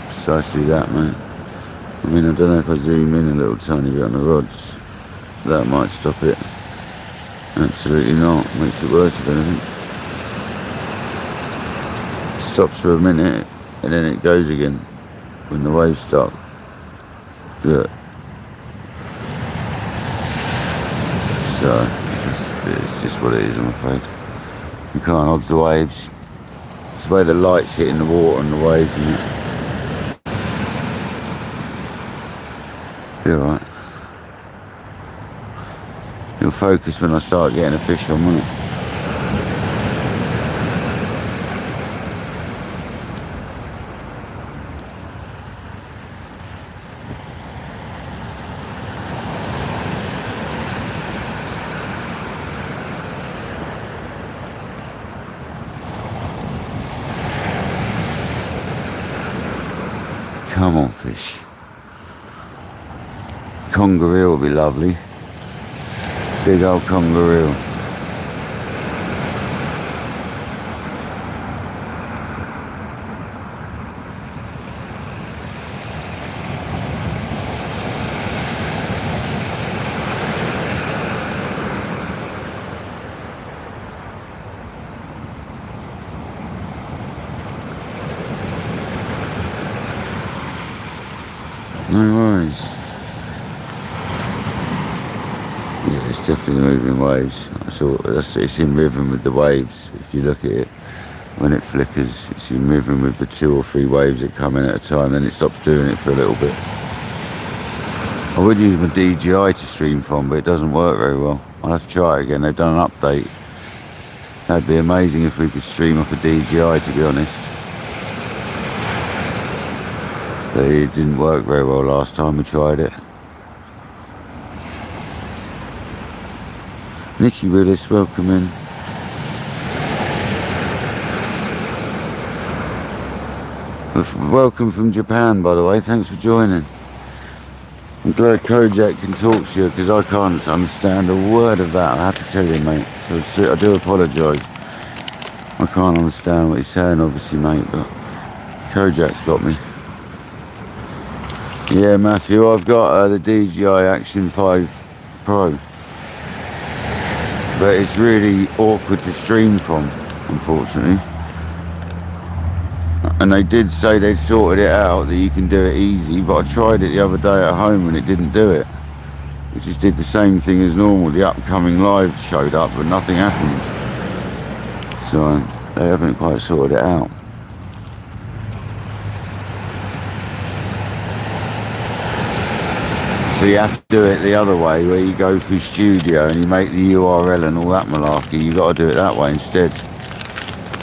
Precisely that, mate. I mean, I don't know if I zoom in a little tiny bit on the rods, that might stop it. Absolutely not. Makes it worse if anything. It stops for a minute and then it goes again when the waves stop. Look. So, it's just what it is, I'm afraid. You can't dodge the waves. It's the way the light's hitting the water and the waves, isn't it? Be alright. You'll focus when I start getting a fish on, won't it? Come on, fish. Congaree will be lovely. Big old congaree. No worries. Yeah, it's definitely moving waves. It's in rhythm with the waves. If you look at it, when it flickers, it's in rhythm with the 2 or 3 waves that come in at a time, then it stops doing it for a little bit. I would use my DJI to stream from, but it doesn't work very well. I'll have to try it again. They've done an update. That'd be amazing if we could stream off the DJI, to be honest. But it didn't work very well last time we tried it. Nicky Willis, welcome in. Welcome from Japan, by the way. Thanks for joining. I'm glad Kojak can talk to you, because I can't understand a word of that. I have to tell you, mate. So I do apologise. I can't understand what he's saying, obviously, mate, but Kojak's got me. Yeah, Matthew, I've got the DJI Action 5 Pro. But it's really awkward to stream from, unfortunately. And they did say they'd sorted it out, that you can do it easy, but I tried it the other day at home and it didn't do it. It just did the same thing as normal. The upcoming live showed up, but nothing happened. So they haven't quite sorted it out. So you have to do it the other way, where you go through Studio and you make the URL and all that malarkey. You've got to do it that way instead,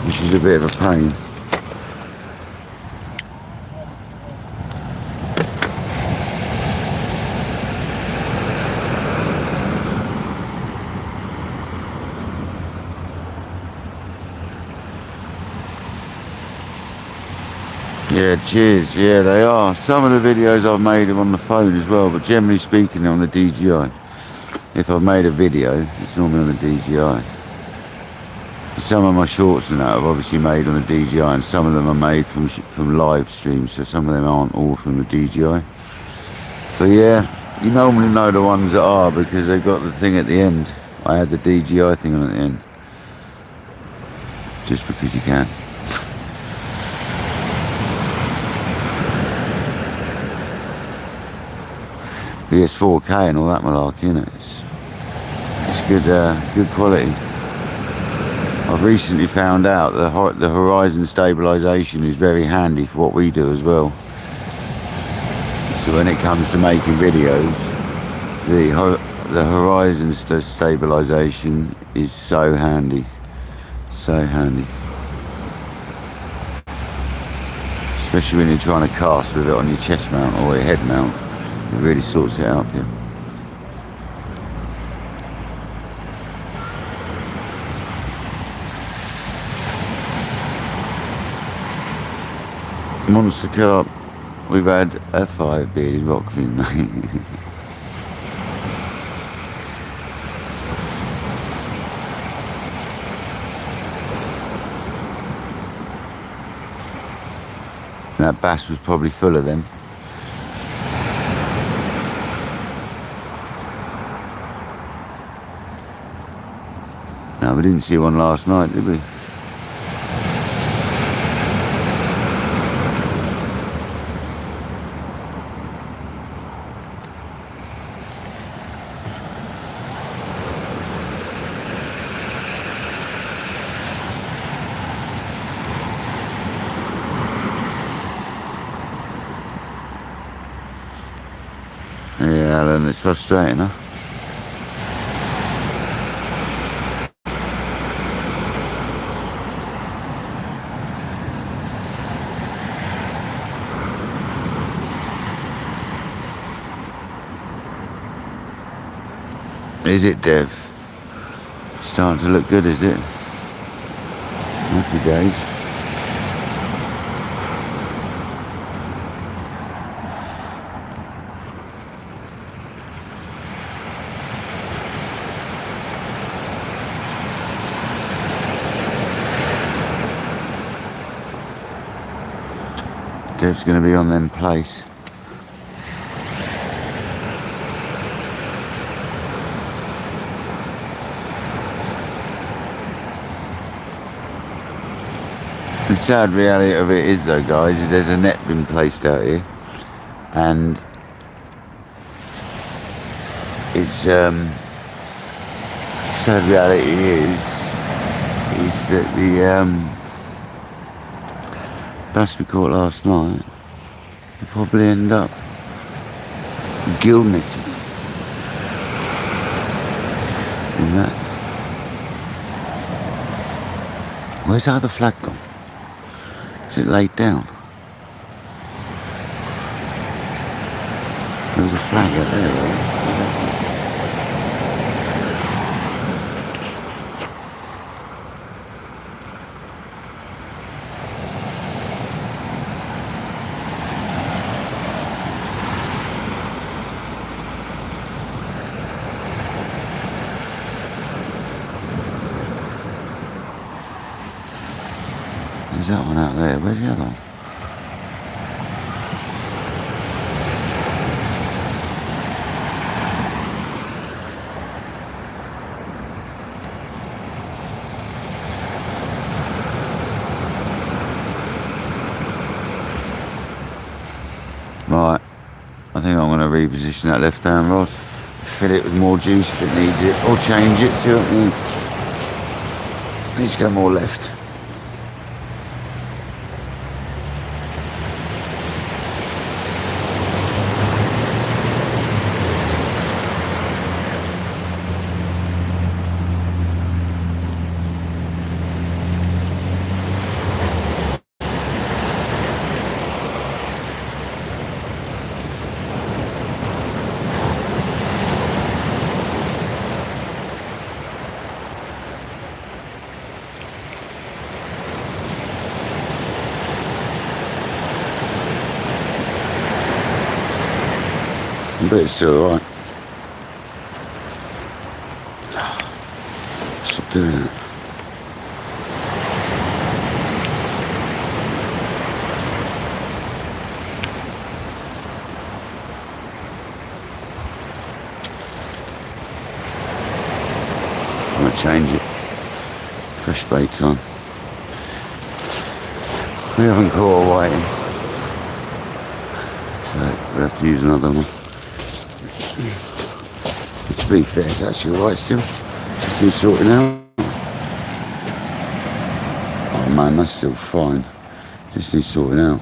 which is a bit of a pain. Yeah, cheers. Yeah, they are. Some of the videos I've made are on the phone as well, but generally speaking, they're on the DJI. If I've made a video, it's normally on the DJI. Some of my shorts and that I've obviously made on the DJI, and some of them are made from live streams, so some of them aren't all from the DJI. But yeah, you normally know the ones that are, because they've got the thing at the end. I had the DJI thing on at the end. Just because you can. It's 4K and all that malarkey, isn't it? It's good quality. I've recently found out that the horizon stabilisation is very handy for what we do as well. So when it comes to making videos, the horizon stabilisation is so handy. So handy. especially when you're trying to cast with it on your chest mount or your head mount. It really sorts it out for you. Monster carp, we've had a 5-bearded rockling, mate. That bass was probably full of them. No, we didn't see one last night, did we? Yeah, Alan, it's frustrating, huh? Is it, Dev? Starting to look good, is it? Happy days. Dev's going to be on them place. The sad reality of it is, though, guys, is there's a net been placed out here, and it's sad reality is that the bass we caught last night will probably end up gill netted in that. Where's the other flag gone? Is it laid down? There was a flag out there, right? There's that one out there. Where's the other one? Right, I think I'm going to reposition that left hand rod, fill it with more juice if it needs it, or change it, see what it needs. Needs to go more left. But it's still alright. Stop doing that. I'm going to change it. Fresh bait time. We haven't caught a whiting, so we'll have to use another one. To be fair, it's actually alright still. Just need sorting out. Oh man, that's still fine. Just need sorting out.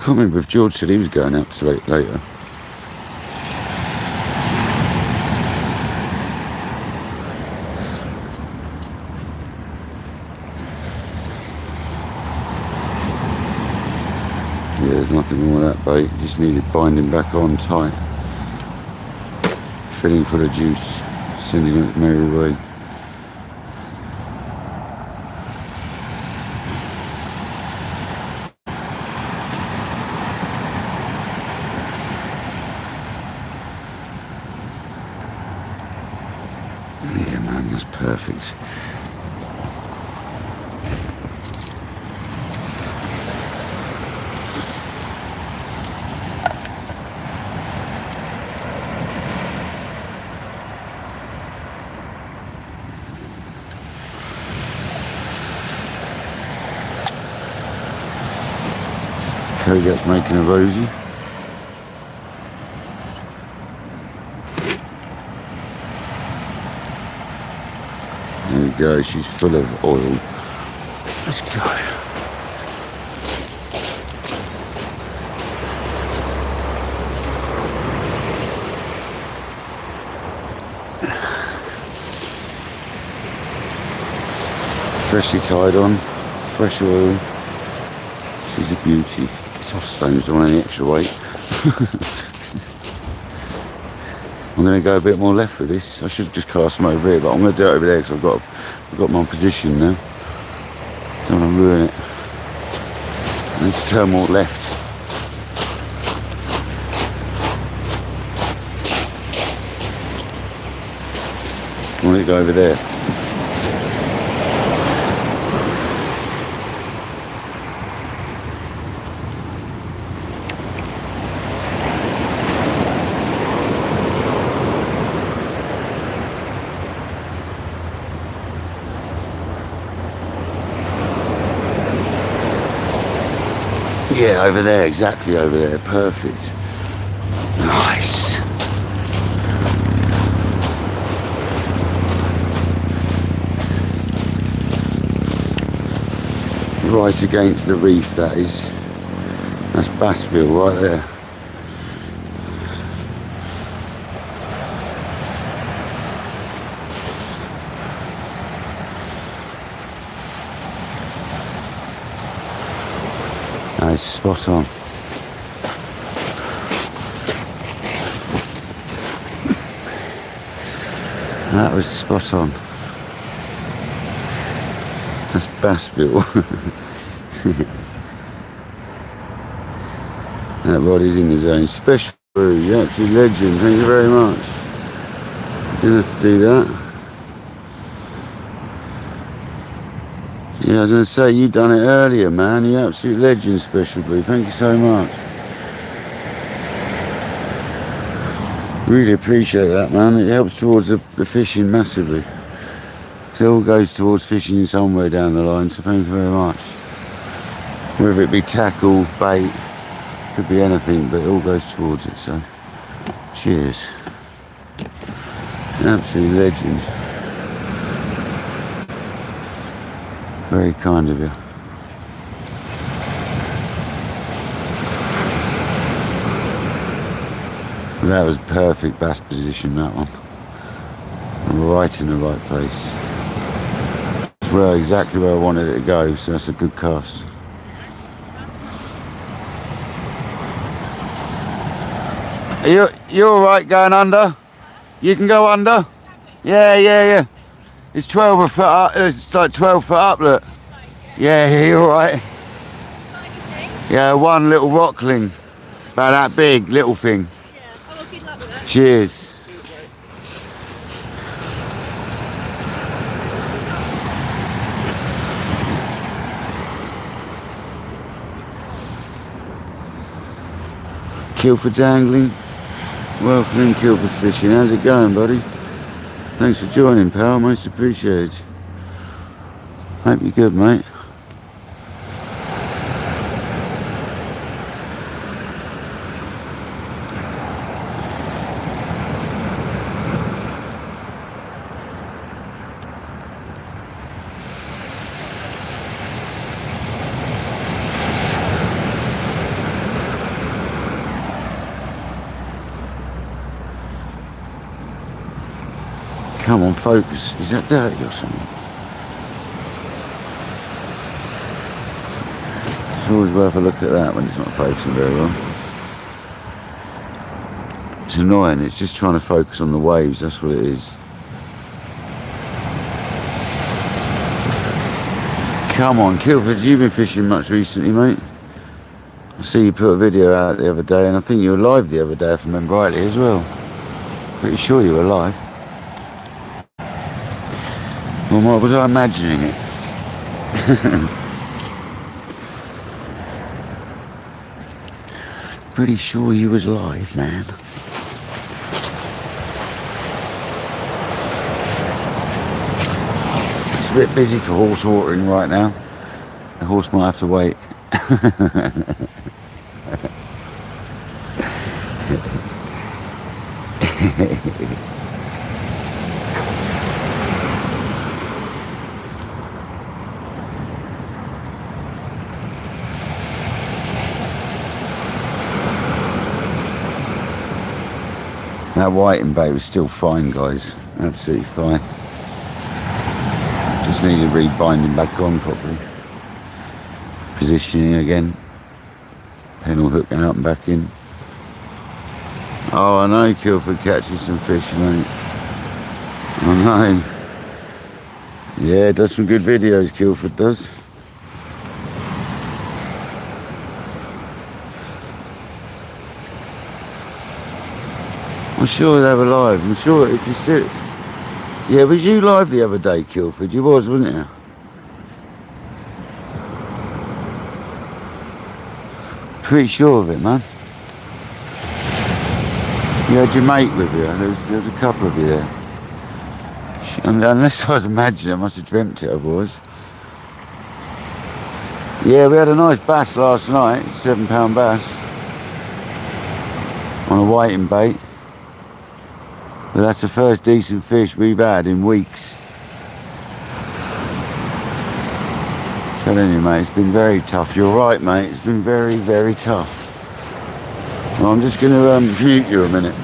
can't remember if George said he was going out to later. Yeah, there's nothing wrong with that bait, just needed binding back on tight. Filling full of juice, sending it its merry way. Yeah man, that's perfect. KayakDangler's making a rosy. There we go, she's full of oil. Let's go. Freshly tied on, fresh oil. She's a beauty. It's off stones, don't want any extra weight. I'm going to go a bit more left with this. I should just cast them over here, but I'm going to do it over there because I've got my position now. Don't want to ruin it. I need to turn more left. I want to go over there. Yeah, over there, exactly over there, perfect. Nice. Right against the reef, that is. That's Bassville right there. That is spot on. That was spot on. That's Bassville. That rod is in the zone. Special brew, you absolute legend. Thank you very much. Didn't have to do that. Yeah, I was going to say, you done it earlier, man. You absolute legend, Special brew. Thank you so much. Really appreciate that, man. It helps towards the fishing massively. It all goes towards fishing somewhere down the line, so thank you very much. Whether it be tackle, bait, could be anything, but it all goes towards it, so cheers. Absolute legend. Very kind of you. That was perfect bass position, that one. Right in the right place. It's where exactly where I wanted it to go, so that's a good cast. You alright going under? You can go under? Yeah. It's 12 foot up, it's like 12 foot up, look. Yeah, you're alright. Yeah, one little rockling. About that big, little thing. Cheers. Kilford's angling. Welcome in Kilford's fishing. How's it going, buddy? Thanks for joining, pal. Most appreciated. Hope you're good, mate. Come on, focus. Is that dirty or something? It's always worth a look at that when it's not focusing very well. It's annoying, it's just trying to focus on the waves, that's what it is. Come on, Kilford, you've been fishing much recently, mate. I see you put a video out the other day, and I think you were live the other day, if I remember rightly, as well. Pretty sure you were live. Well, was I imagining it? Pretty sure you was live, man. It's a bit busy for horse watering right now. The horse might have to wait. That whiting bait was still fine, guys. Absolutely fine. Just needed rebinding back on properly. Positioning again. Pennel hook out and back in. Oh, I know Kilford catching some fish, mate. I know. Yeah, does some good videos, Kilford does. I'm sure they were live. I'm sure if you still... Yeah, was you live the other day, Kilford? You was, wasn't you? Pretty sure of it, man. You had your mate with you. There was a couple of you there. Unless I was imagining, I must have dreamt it otherwise. Yeah, we had a nice bass last night, £7 bass. On a whiting bait. But that's the first decent fish we've had in weeks. Telling you, mate, it's been very tough. You're right, mate, it's been very, very tough. Well, I'm just going to mute you a minute.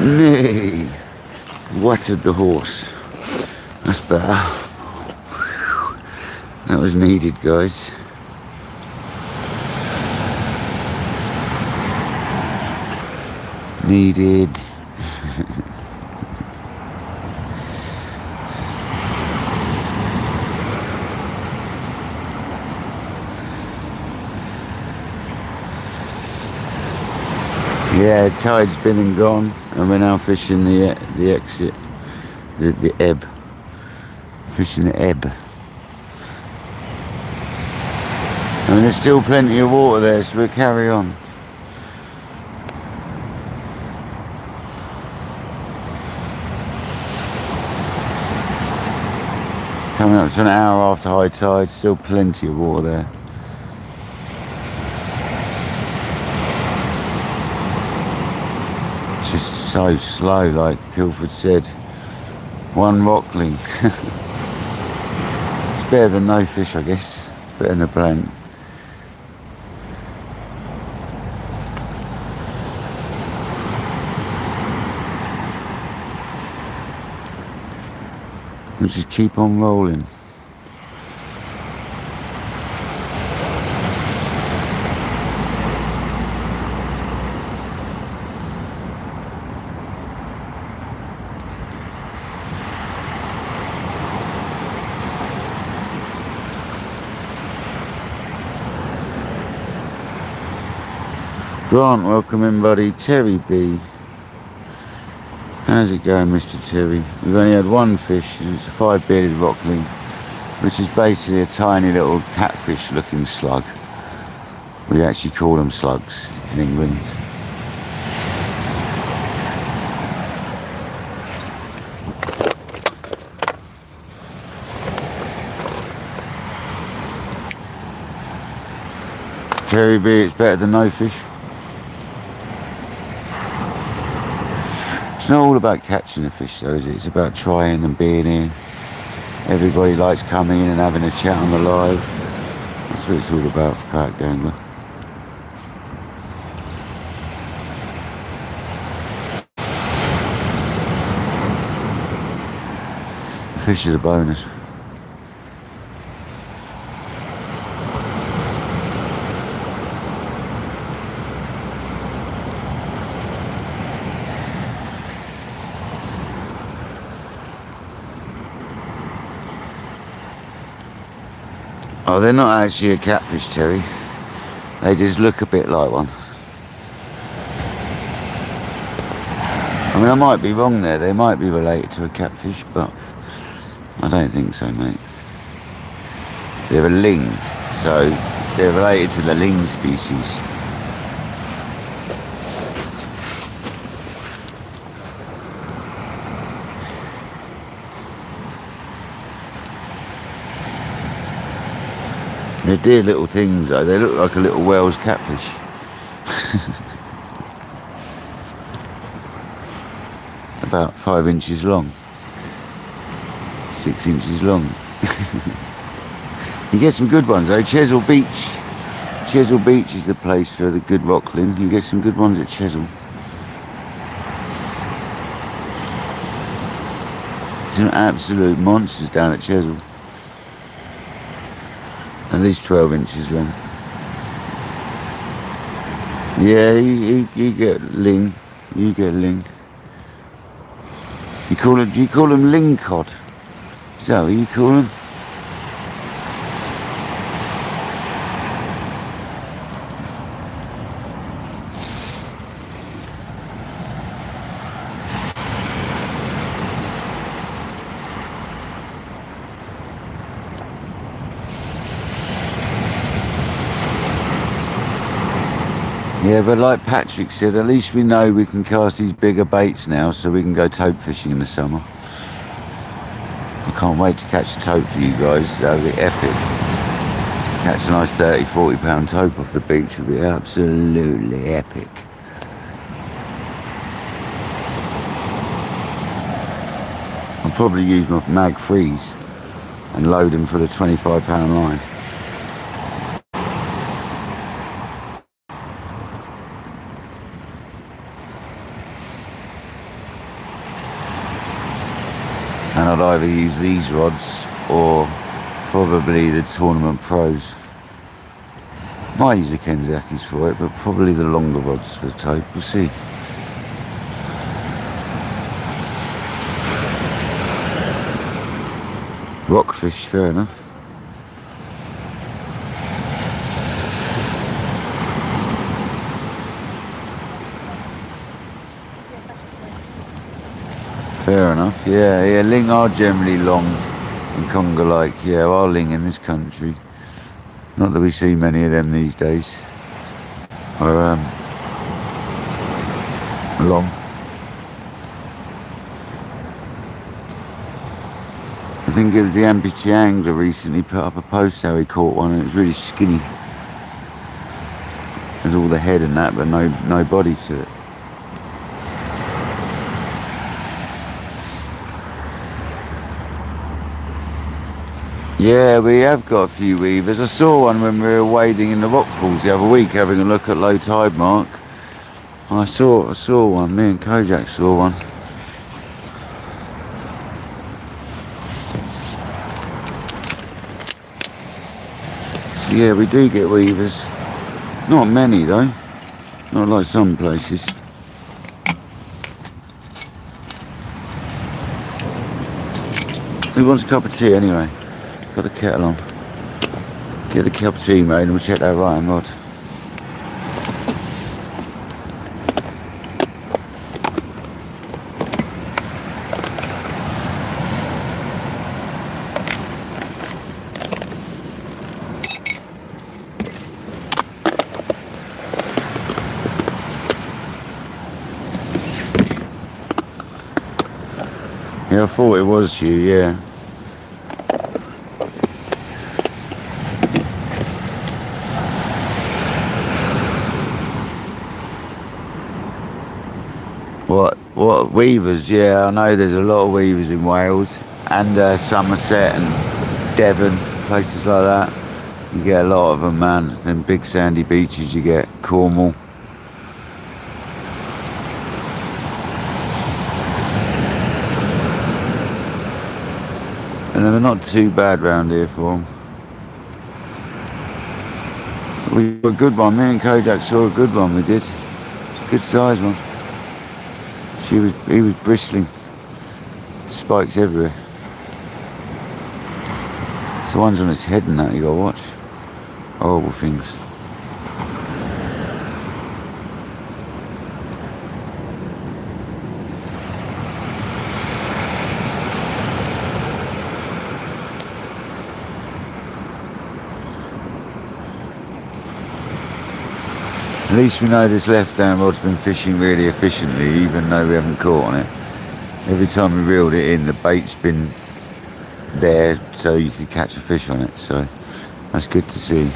Nay, wetted the horse. That's better. That was needed, guys. Needed. Yeah, the tide's been and gone, and we're now fishing the exit, the ebb. Fishing the ebb. I mean, there's still plenty of water there, so we'll carry on. Coming up to an hour after high tide, still plenty of water there. Just so slow, like Kilford said. One rockling. It's better than no fish, I guess. Better than a blank. We'll just keep on rolling. Grant, welcome in, buddy. Terry B. How's it going, Mr. Terry? We've only had one fish, and it's a 5-bearded rockling. which is basically a tiny little catfish looking slug. We actually call them slugs in England. Terry B, it's better than no fish. It's not all about catching the fish though, is it? It's about trying and being here. Everybody likes coming in and having a chat on the live. That's what it's all about for Kayak Dangler. The fish is a bonus. Oh, they're not actually a catfish, Terry. They just look a bit like one. I mean, I might be wrong there. They might be related to a catfish, but I don't think so, mate. They're a ling, so they're related to the ling species. They're dear little things though, they look like a little Welsh catfish. About 5 inches long. 6 inches long. You get some good ones though. Chesil Beach. Chesil Beach is the place for the good rockling. You get some good ones at Chesil. Some absolute monsters down at Chesil. At least 12 inches long. Yeah, you get ling. You get ling. You call it? Do you call them ling cod? Is that what you call them? Yeah, but like Patrick said, at least we know we can cast these bigger baits now, so we can go tope fishing in the summer. I can't wait to catch a tope for you guys. That'll be epic. Catch a nice 30, 40 pound tope off the beach would be absolutely epic. I'll probably use my mag freeze and load them for the 25 pound line. And I'd either use these rods or probably the Tournament Pros. Might use the Kenzakis for it, but probably the longer rods for the tope. We'll see. Rockfish, fair enough. Fair enough, yeah, ling are generally long and conga-like, yeah, are ling in this country. Not that we see many of them these days. Are long. I think it was the amputee angler recently put up a post how he caught one and it was really skinny. There's all the head and that, but no body to it. Yeah, we have got a few weavers. I saw one when we were wading in the rock pools the other week, having a look at low tide mark. I saw one. Me and Kojak saw one. So yeah, we do get weavers. Not many though. Not like some places. Who wants a cup of tea anyway? Got the kettle on. Get the cup of tea made and we'll check that right rod. Yeah, I thought it was you, yeah. What weavers? Yeah, I know there's a lot of weavers in Wales and Somerset and Devon, places like that. You get a lot of them, man. Them big sandy beaches you get, Cornwall. And they're not too bad round here for them. We got a good one. Me and Kojak saw a good one. We did. It's a good size one. He was bristling. Spikes everywhere. It's the ones on his head and that you gotta watch. Horrible things. At least we know this left-hand rod's been fishing really efficiently, even though we haven't caught on it. Every time we reeled it in, the bait's been there so you could catch a fish on it, so that's good to see.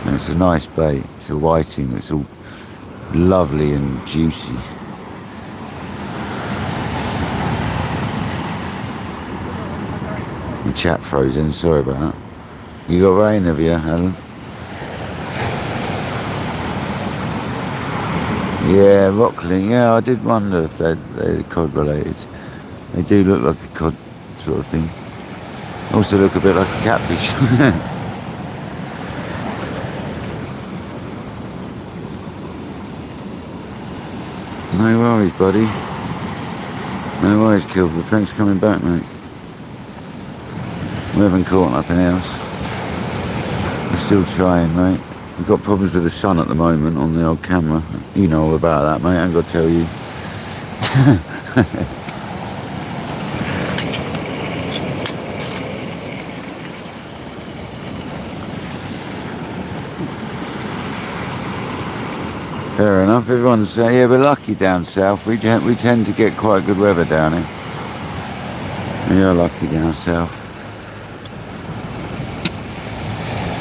And it's a nice bait. It's a whiting. It's all lovely and juicy. The chat froze in, sorry about that. You got rain, have you, Alan? Yeah, rockling. Yeah, I did wonder if they're cod related. They do look like a cod sort of thing. Also look a bit like a catfish. No worries, buddy. No worries, Kilford. Thanks for coming back, mate. We haven't caught nothing else. We're still trying, mate. We've got problems with the sun at the moment on the old camera. You know all about that, mate. I ain't got to tell you. Fair enough. Everyone's saying, yeah, we're lucky down south. We tend to get quite good weather down here. We are lucky down south.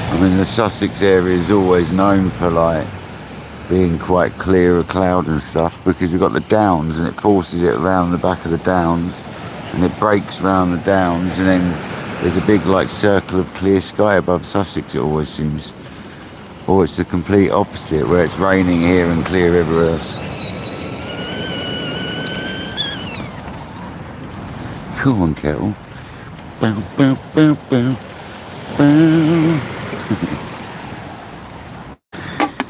I mean, the Sussex area is always known for like being quite clear of cloud and stuff, because we've got the downs and it forces it around the back of the downs and it breaks around the downs, and then there's a big like circle of clear sky above Sussex, it always seems. Or it's the complete opposite, where it's raining here and clear everywhere else. Come on, kettle. Bow, bow, bow, bow, bow.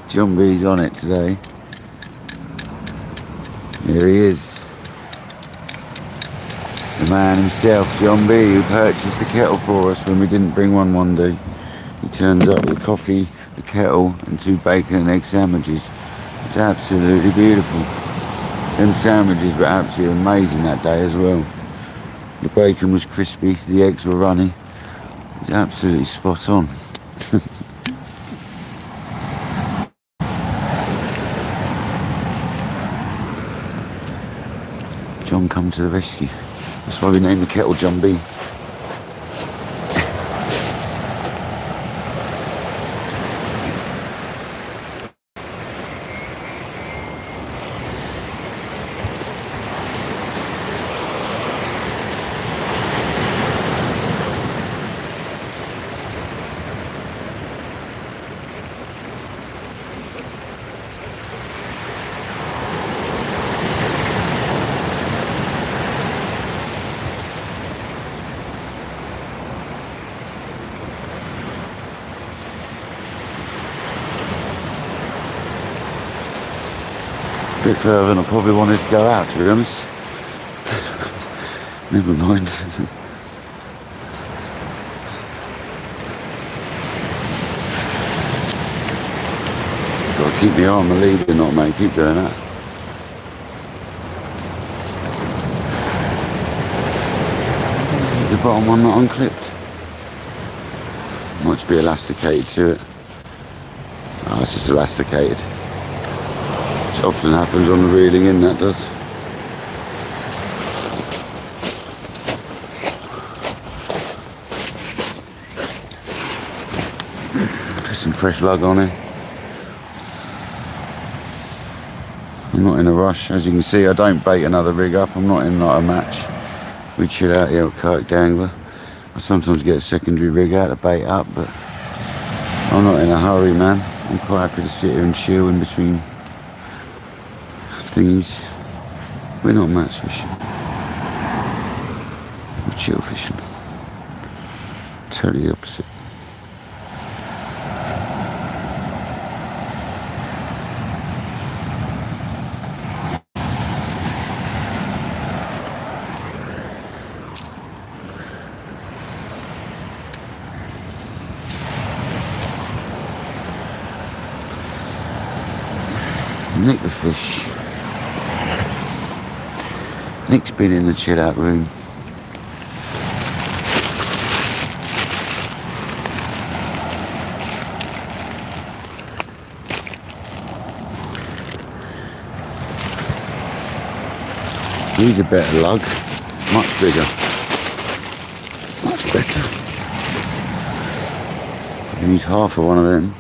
John B's on it today. Here he is. The man himself, John B, who purchased the kettle for us when we didn't bring one day. He turns up with coffee, the kettle, and 2 bacon and egg sandwiches. It's absolutely beautiful. Them sandwiches were absolutely amazing that day as well. The bacon was crispy, the eggs were runny. It's absolutely spot on. John come to the rescue. That's why we named the kettle John B. A bit further than I probably wanted to go out, to be honest. Never mind. Got to keep the arm the lead or not, mate. Keep doing that. Is the bottom one not unclipped? Might just be elasticated to it. Oh, it's just elasticated. Often happens on the reeling in, that does. Put some fresh lug on it. I'm not in a rush. As you can see, I don't bait another rig up. I'm not in like a match. We chill out here at Kayak Dangler. I sometimes get a secondary rig out to bait up, but I'm not in a hurry, man. I'm quite happy to sit here and chill in between thingies. We're not match fishing. We're chill fishing. Totally the opposite. Nick the fish. Nick's been in the chill out room. He's a better lug, much bigger, much better. I can use half of one of them.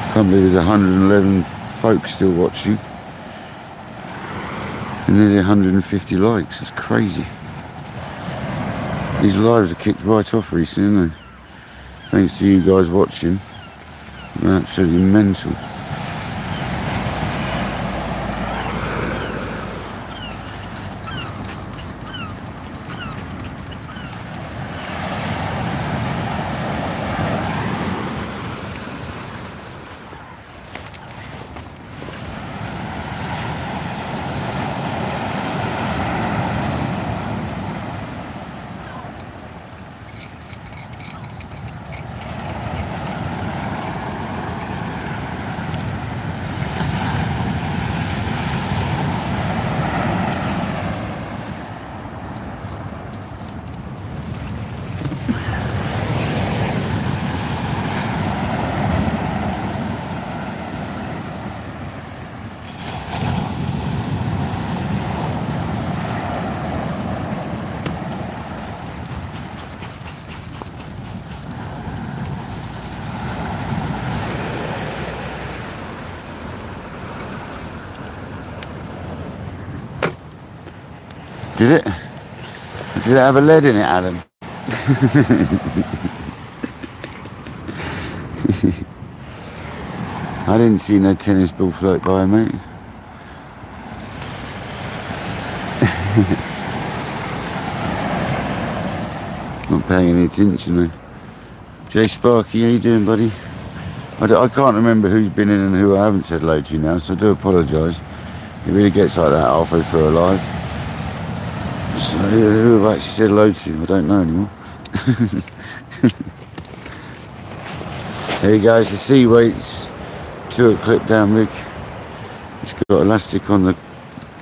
I can't believe there's 111 folks still watching and nearly 150 likes. It's crazy. These lives are kicked right off recently, aren't they? Thanks to you guys watching. They're absolutely mental. Did it? Did it have a lead in it, Adam? I didn't see no tennis ball float by, mate. Not paying any attention, though. Jay Sparky, how you doing, buddy? I can't remember who's been in and who I haven't said hello to now, so I do apologise. It really gets like that halfway through a live. So, who have I actually said hello to? I don't know anymore. There he goes, the sea weights. 2 clip down rig. It's got elastic on the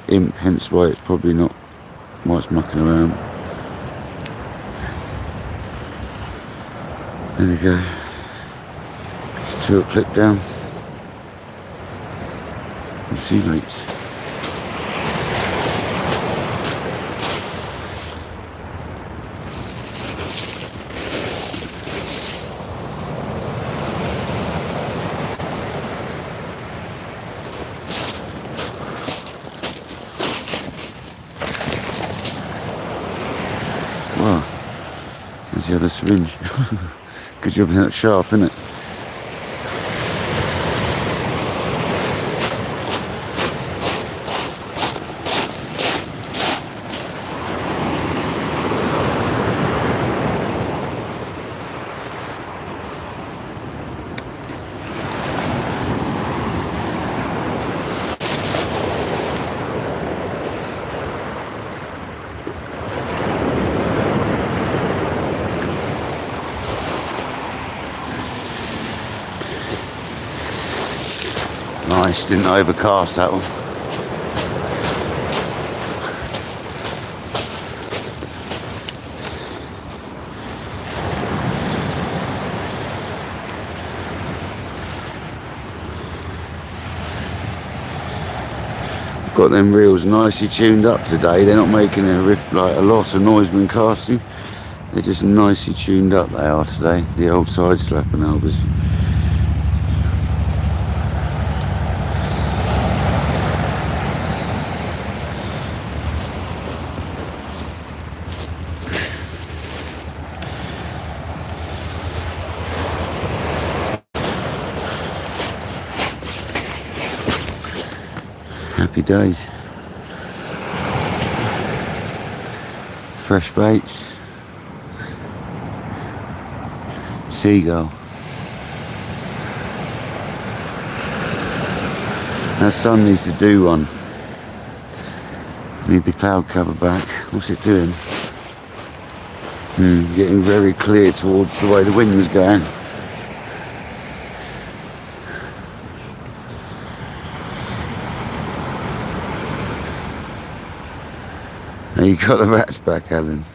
imp, hence why it's probably not why it's mucking around. There we go. It's 2 clip down. And sea weights. Wow, there's the other syringe. Good job being that sharp, isn't it? Nice, didn't overcast that one. Got them reels nicely tuned up today. They're not making a riff like a loss of noise when casting. They're just nicely tuned up, they are today. The old side slapping elbows. Happy days. Fresh baits. Seagull. Our sun needs to do one. Need the cloud cover back. What's it doing? Getting very clear towards the way the wind's going. And you got the rats back, Alan.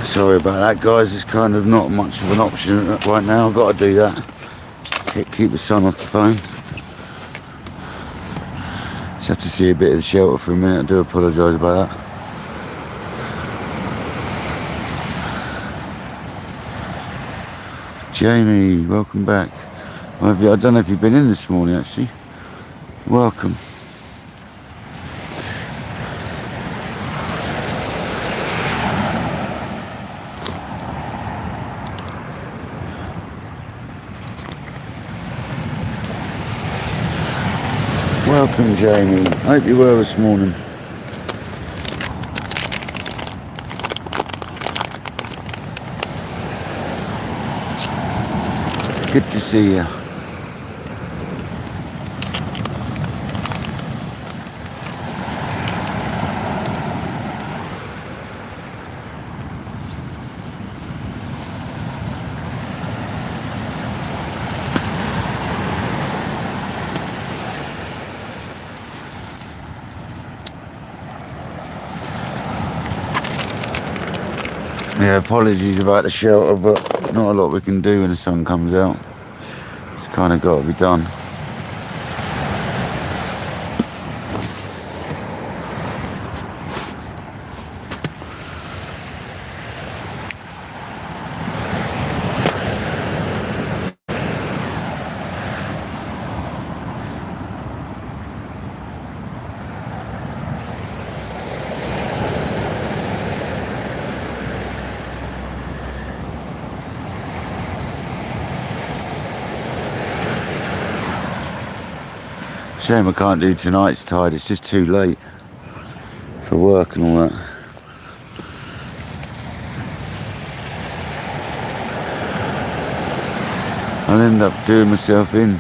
Sorry about that, guys. It's kind of not much of an option right now. I've got to do that. Keep the sun off the phone. Just have to see a bit of the shelter for a minute. I do apologise about that. Jamie, welcome back. I don't know if you've been in this morning actually. Welcome. Welcome, Jamie. Hope you well this morning. Good to see you. Yeah, apologies about the shelter, but not a lot we can do when the sun comes out. It's kind of got to be done. Shame I can't do tonight's tide, it's just too late for work and all that. I'll end up doing myself in.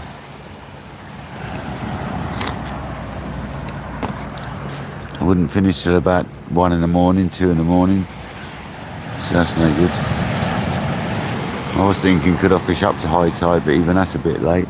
I wouldn't finish till about 1 in the morning, 2 in the morning, so that's no good. I was thinking could I fish up to high tide, but even that's a bit late.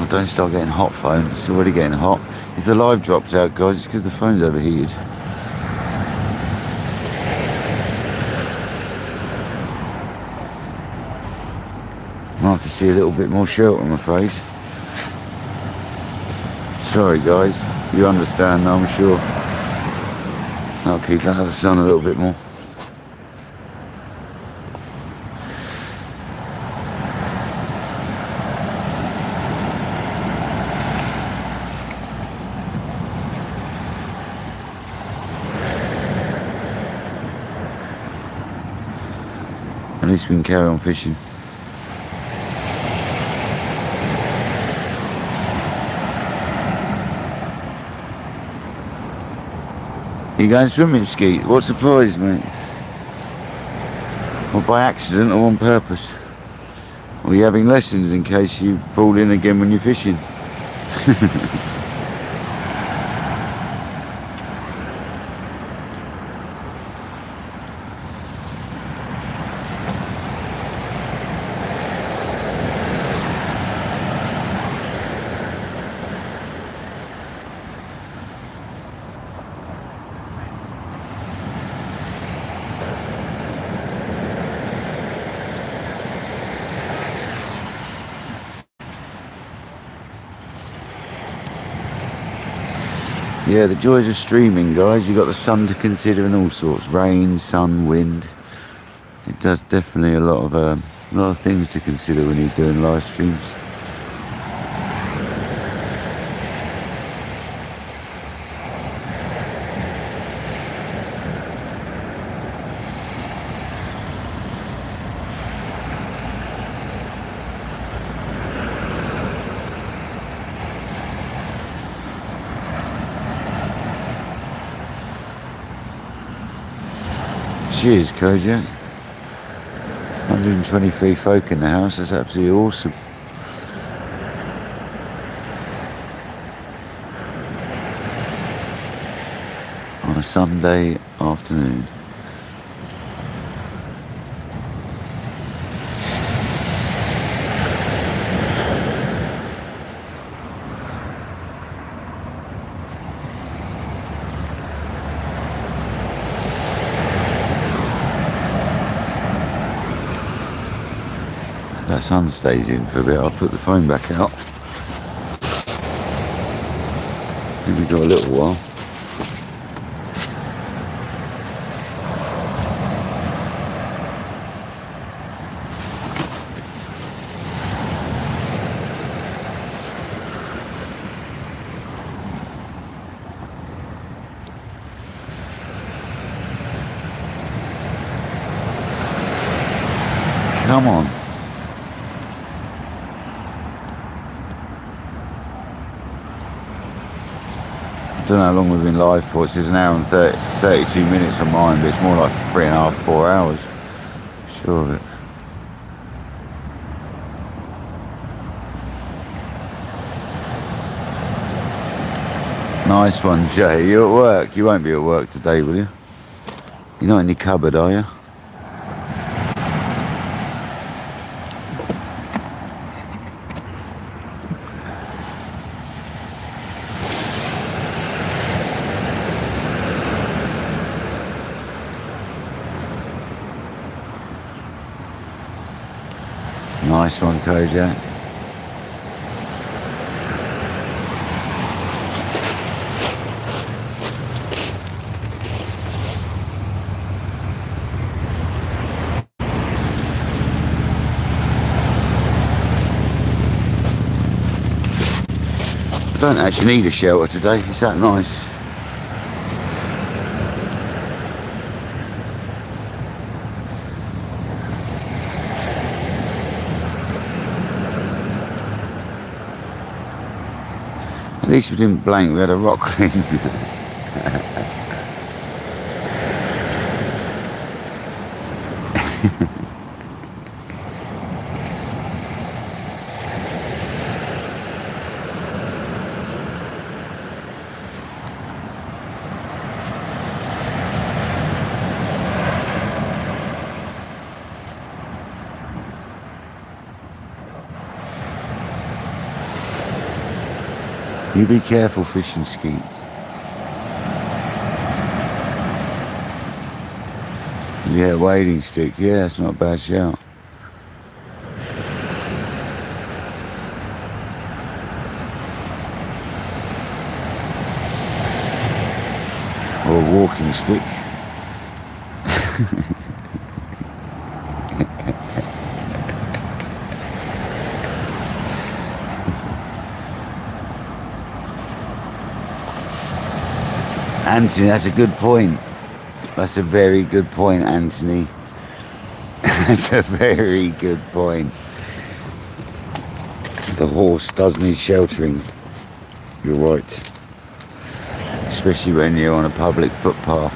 Don't start getting hot, phone. It's already getting hot. If the live drops out, guys, it's because the phone's overheated. I'll have to see a little bit more shelter, I'm afraid. Sorry, guys. You understand, I'm sure. I'll keep out of the sun a little bit more. At least we can carry on fishing. You going swimming, Skeet? What surprised me? Or by accident or on purpose? Or are you having lessons in case you fall in again when you're fishing? Yeah, the joys of streaming, guys. You've got the sun to consider and all sorts. Rain, sun, wind. It does definitely a lot of things to consider when you're doing live streams. Cheers, Kojak. 123 folk in the house. That's absolutely awesome. On a Sunday afternoon. That sun stays in for a bit. I'll put the phone back out. I think we've got a little while. Come on. I don't know how long we've been live for. It says an hour and 32 minutes on mine, but it's more like 3.5, 4 hours. Sure of it. Nice one, Jay. You're at work. You won't be at work today, will you? You're not in your cupboard, are you? Nice one, Kojak. I don't actually need a shelter today. It's that nice. At least we didn't blank, we had a rockling. You be careful fishing, Skeet. Yeah, wading stick. Yeah, it's not a bad shout. Or a walking stick. Anthony, that's a good point. That's a very good point, Anthony. That's a very good point. The horse does need sheltering. You're right. Especially when you're on a public footpath.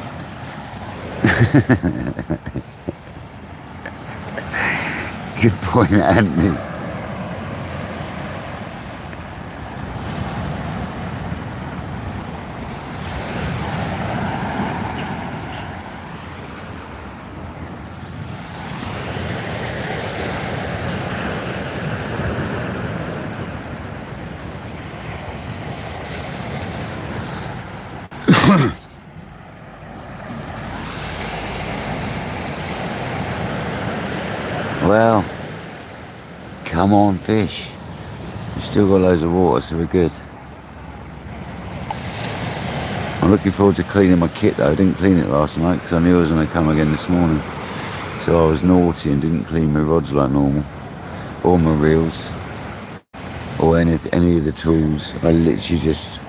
Good point, Anthony. Well, come on, fish. We've still got loads of water, so we're good. I'm looking forward to cleaning my kit though. I didn't clean it last night because I knew I was going to come again this morning. So I was naughty and didn't clean my rods like normal. Or my reels. Or any of the tools. I literally just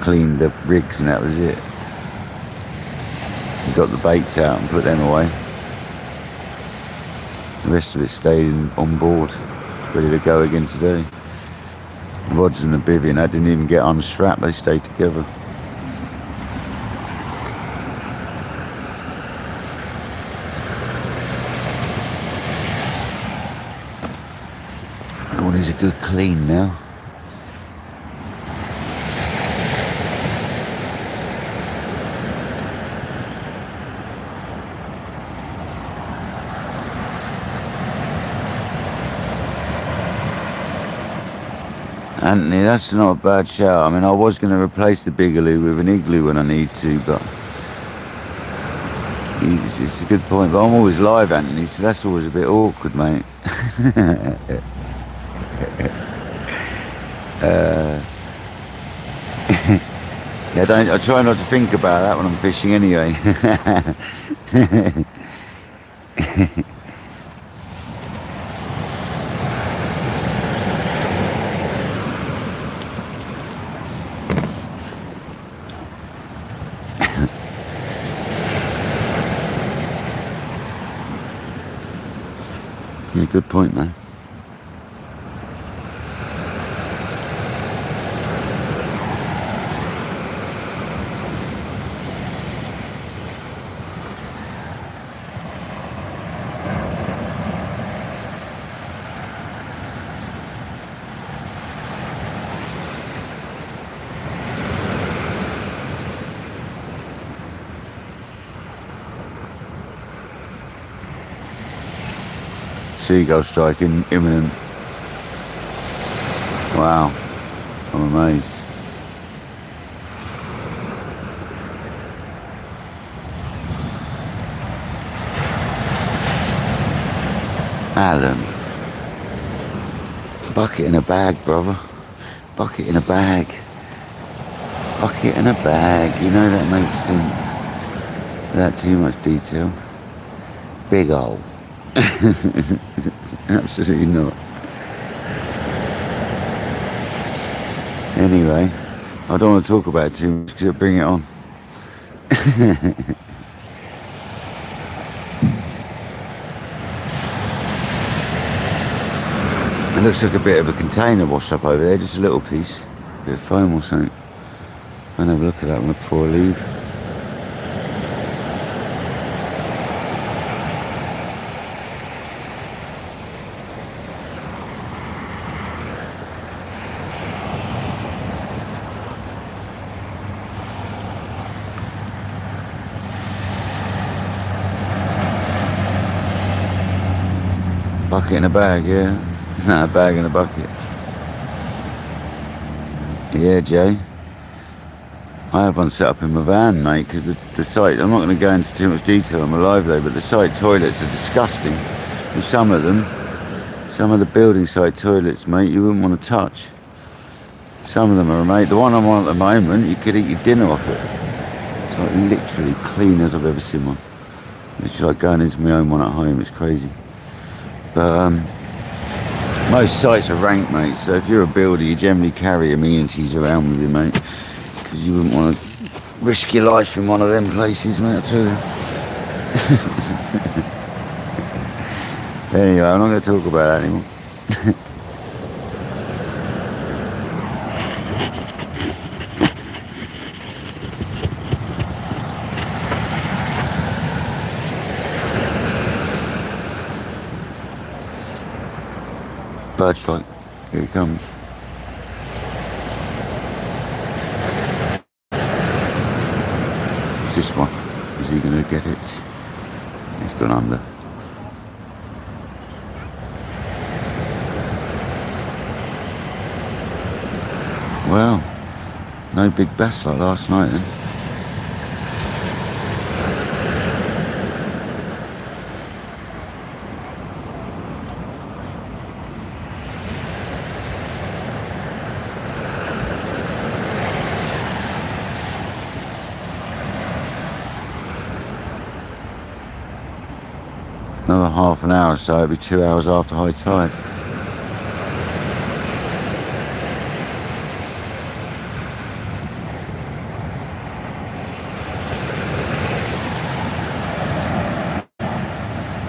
cleaned the rigs and that was it. Got the baits out and put them away. The rest of it stayed on board, ready to go again today. The rods and the bivvy, I didn't even get unstrapped, they stayed together. Oh, there's a good clean now. Anthony, that's not a bad shout. I mean, I was going to replace the Bigaloo with an Igloo when I need to, but it's a good point. But I'm always live, Anthony, so that's always a bit awkward, mate. Yeah, I try not to think about that when I'm fishing anyway. Yeah, good point though. Seagull strike imminent. Wow, I'm amazed. Alan, bucket in a bag, brother. Bucket in a bag. Bucket in a bag. You know that makes sense. Without too much detail. Big ol'. Absolutely not. Anyway, I don't want to talk about it too much because it'll bring it on. It looks like a bit of a container washed up over there, just a little piece. A bit of foam or something. I'll have a look at that one before I leave. Bucket in a bag, yeah. Nah, a bag in a bucket. Yeah, Jay. I have one set up in my van, mate, because the site, I'm not going to go into too much detail on my live though, but the site toilets are disgusting. With some of them, some of the building site toilets, mate, you wouldn't want to touch. Some of them are, mate. The one I'm on at the moment, you could eat your dinner off it. It's like literally clean as I've ever seen one. It's like going into my own one at home, it's crazy. But most sites are rank, mate, so if you're a builder you generally carry amenities around with you, mate, because you wouldn't want to risk your life in one of them places, mate, I tell you. Anyway, I'm not going to talk about that anymore. Bird strike. Here it comes. It's this one. Is he going to get it? He's gone under. Well, no big bass like last night then. Another half an hour or so, it'll be 2 hours after high tide.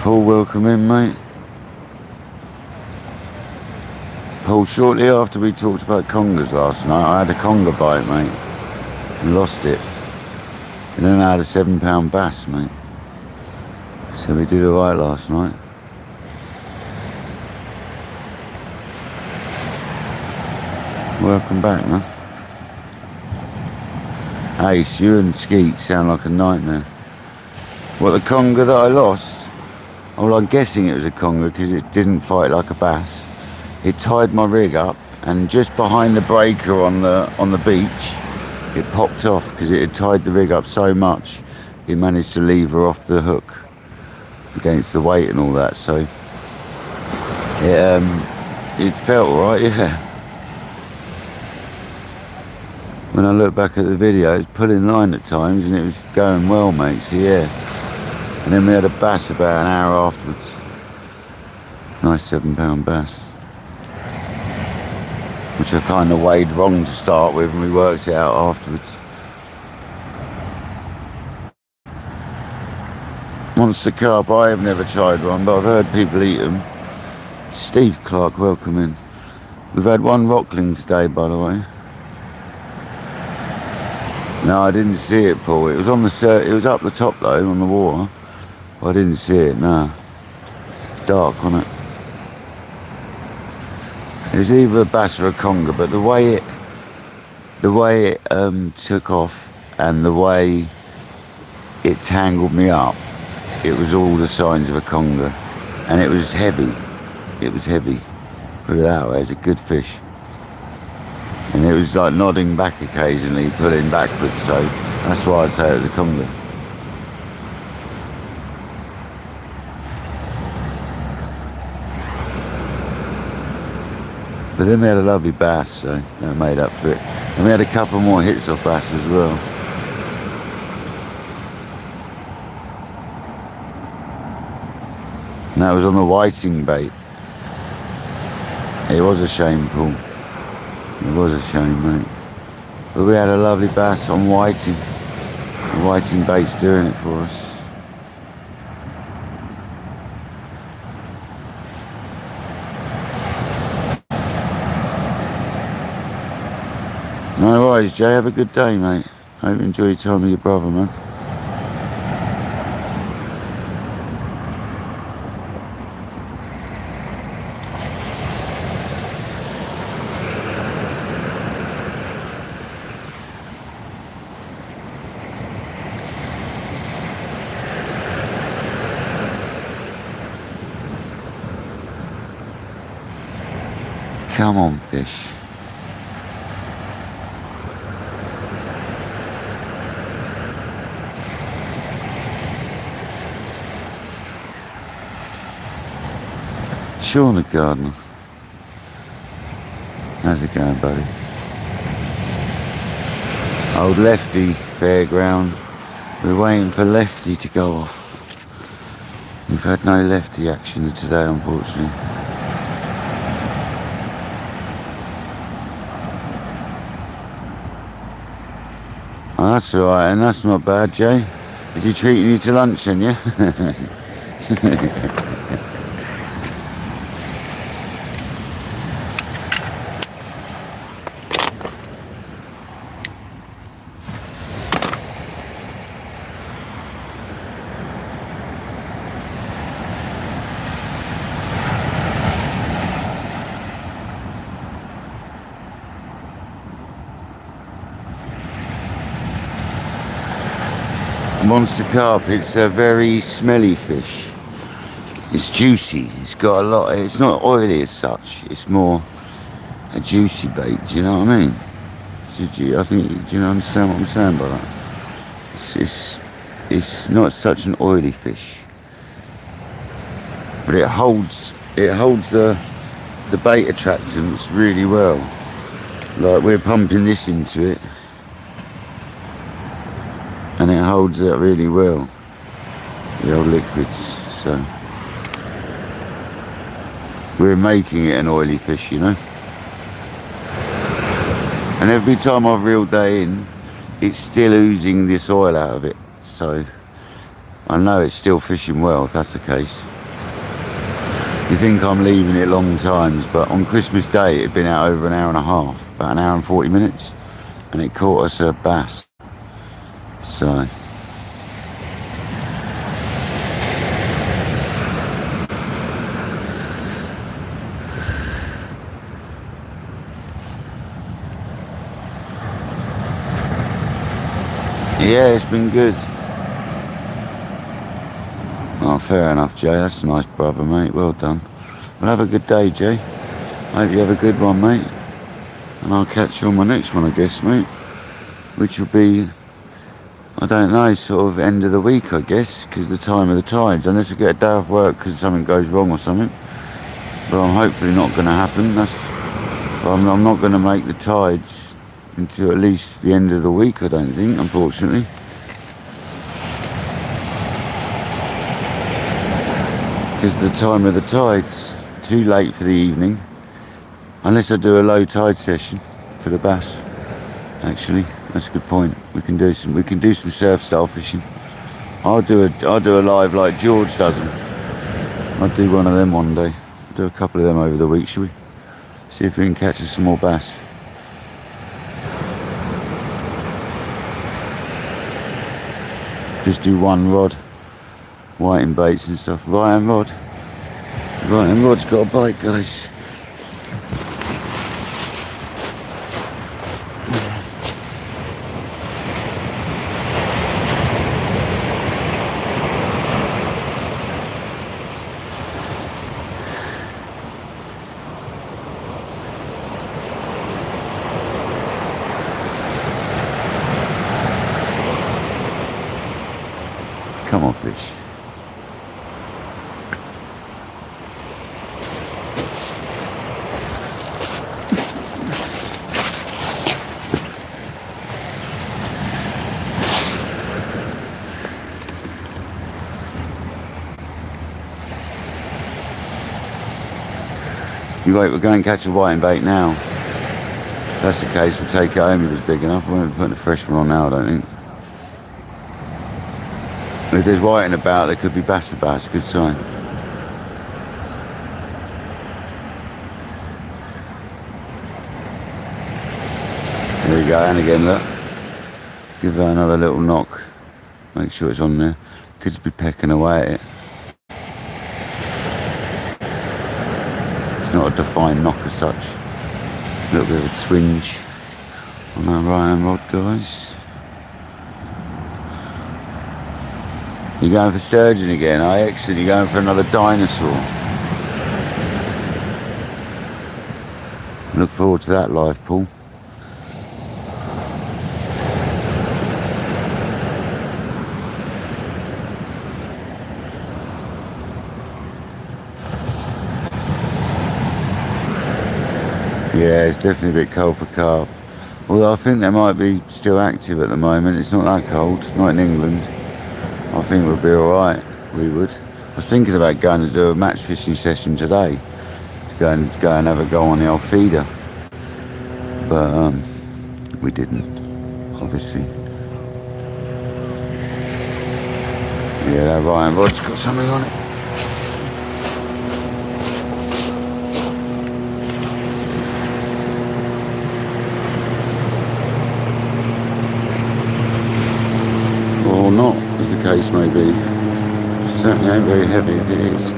Paul, welcome in, mate. Paul, shortly after we talked about congers last night, I had a conger bite, mate, and lost it. And then I had a £7 bass, mate. So we did alright last night. Welcome back, man. Ace, you and Skeet sound like a nightmare. What, the conger that I lost? Well, I'm guessing it was a conger because it didn't fight like a bass. It tied my rig up, and just behind the breaker on the beach, it popped off because it had tied the rig up so much it managed to lever off the hook against the weight and all that. So it felt alright, yeah. When I look back at the video, it was pulling line at times and it was going well, mate, so yeah. And then we had a bass about an hour afterwards. Nice £7 bass. Which I kind of weighed wrong to start with, and we worked it out afterwards. Monster carp, I have never tried one, but I've heard people eat them. Steve Clark, welcome in. We've had one rockling today, by the way. No, I didn't see it, Paul. It was on the it was up the top though, on the water. I didn't see it, no. Dark on it. It was either a bass or a conger, but the way it took off and the way it tangled me up, it was all the signs of a conger. And it was heavy. It was heavy. Put it that way, it's a good fish. And it was like nodding back occasionally, pulling backwards, so that's why I'd say it was a conger. But then we had a lovely bass, so that made up for it. And we had a couple more hits off bass as well. And that was on the whiting bait. It was a shame, Paul. It was a shame, mate. But we had a lovely bass on whiting. The whiting bait's doing it for us. No worries, Jay. Have a good day, mate. Hope you enjoy your time with your brother, man. Come on, fish. Sean the gardener. How's it going, buddy? Old Lefty fairground. We're waiting for Lefty to go off. We've had no Lefty action today, unfortunately. Oh, that's alright, and that's not bad, Jay. Is he treating you to lunch then, yeah? Monster carp, it's a very smelly fish. It's juicy, it's got a lot, it's not oily as such, it's more a juicy bait, do you know what I mean? I think, do you understand what I'm saying by that? It's not such an oily fish. But it holds the bait attractants really well. Like we're pumping this into it and it holds it really well, the old liquids. So we're making it an oily fish, you know. And every time I've reeled that in, it's still oozing this oil out of it. So I know it's still fishing well if that's the case. You think I'm leaving it long times, but on Christmas Day it had been out over an hour and a half, about an hour and 40 minutes, and it caught us a bass. So yeah, it's been good. Oh, fair enough, Jay. That's a nice brother, mate. Well done. Well, have a good day, Jay. Hope you have a good one, mate. And I'll catch you on my next one, I guess, mate. Which will be, I don't know, sort of end of the week, I guess, because the time of the tides. Unless I get a day off work because something goes wrong or something. But I'm hopefully not going to happen. I'm not going to make the tides until at least the end of the week, I don't think, unfortunately. Because of the time of the tides, too late for the evening, unless I do a low tide session for the bass. Actually, that's a good point. We can do some surf style fishing. I'll do a live like George does them. I'll do one of them one day. Do a couple of them over the week, shall we? See if we can catch us some more bass. Just do one rod. Whiting baits and stuff. Right-hand rod's got a bite, guys. Come on, fish. You wait, we'll go and catch a whiting bait now. If that's the case, we'll take it home if it's big enough. We won't be putting a fresh one on now, I don't think. If there's whiting about, there could be bass about. It's a good sign. There we go, and again, look. Give her another little knock. Make sure it's on there. Could just be pecking away at it. It's not a defined knock as such. A little bit of a twinge on that right-hand rod, guys. You're going for sturgeon again, are you? Excellent. You're going for another dinosaur. Look forward to that live pull. Yeah, it's definitely a bit cold for carp. Although I think they might be still active at the moment. It's not that cold, not in England. I think we'll be alright, we would. I was thinking about going to do a match fishing session today. To go and have a go on the old feeder. But we didn't, obviously. Yeah, that Ryan rod's got something on it. Or not, as the case may be. Certainly ain't very heavy if it is.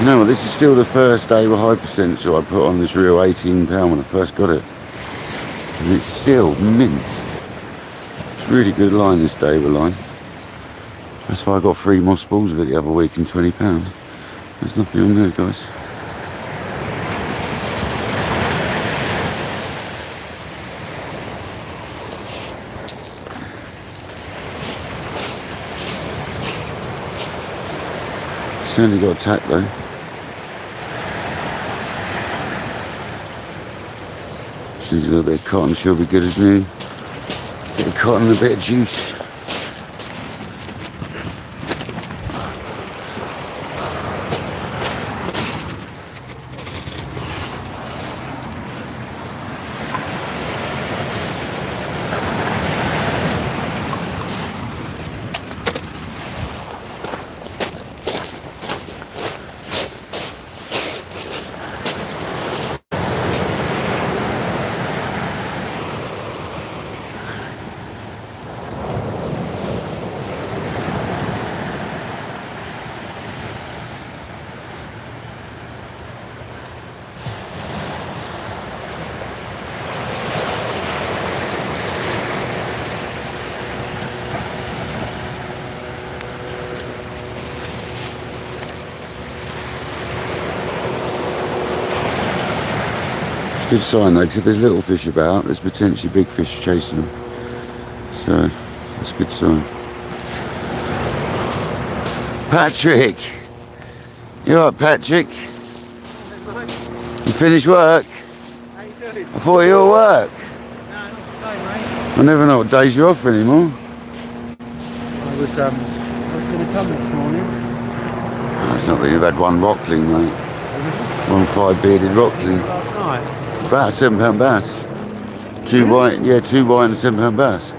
You know what, this is still the first day with hypercensor I put on this reel, £18 when I first got it. And it's still mint. It's really good line, this Dava line. That's why I got 3 moss balls of it the other week and £20. There's nothing on there, guys. Certainly got attacked though. She's a little bit of cotton, she'll be good as new. Bit of cotton and a bit of juice. Good sign though, because if there's little fish about, there's potentially big fish chasing them. So, that's a good sign. Patrick! You alright, Patrick? You finished work? How you doing? I thought you were at work. No, not today, mate. I never know what days you're off for anymore. I was going to come this morning. That's not really, you've had one rockling, mate. One 5-bearded rockling. Last night. About a £7 bass. 2 white, yeah, 2 white and a £7 bass.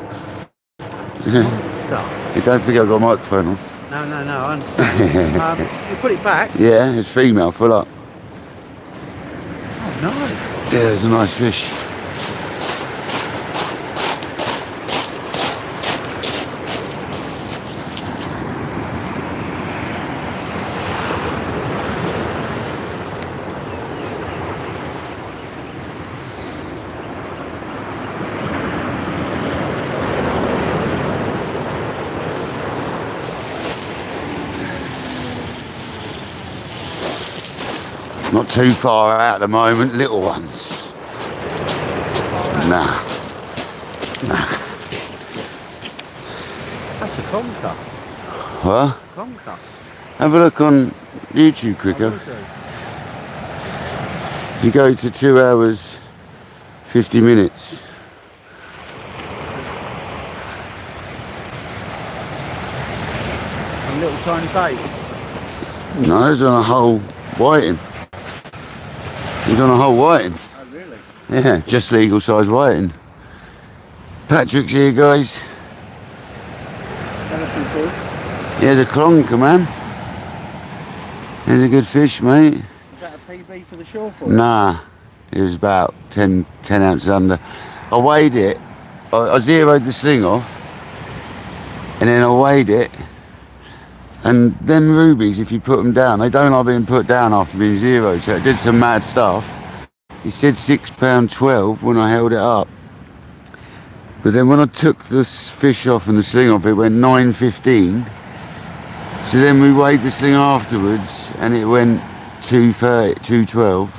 Stuff. You don't think I've got a microphone on? No, I understand. You put it back. Yeah, it's female, full up. Oh, nice. Yeah, it's a nice fish. Not too far out at the moment, little ones. Nah. That's a conker. What? Conker. Have a look on YouTube quicker. If you go to 2 hours, 50 minutes. A little tiny bait. No, it's on a whole whiting. He's on a whole whiting. Oh, really? Yeah, just legal size whiting. Patrick's here, guys. Here's a clonker, man. Here's a good fish, mate. Is that a PB for the shore for? Nah, it was about 10 ounces under. I weighed it. I zeroed the sling off, and then I weighed it. And them rubies, if you put them down, they don't like being put down after being zeroed. So it did some mad stuff. It said £6.12 when I held it up. But then when I took this fish off and the sling off, it went 9.15. So then we weighed the sling afterwards, and it went 2.30, 2.12.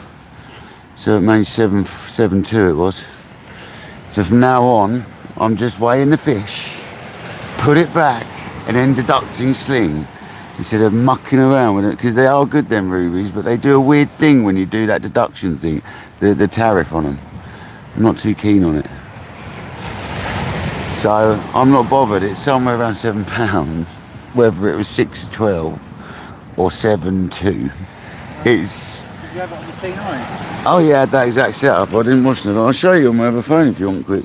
So it made 7.2 it was. So from now on, I'm just weighing the fish, put it back, and then deducting sling instead of mucking around with it, because they are good, them rubies, but they do a weird thing when you do that deduction thing, the tariff on them. I'm not too keen on it. So I'm not bothered. It's somewhere around £7, whether it was 6.12 or 7.2. It's. Did you have it on the T9s? Oh yeah, I had that exact setup. I didn't watch it. I'll show you on my other phone if you want quick.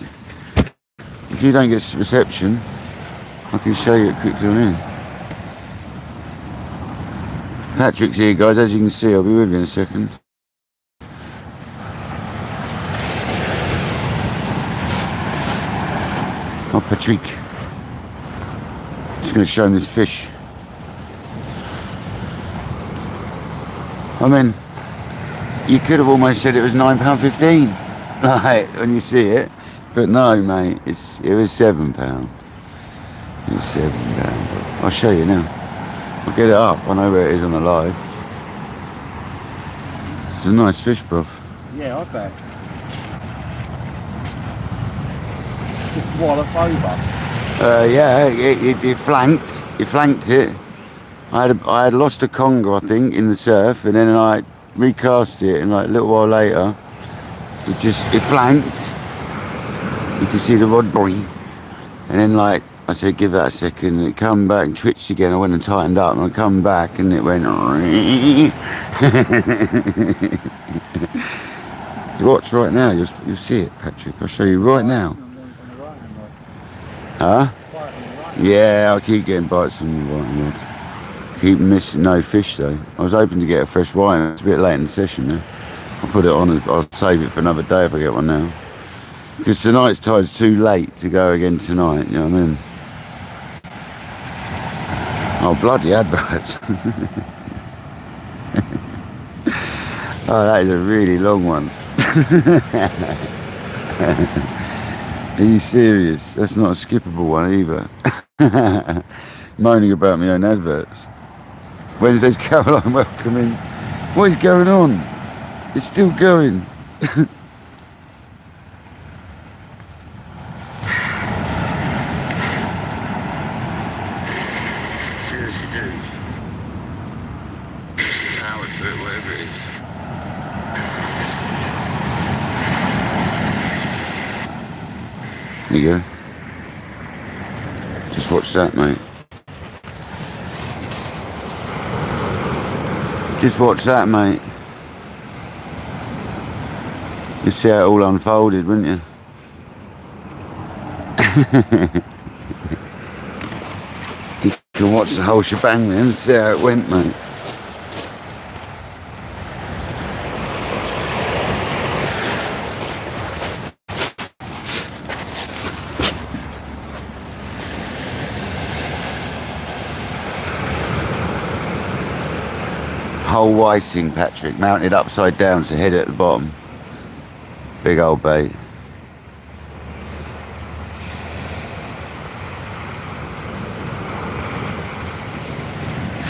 If you don't get reception, I can show you it quickly on here. Patrick's here, guys. As you can see, I'll be with you in a second. Oh, Patrick. Just going to show him this fish. I mean, you could have almost said it was £9.15, like when you see it, but no, mate, it was £7. It was £7. I'll show you now. I'll get it up. I know where it is on the live. It's a nice fish, bruv. Yeah, I bet. Just wallop over. Yeah, it flanked. It flanked it. I had lost a conger, I think, in the surf, and then I recast it, and like a little while later, it flanked. You can see the rod boing, and then like I said, give that a second, and it come back and twitched again. I went and tightened up, and I come back, and it went. Watch right now. You'll see it, Patrick. I'll show you right now. Huh? Yeah, I'll keep getting bites on the right rod. Keep missing no fish though. I was hoping to get a fresh white. It's a bit late in the session now. I'll put it on. I'll save it for another day if I get one now. Because tonight's tide's too late to go again tonight. You know what I mean? Oh bloody adverts! Oh, that is a really long one. Are you serious? That's not a skippable one either. Moaning about my own adverts. Wednesday's Caroline welcoming. What is going on? It's still going. Seriously, dude. Hours for it, whatever it is. There you go. Just watch that, mate. Just watch that, mate. You see how it all unfolded, wouldn't you? You can watch the whole shebang then and see how it went, mate. Whole whiting, Patrick, mounted upside down, so head at the bottom. Big old bait.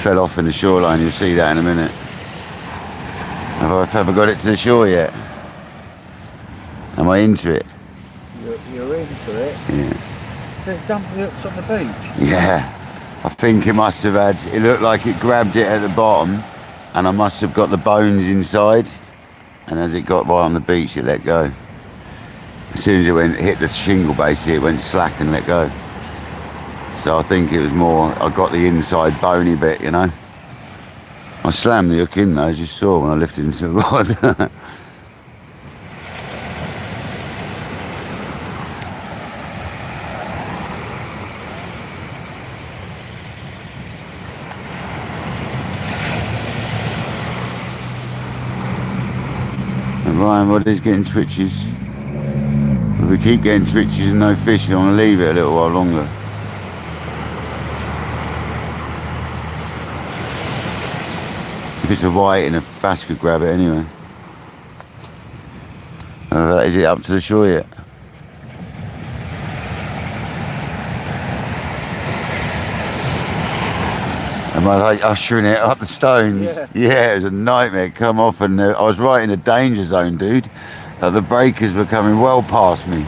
Fell off in the shoreline, you'll see that in a minute. Have I got it to the shore yet? Am I into it? You're into it? Yeah. So it's dumping it on the beach? Yeah. I think it must have had, it looked like it grabbed it at the bottom, and I must have got the bones inside, and as it got right on the beach it let go. As soon as it hit the shingle basically, it went slack and let go. So I think it was more, I got the inside bony bit, you know. I slammed the hook in though, as you saw when I lifted into the rod. Ryan, what is getting twitches? If we keep getting twitches and no fish, I want to leave it a little while longer. If it's a white and a bass could grab it anyway. Is it up to the shore yet? Am I like ushering it up the stones? Yeah, it was a nightmare. Come off, and I was right in the danger zone, dude. The breakers were coming well past me.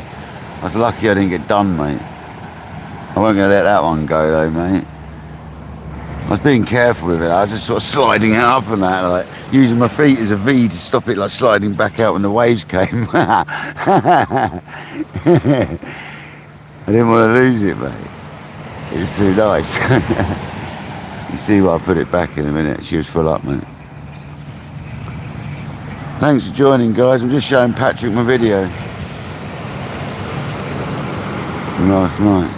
I was lucky I didn't get done, mate. I wasn't going to let that one go, though, mate. I was being careful with it. I was just sort of sliding it up and that, like using my feet as a V to stop it, like sliding back out when the waves came. I didn't want to lose it, mate. It was too nice. You see why I put it back in a minute. She was full up, mate. Thanks for joining, guys. I'm just showing Patrick my video from last night.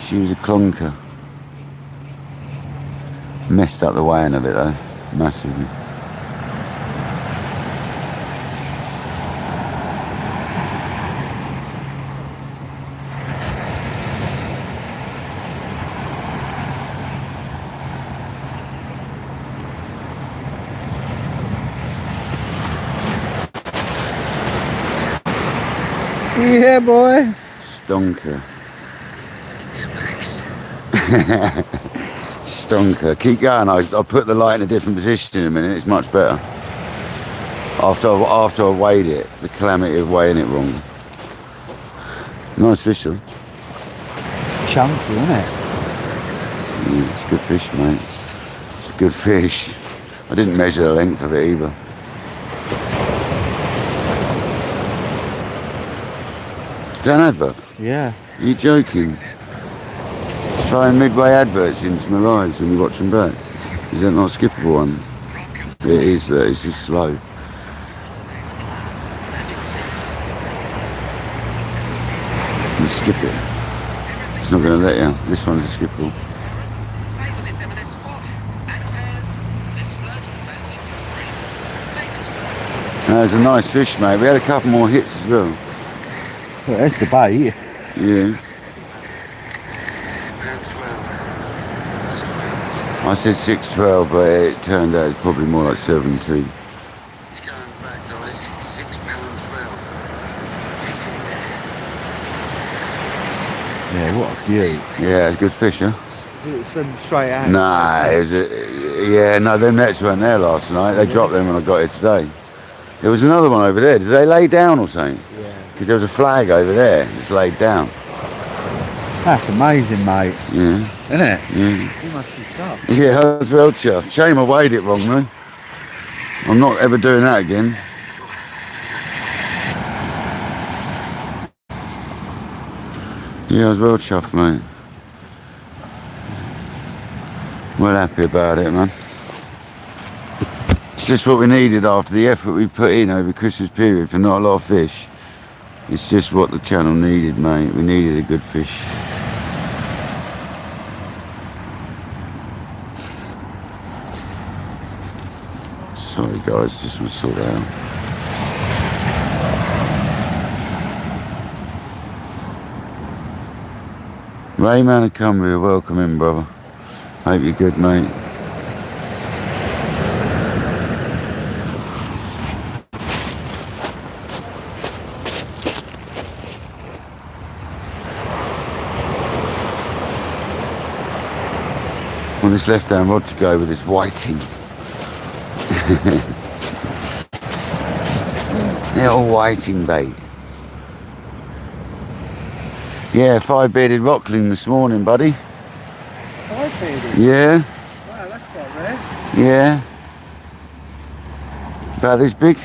She was a clonker. Messed up the weighing of it though, massively. Yeah, boy. Stonker. Stonker. Keep going. I'll put the light in a different position in a minute. It's much better. After I weighed it, the calamity of weighing it wrong. Nice fish though. Chunky, isn't it? Yeah, it's a good fish, mate. It's a good fish. I didn't measure the length of it either. Is that an advert? Yeah. Are you joking? Throwing midway adverts into my lives when you watch them back. Is that not a skippable one? It is, that it's just slow. You skip it. It's not going to let you. This one's a skippable. It's a nice fish, mate. We had a couple more hits as well. Well, that's the bait. Yeah. I said 6.12, but it turned out it's probably more like 7.2. It's going back, guys. £6.12. It's in there. Yeah, what a beauty. Yeah, it's a good fish, huh? Did it swim straight out? Nah, them nets weren't there last night. They dropped them when I got here today. There was another one over there. Did they lay down or something? Yeah. Because there was a flag over there. It's laid down. That's amazing, mate. Yeah. Isn't it? Yeah. You must be tough. Yeah, I was well chuffed. Shame I weighed it wrong, though. I'm not ever doing that again. Yeah, I was well chuffed, mate. Well happy about it, man. It's just what we needed after the effort we put in over Christmas period for not a lot of fish. It's just what the channel needed, mate. We needed a good fish. Sorry guys, just want to sort that out. Rayman and Cumbria, welcome in, brother. Hope you're good, mate. On this left-hand rod to go with this whiting. Little whiting bait. Yeah, 5-bearded rockling this morning, buddy. 5-bearded? Yeah. Wow, that's quite rare. Yeah. About this big.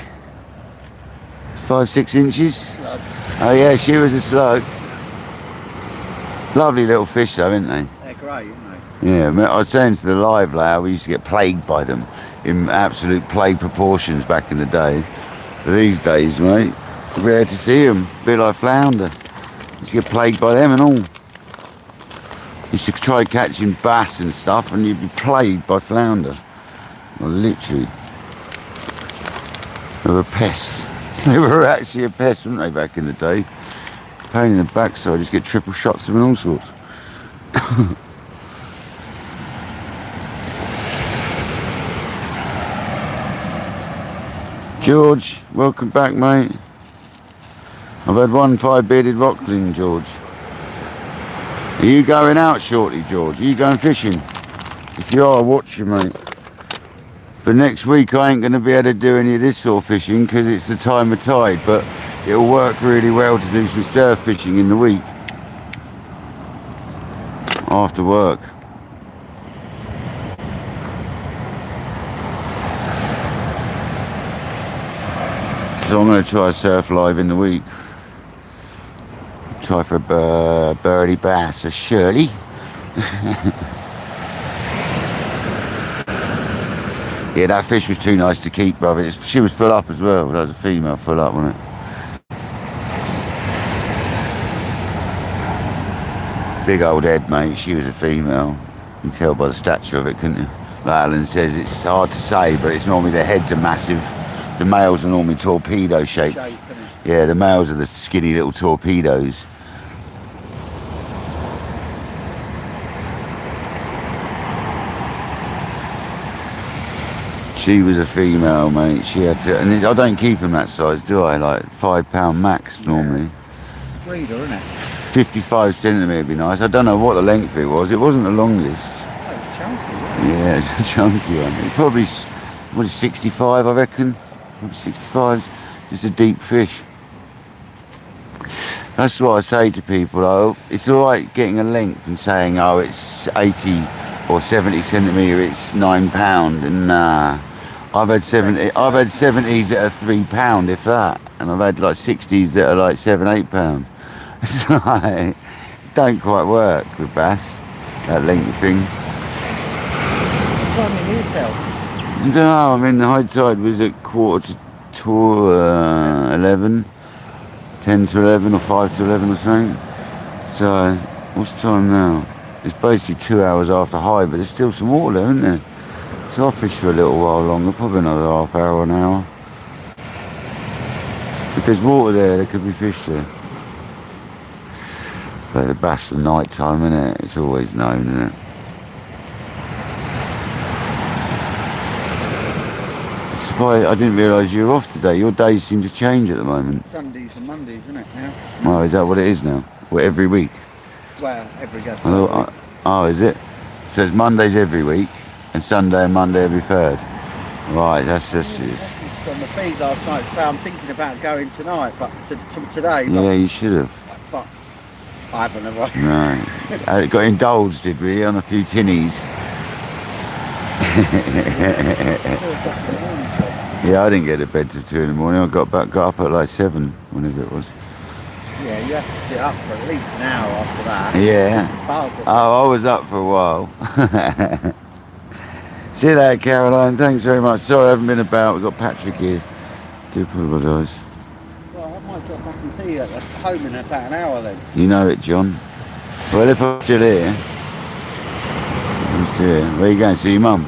5-6 inches. Slug. Oh yeah, she was a slug. Lovely little fish though, isn't they? They're great, aren't they? Yeah, I was saying to the live layer, we used to get plagued by them in absolute plague proportions back in the day. But these days, mate, rare to see them. A bit like flounder. Used to get plagued by them and all. Used to try catching bass and stuff and you'd be plagued by flounder. Well, literally. They were a pest. They were actually a pest, weren't they, back in the day? Pain in the backside, just get triple shots of them and all sorts. George, welcome back, mate. I've had one 5-bearded rockling, George. Are you going out shortly, George? Are you going fishing? If you are, watch you, mate. But next week I ain't going to be able to do any of this sort of fishing because it's the time of tide, but it'll work really well to do some surf fishing in the week. After work. So I'm going to try surf live in the week. Try for a birdie bass, a Shirley. Yeah, that fish was too nice to keep, brother. She was full up as well. That was a female full up, wasn't it? Big old head, mate. She was a female. You can tell by the stature of it, couldn't you? Like Alan says, it's hard to say, but it's normally the heads are massive. The males are normally torpedo shaped. Yeah, the males are the skinny little torpedoes. She was a female, mate. She had to, and I don't keep them that size, do I? Like £5 max normally. breeder, isn't it? 55 centimetre would be nice. I don't know what the length it was. It wasn't the longest. Oh, it's chunky, isn't it? Yeah, it's a chunky one. It's probably, what is 65, I reckon? Probably 65. It's a deep fish. That's what I say to people, though. It's alright getting a length and saying, oh, it's 80 or 70 centimetre, it's £9, and nah. I've had 70s that are £3, if that, and I've had like 60s that are like £7, £8. It's like, it don't quite work with bass, that length thing. What time in here till? I don't know, I mean the high tide was at 11, 10 to 11 or 5 to 11 or something. So, what's the time now? It's basically 2 hours after high, but there's still some water there, isn't there? So I'll fish for a little while longer, probably another half hour or an hour. If there's water there could be fish there. But the bass at night time, isn't it? It's always known, isn't it? I didn't realise you were off today. Your days seem to change at the moment. Sundays and Mondays, isn't it, now? Oh, is that what it is now? Well, every week? Well, every good Oh, is it? So it's Mondays every week, and Sunday and Monday every third. Right, that's just it. On the feed last night, so I'm thinking about going tonight, but today. Yeah, you should have. But I haven't, have I? No. Got indulged, did we, on a few tinnies? Yeah, I didn't get to bed till 2 in the morning. I got up at like 7, whenever it was. Yeah, you have to sit up for at least an hour after that. Yeah. Oh, I was up for a while. See you later, Caroline. Thanks very much. Sorry I haven't been about. We've got Patrick here. Do apologise. Well, I might drop back and see you at home in about an hour then. You know it, John. Well, if I'm still here. I'm still here. Where are you going? See your mum?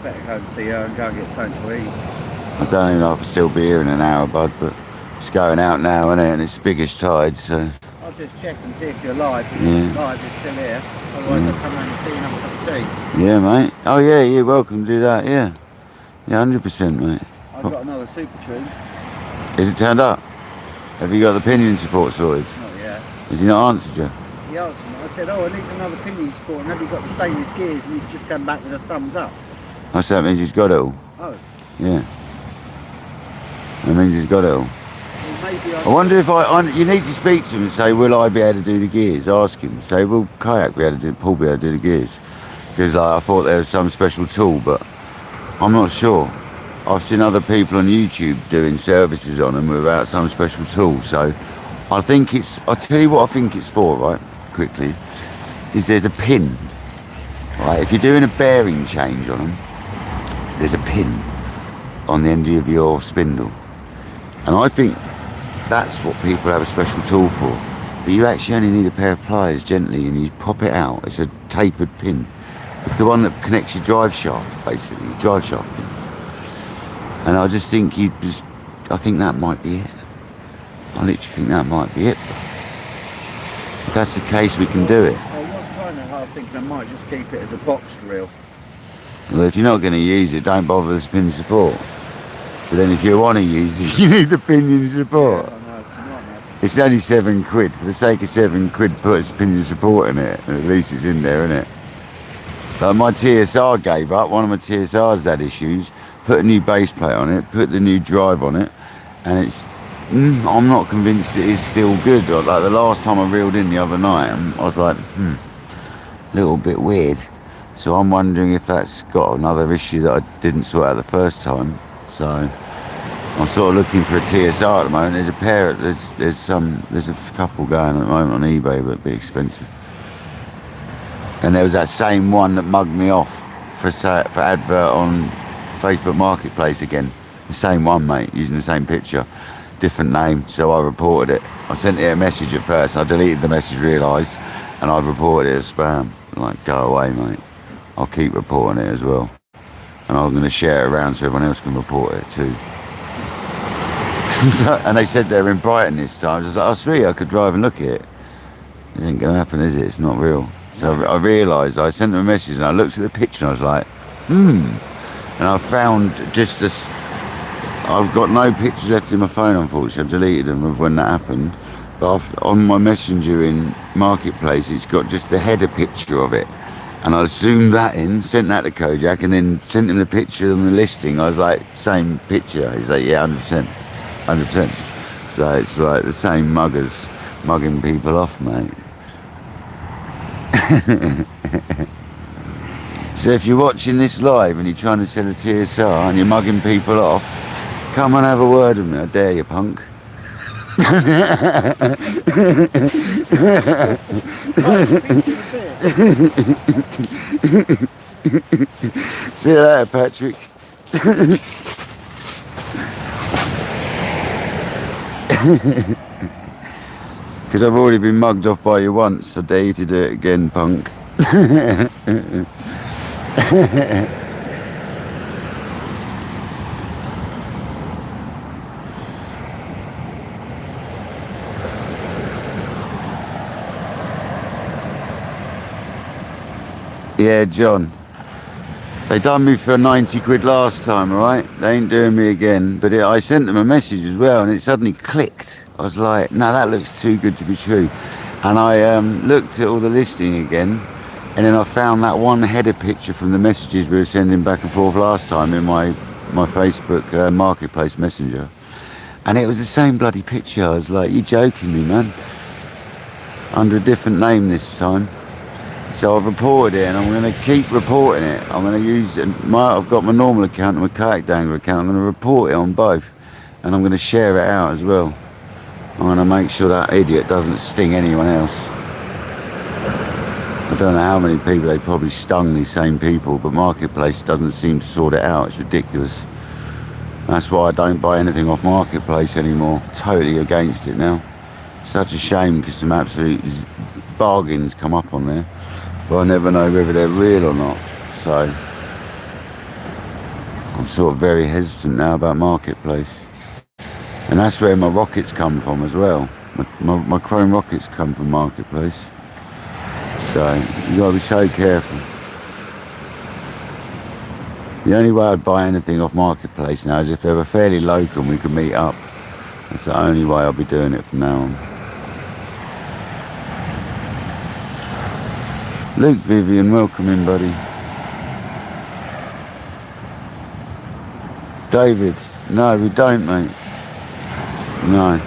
Better go and see her and go and get something to eat. I don't even know if I'll still be here in an hour, bud, but it's going out now, isn't it? And it's biggish tide, so... I'll just check and see if you're live. If Yeah. you're live, you're still here. Otherwise, I'll come round and see you and have a cup of tea. Yeah, mate. Oh, yeah, you're welcome to do that, yeah. Yeah, 100%, mate. I've got another super tune. Is it turned up? Have you got the pinion support sorted? Not yet. Has he not answered you? He asked me, I said, oh, I need another pinion support, and have you got the stainless gears? And he just come back with a thumbs up. Oh, so that means he's got it all? Oh. Yeah. That means he's got it all. Well, maybe I wonder if you need to speak to him and say, will I be able to do the gears? Ask him. Say, will Kayak be able to do, Paul be able to do the gears? Because like, I thought there was some special tool, but I'm not sure. I've seen other people on YouTube doing services on them without some special tool. So I think I'll tell you what I think it's for, right? Quickly. Is there's a pin. Right? If you're doing a bearing change on them, there's a pin on the end of your spindle. And I think that's what people have a special tool for. But you actually only need a pair of pliers gently and you pop it out. It's a tapered pin. It's the one that connects your drive shaft, basically, your drive shaft pin. And I just think I think that might be it. I literally think that might be it. If that's the case, we can do it. I was kind of half thinking I might just keep it as a boxed reel. Well, if you're not going to use it, don't bother the pin support. But then if you want to use it, you need the pinion support. Yeah, I know, it's not that. It's only £7. For the sake of £7, put a pinion support in it, and at least it's in there, isn't it? Like my TSR gave up. One of my TSRs had issues. Put a new base plate on it, put the new drive on it, and it's... I'm not convinced it is still good. Like the last time I reeled in the other night, I was like, a little bit weird. So I'm wondering if that's got another issue that I didn't sort out the first time. So I'm sort of looking for a TSR at the moment. There's a pair. There's a couple going at the moment on eBay, but it'd be expensive. And there was that same one that mugged me off for advert on Facebook Marketplace again. The same one, mate, using the same picture, different name. So I reported it. I sent it a message at first. I deleted the message, realised, and I reported it as spam. Like, go away, mate. I'll keep reporting it as well. And I'm going to share it around so everyone else can report it too. And they said they're in Brighton this time. I was like, oh sweet, I could drive and look at it. It ain't going to happen, is it? It's not real. So I realised, I sent them a message and I looked at the picture and I was like, And I found just this, I've got no pictures left in my phone, unfortunately. I deleted them of when that happened. But on my messenger in Marketplace, it's got just the header picture of it. And I zoomed that in, sent that to Kojak, and then sent him the picture on the listing. I was like, same picture. He's like, yeah, 100%, 100%. So it's like the same muggers mugging people off, mate. So if you're watching this live and you're trying to sell a TSR and you're mugging people off, come and have a word with me. I dare you, punk. See you later, Patrick. Because I've already been mugged off by you once, I dare you to do it again, punk. Yeah, John. They done me for 90 quid last time, alright? They ain't doing me again. But I sent them a message as well, and it suddenly clicked. I was like, no, that looks too good to be true. And I looked at all the listing again, and then I found that one header picture from the messages we were sending back and forth last time in my Facebook Marketplace Messenger. And it was the same bloody picture. I was like, you joking me, man? Under a different name this time. So I've reported it, and I'm going to keep reporting it. I'm going to use I've got my normal account and my Kayak Dangler account. I'm going to report it on both, and I'm going to share it out as well. I'm going to make sure that idiot doesn't sting anyone else. I don't know how many people they probably stung, these same people, but Marketplace doesn't seem to sort it out. It's ridiculous. That's why I don't buy anything off Marketplace anymore. Totally against it now. Such a shame, because some absolute bargains come up on there. But I never know whether they're real or not. So I'm sort of very hesitant now about Marketplace. And that's where my rockets come from as well. My chrome rockets come from Marketplace. So you got to be so careful. The only way I'd buy anything off Marketplace now is if they were fairly local and we could meet up. That's the only way I'll be doing it from now on. Luke Vivian, welcome in, buddy. David, no, we don't, mate. No,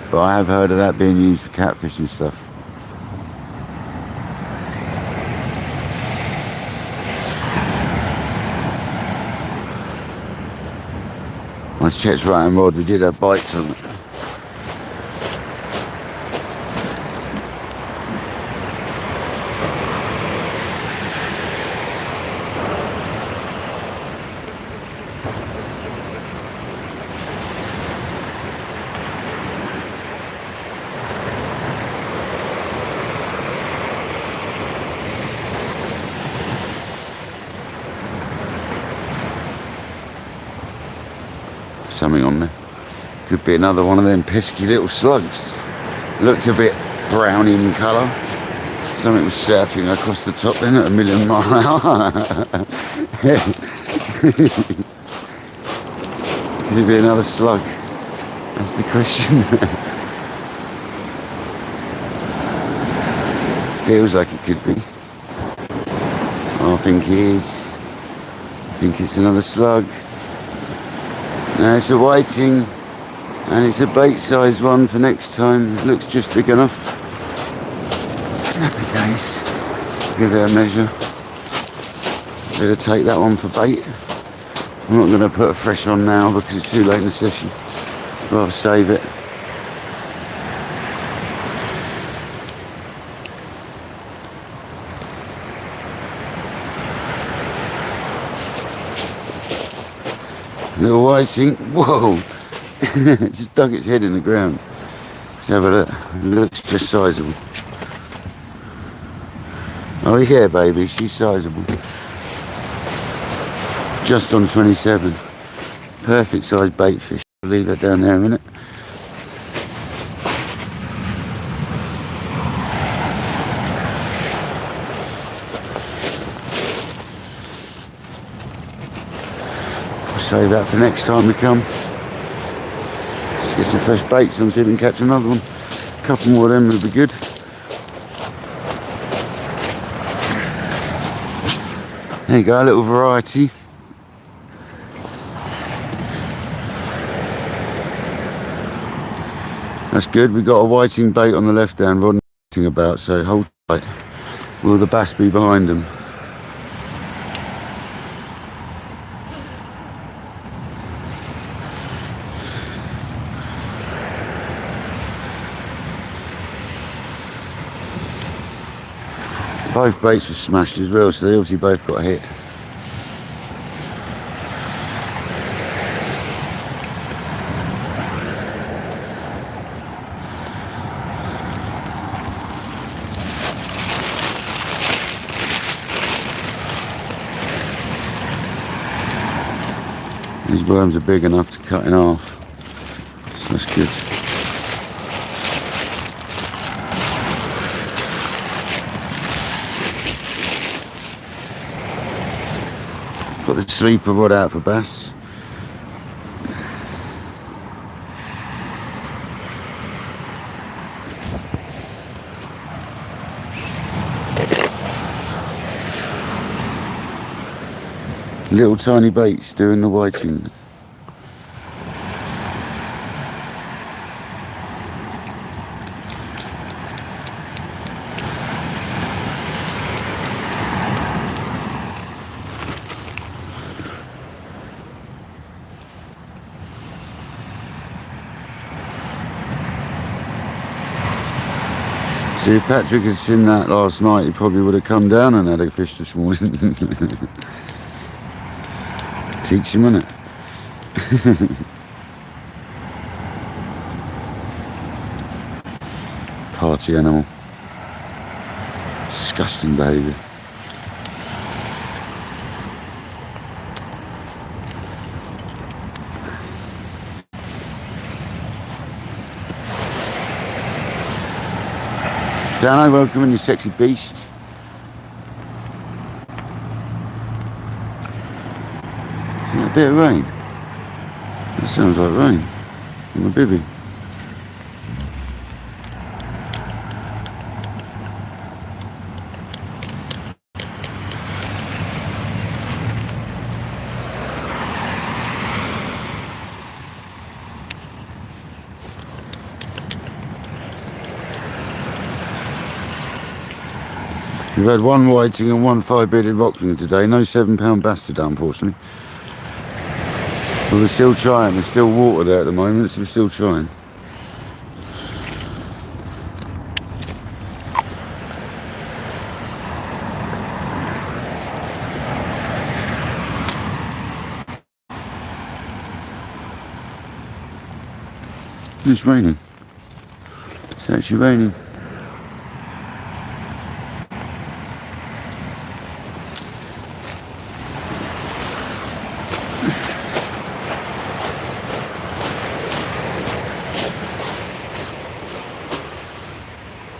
but I have heard of that being used for catfish and stuff. On Chet's right and rod, we did have bites on it. Something on there. Could be another one of them pesky little slugs. Looked a bit brown in colour. Something was surfing across the top then at 1,000,000 miles an hour. Could it be another slug? That's the question. Feels like it could be. I think it is. I think it's another slug. No, it's a whiting, and it's a bait-sized one for next time. It looks just big enough. Happy days. Give it a measure. Better take that one for bait. I'm not going to put a fresh on now because it's too late in the session. I'd rather save it. Little whiting, whoa! It just dug its head in the ground. Let's have a look. It looks just sizable. Oh yeah, baby, she's sizable. Just on 27. Perfect sized bait fish. I'll leave her down there a minute. Save that for next time we come. Let's get some fresh baits on, see if we can catch another one. A couple more of them would be good. There you go, a little variety. That's good. We've got a whiting bait on the left hand rod about, so hold tight. Will the bass be behind them? Both baits were smashed as well, so they obviously both got hit. These worms are big enough to cut in half, so that's good. Got the sleeper rod out for bass. Little tiny baits doing the whiting. See, if Patrick had seen that last night, he probably would have come down and had a fish this morning. Teach him, innit? Party animal. Disgusting behaviour. Dano, welcome in, you sexy beast. A bit of rain. That sounds like rain on the bivvy. We've had one whiting and one 5-bearded rockling today. No 7-pound bass today, unfortunately. But we're still trying. There's still water there at the moment, so we're still trying. It's raining. It's actually raining.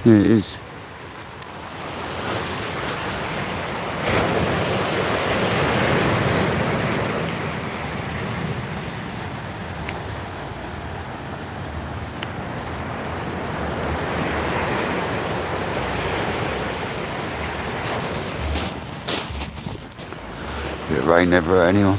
Yeah, it is. Bit of rain never hurt anyone.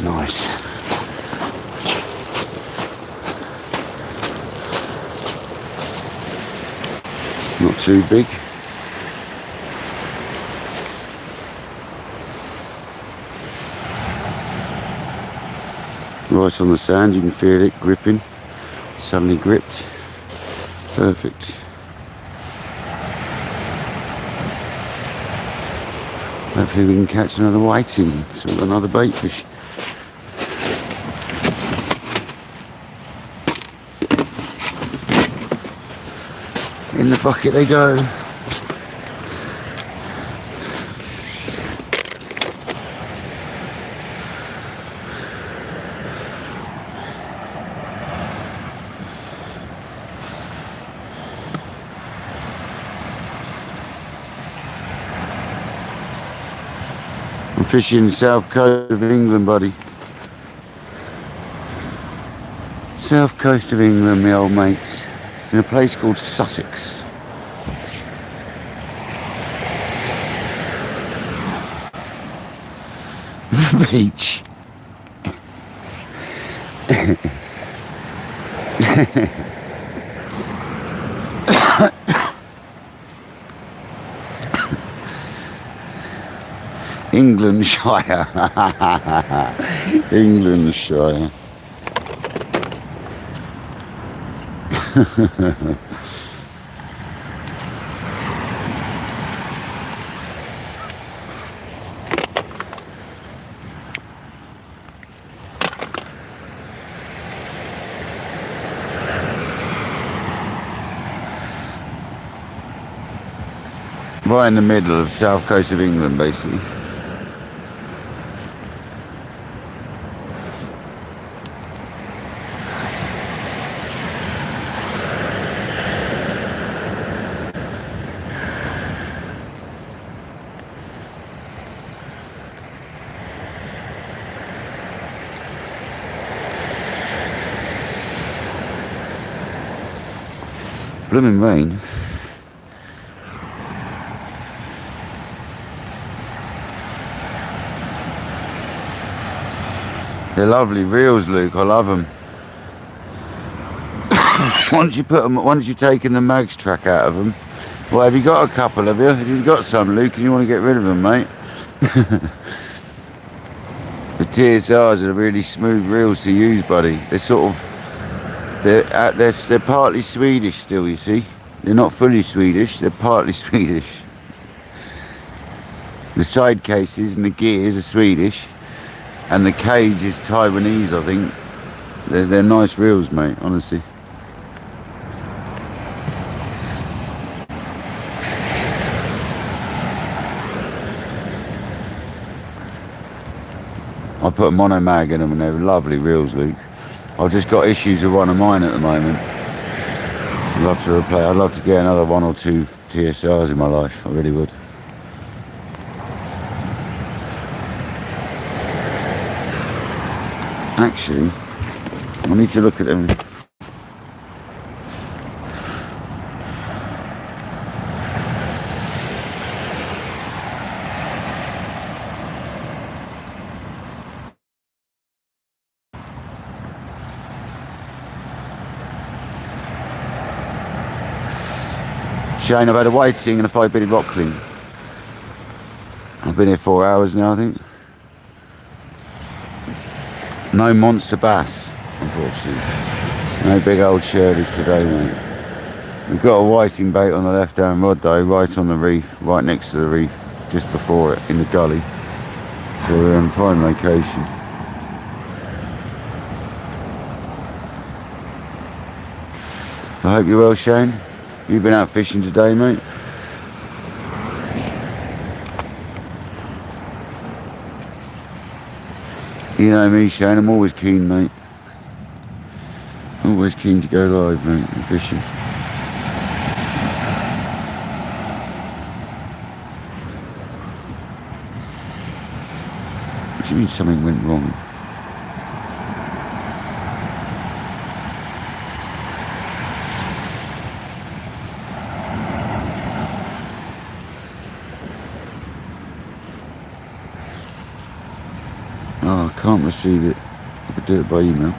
Nice. Not too big. Right on the sand, you can feel it gripping. Suddenly gripped. Perfect. Hopefully we can catch another whiting, so we've got another bait fish. In the bucket they go. I'm fishing the south coast of England, buddy. South coast of England, my old mates. In a place called Sussex. The beach. Englandshire. Englandshire. Right in the middle of south coast of England, basically. Blooming rain. They're lovely reels, Luke. I love them. Once you've taken the mags track out of them, well, have you got a couple? Have you? Have you got some, Luke? And you want to get rid of them, mate? The TSRs are really smooth reels to use, buddy. They're sort of they're partly Swedish still. You see, they're not fully Swedish. They're partly Swedish. The side cases and the gears are Swedish. And the cage is Taiwanese, I think. They're nice reels, mate, honestly. I put a mono mag in them and they're lovely reels, Luke. I've just got issues with one of mine at the moment. I'd love to get another 1 or 2 TSRs in my life, I really would. Actually, I need to look at them. Shane, I've had a whiting and a 5-bitted rockling. I've been here 4 hours now, I think. No monster bass, unfortunately. No big old shirleys today, mate. We've got a whiting bait on the left-hand rod though, right on the reef, right next to the reef, just before it, in the gully. So we're in prime location. I hope you're well, Shane. You've been out fishing today, mate? You know me, Shane, I'm always keen, mate. Always keen to go live, mate, and fishing. What do you mean something went wrong? Oh, I can't receive it. I could do it by email.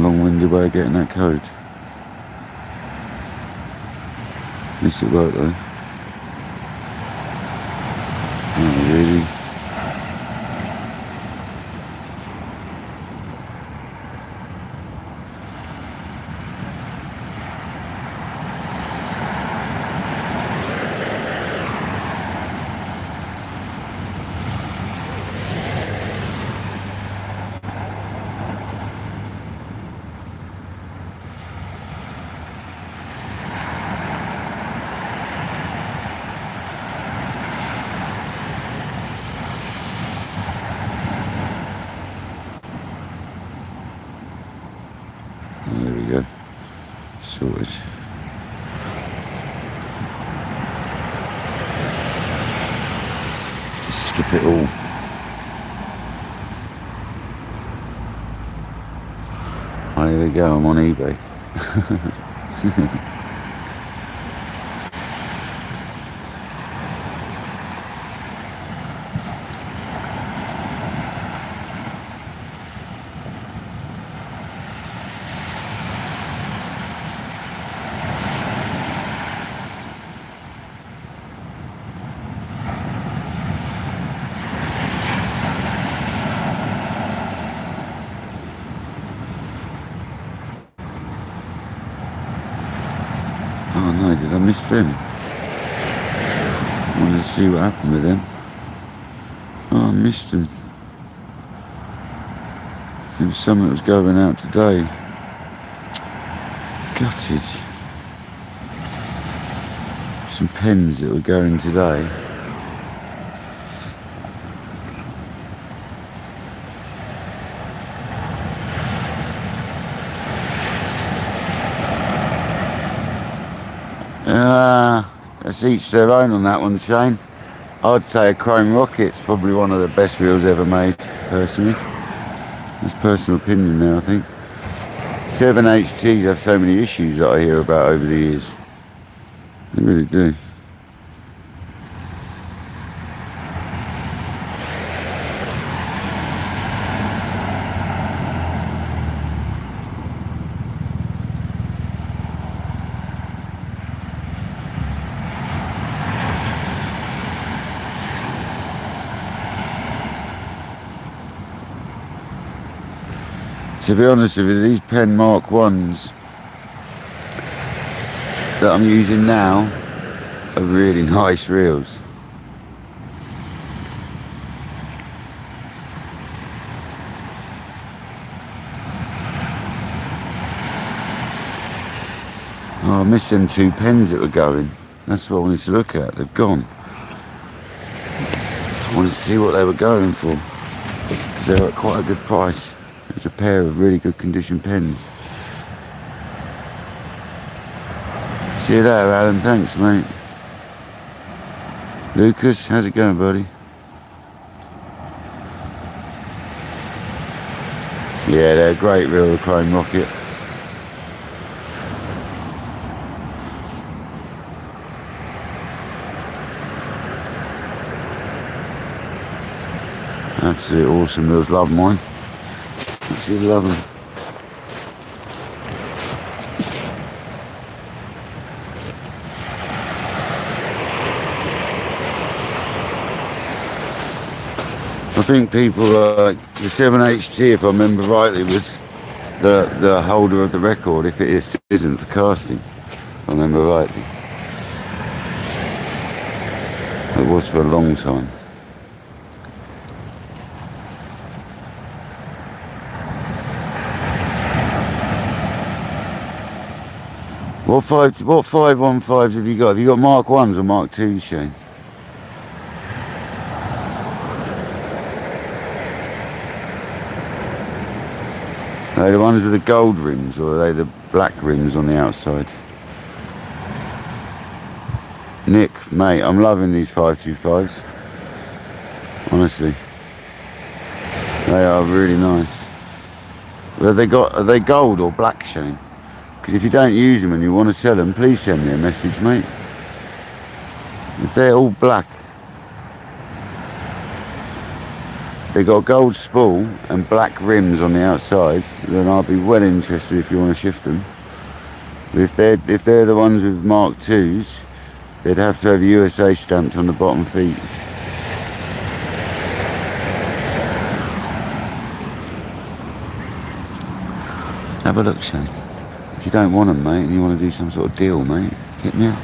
long-winded way of getting that code. At least it worked though. Oh, really? There we go. Sorted. Just skip it all. Oh, here we go, I'm on eBay. Oh no, did I miss them? I wanted to see what happened with them. Oh, I missed them. There was something that was going out today. Gutted. Some pens that were going today. That's each their own on that one, Shane. I'd say a Chrome Rocket's probably one of the best reels ever made, personally. That's personal opinion there, I think. 7HTs have so many issues that I hear about over the years. They really do. To be honest with you, these pen Mark 1s that I'm using now are really nice reels. Oh, I missed them 2 pens that were going. That's what I wanted to look at. They've gone. I wanted to see what they were going for, because they were at quite a good price. It was a pair of really good condition pens. See you later, Alan. Thanks, mate. Lucas, how's it going, buddy? Yeah, they're a great reel, the Chrome Rocket. Absolutely awesome reels. Love mine. Absolutely love them. I think people like the 7HT, if I remember rightly, was the holder of the record, if it isn't for casting, if I remember rightly. It was for a long time. What 515s have you got? Have you got Mark 1s or Mark 2s, Shane? Are they the ones with the gold rims, or are they the black rims on the outside? Nick, mate, I'm loving these 525s. Honestly. They are really nice. Are they gold or black, Shane? Because if you don't use them and you want to sell them, please send me a message, mate. If they're all black, they got gold spool and black rims on the outside, then I'll be well interested if you want to shift them. If they're the ones with Mark IIs, they'd have to have USA stamped on the bottom feet. Have a look, Shane. If you don't want them, mate, and you want to do some sort of deal, mate, hit me up.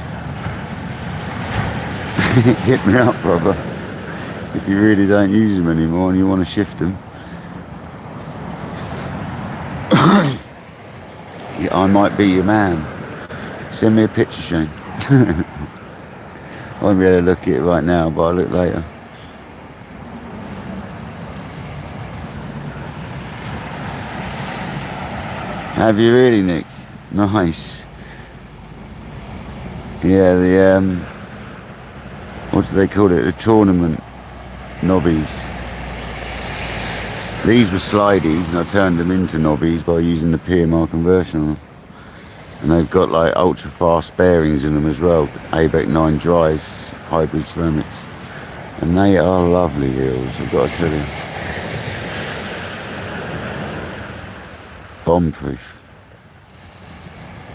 Hit me up, brother. If you really don't use them anymore and you want to shift them. Yeah, I might be your man. Send me a picture, Shane. I won't be able to look at it right now, but I'll look later. Have you really, Nick? Nice. Yeah, the what do they call it? The tournament knobbies. These were slideys, and I turned them into knobbies by using the PMR conversion on them. And they've got like ultra fast bearings in them as well. ABEC 9 drives, hybrid ceramics, and they are lovely heels, I've got to tell you. Bomb proof.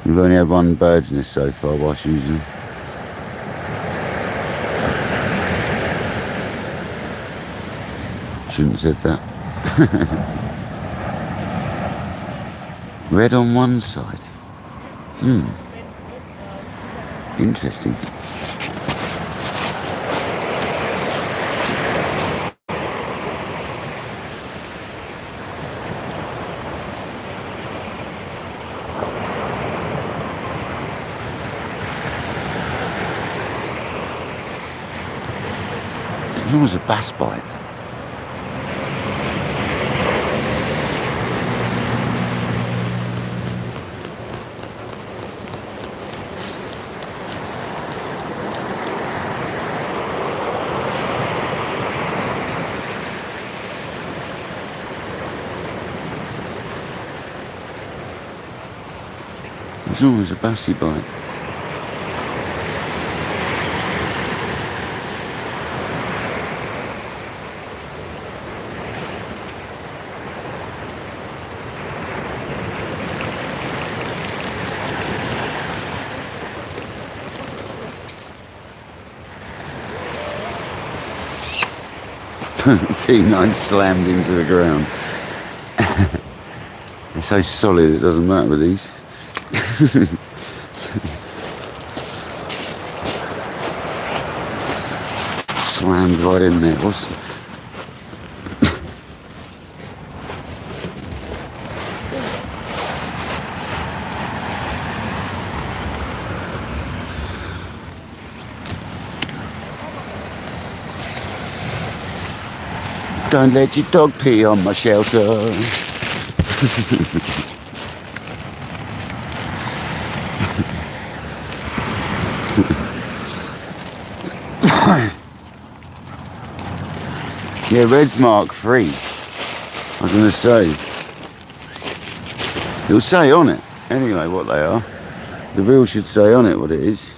We've only had one bird's nest so far whilst using them. Shouldn't have said that. Red on one side. Interesting. It's almost a bass bite. It's almost a bassy bite. T9 slammed into the ground. They're so solid it doesn't matter with these. Slammed right in there. Don't let your dog pee on my shelter. Yeah, Red's Mark III. I was going to say. It'll say on it, anyway, what they are. The reel should say on it what it is.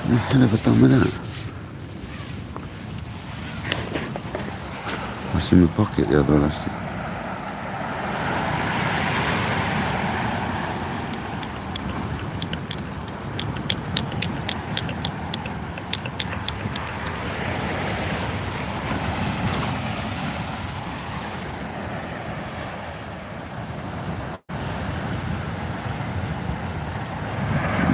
What the hell have I done with that? What's in my pocket, the other elastic?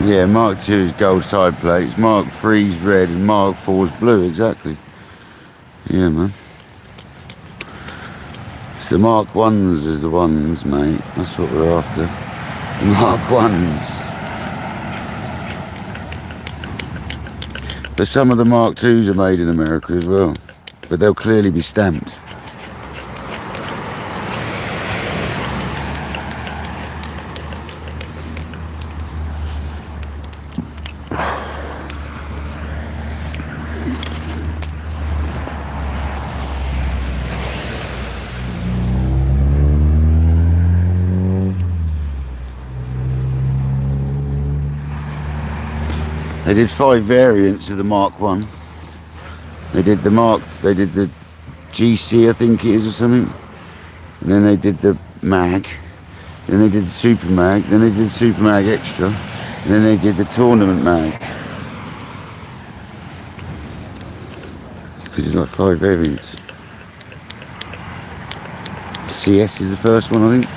Yeah, Mark II's gold side plates, Mark III's red and Mark IV's blue, exactly. Yeah, man. So Mark 1s is the ones, mate. That's what we're after. Mark 1s. But some of the Mark 2s are made in America as well. But they'll clearly be stamped. They did 5 variants of the Mark 1. They did the GC, I think it is, or something. And then they did the Mag. Then they did the Super Mag. Then they did the Super Mag Extra. And then they did the Tournament Mag. Because there's like 5 variants. CS is the first one, I think.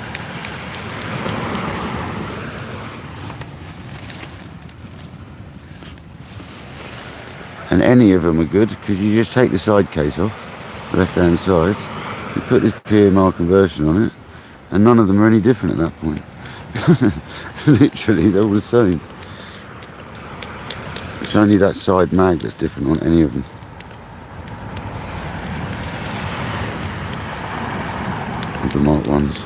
And any of them are good because you just take the side case off, the left hand side, you put this PMR conversion on it, and none of them are any different at that point. Literally, they're all the same. It's only that side mag that's different on any of them. Of the Mark 1s.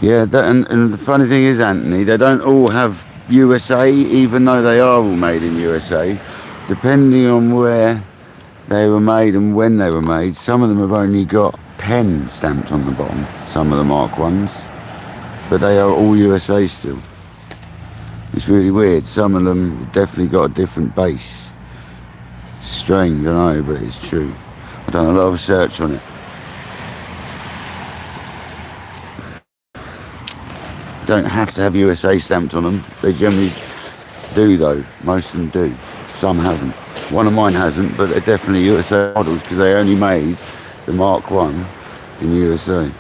Yeah, and the funny thing is, Anthony, they don't all have USA, even though they are all made in USA. Depending on where they were made and when they were made, some of them have only got pen stamped on the bottom, some of the Mark 1s, but they are all USA still. It's really weird. Some of them definitely got a different base. It's strange, I know, but it's true. I've done a lot of research on it. Don't have to have USA stamped on them. They generally do though. Most of them do. Some haven't. One of mine hasn't, but they're definitely USA models because they only made the Mark 1 in USA.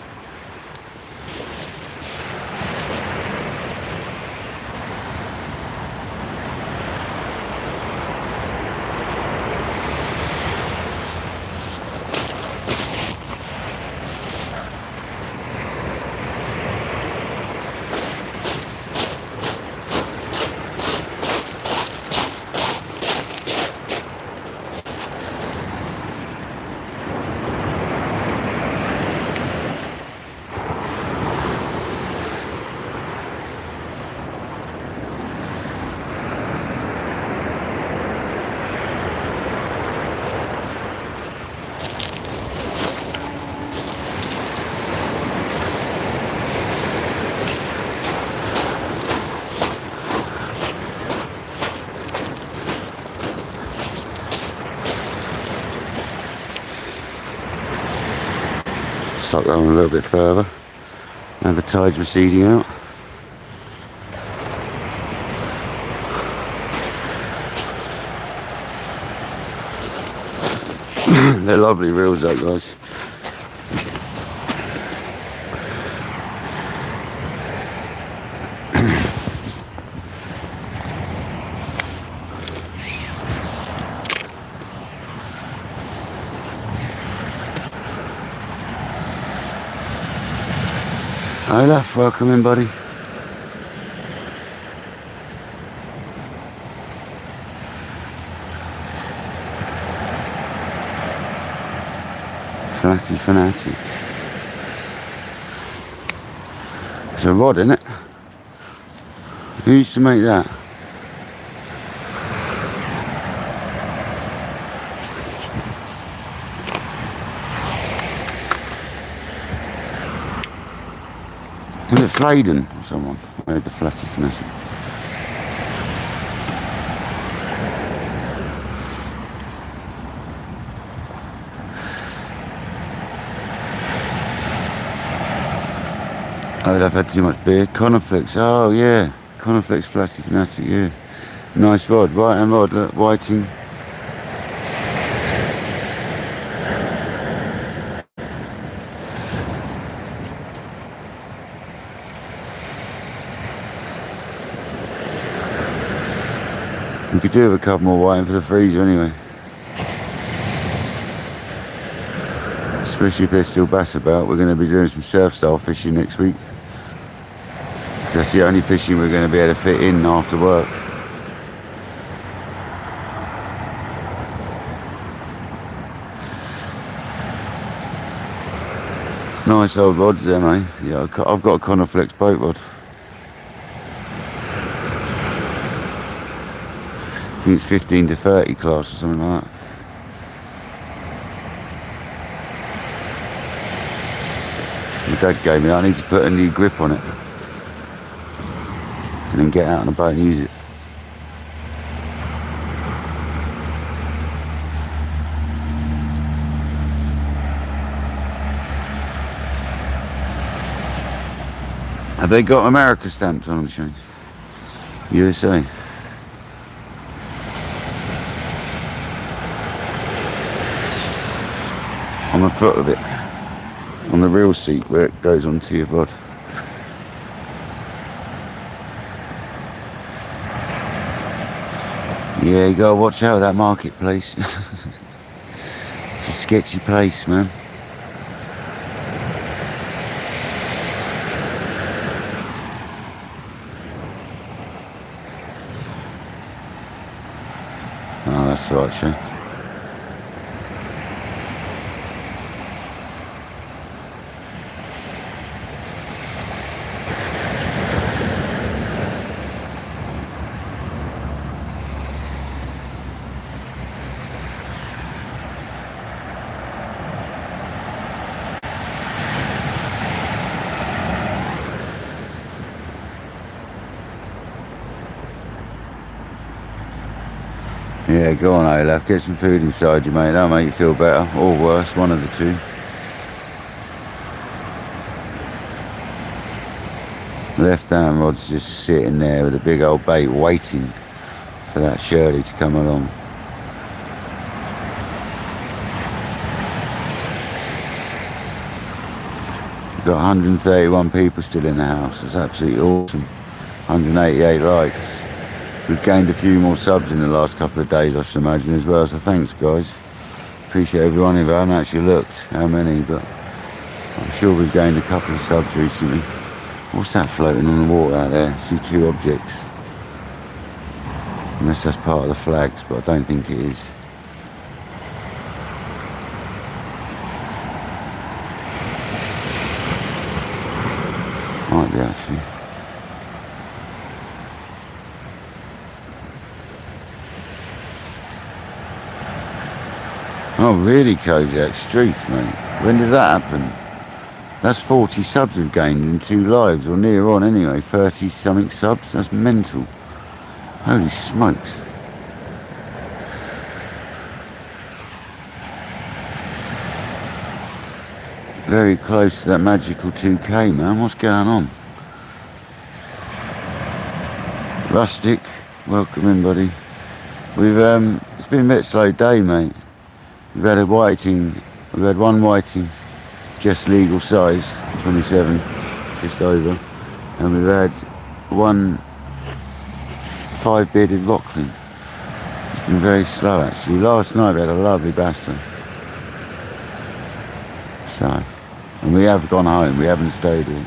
Start going a little bit further. Now the tide's receding out. They're lovely reels though, guys. Olaf, welcome in, buddy. Flatty Fanatic. It's a rod, isn't it? Who used to make that? Was it Fladen or someone made the Flatty Fanatic? Oh, I've had too much beer. Coniflex, oh yeah. Coniflex Flatty Fanatic, yeah. Nice rod, right hand rod, look, whiting. We could do with a couple more whiting for the freezer anyway. Especially if there's still bass about. We're going to be doing some surf style fishing next week. That's the only fishing we're going to be able to fit in after work. Nice old rods there, mate. Yeah, I've got a Coniflex boat rod. I think it's 15 to 30 class or something like that. My dad gave me. I need to put a new grip on it and then get out on the boat and use it. Have they got America stamps on them, Shane? USA. On the foot of it. On the real seat where it goes onto your bod. Yeah, you gotta watch out with that marketplace. It's a sketcy place, man. Oh, that's right, Shane. Yeah, go on, Olaf. Get some food inside you, mate. That'll make you feel better. Or worse, one of the two. Left hand rod's just sitting there with a big old bait waiting for that Shirley to come along. We've got 131 people still in the house. That's absolutely awesome. 188 likes. We've gained a few more subs in the last couple of days, I should imagine, as well. So thanks, guys. Appreciate everyone. If I haven't actually looked how many, but I'm sure we've gained a couple of subs recently. What's that floating on the water out there? I see two objects. Unless that's part of the flags, but I don't think it is. Might be, actually. Oh, really, Kojak? Struth, mate. When did that happen? That's 40 subs we've gained in 2 lives, or near on anyway. 30 something subs. That's mental. Holy smokes. Very close to that magical 2K, man. What's going on? Rustic, welcome in, buddy. We've it's been a bit slow day, mate. We've had a whiting. We've had one whiting, just legal size, 27, just over, and we've had one 5-bearded rockling. It's been very slow, actually. Last night we had a lovely bassa. So, and we have gone home. We haven't stayed here.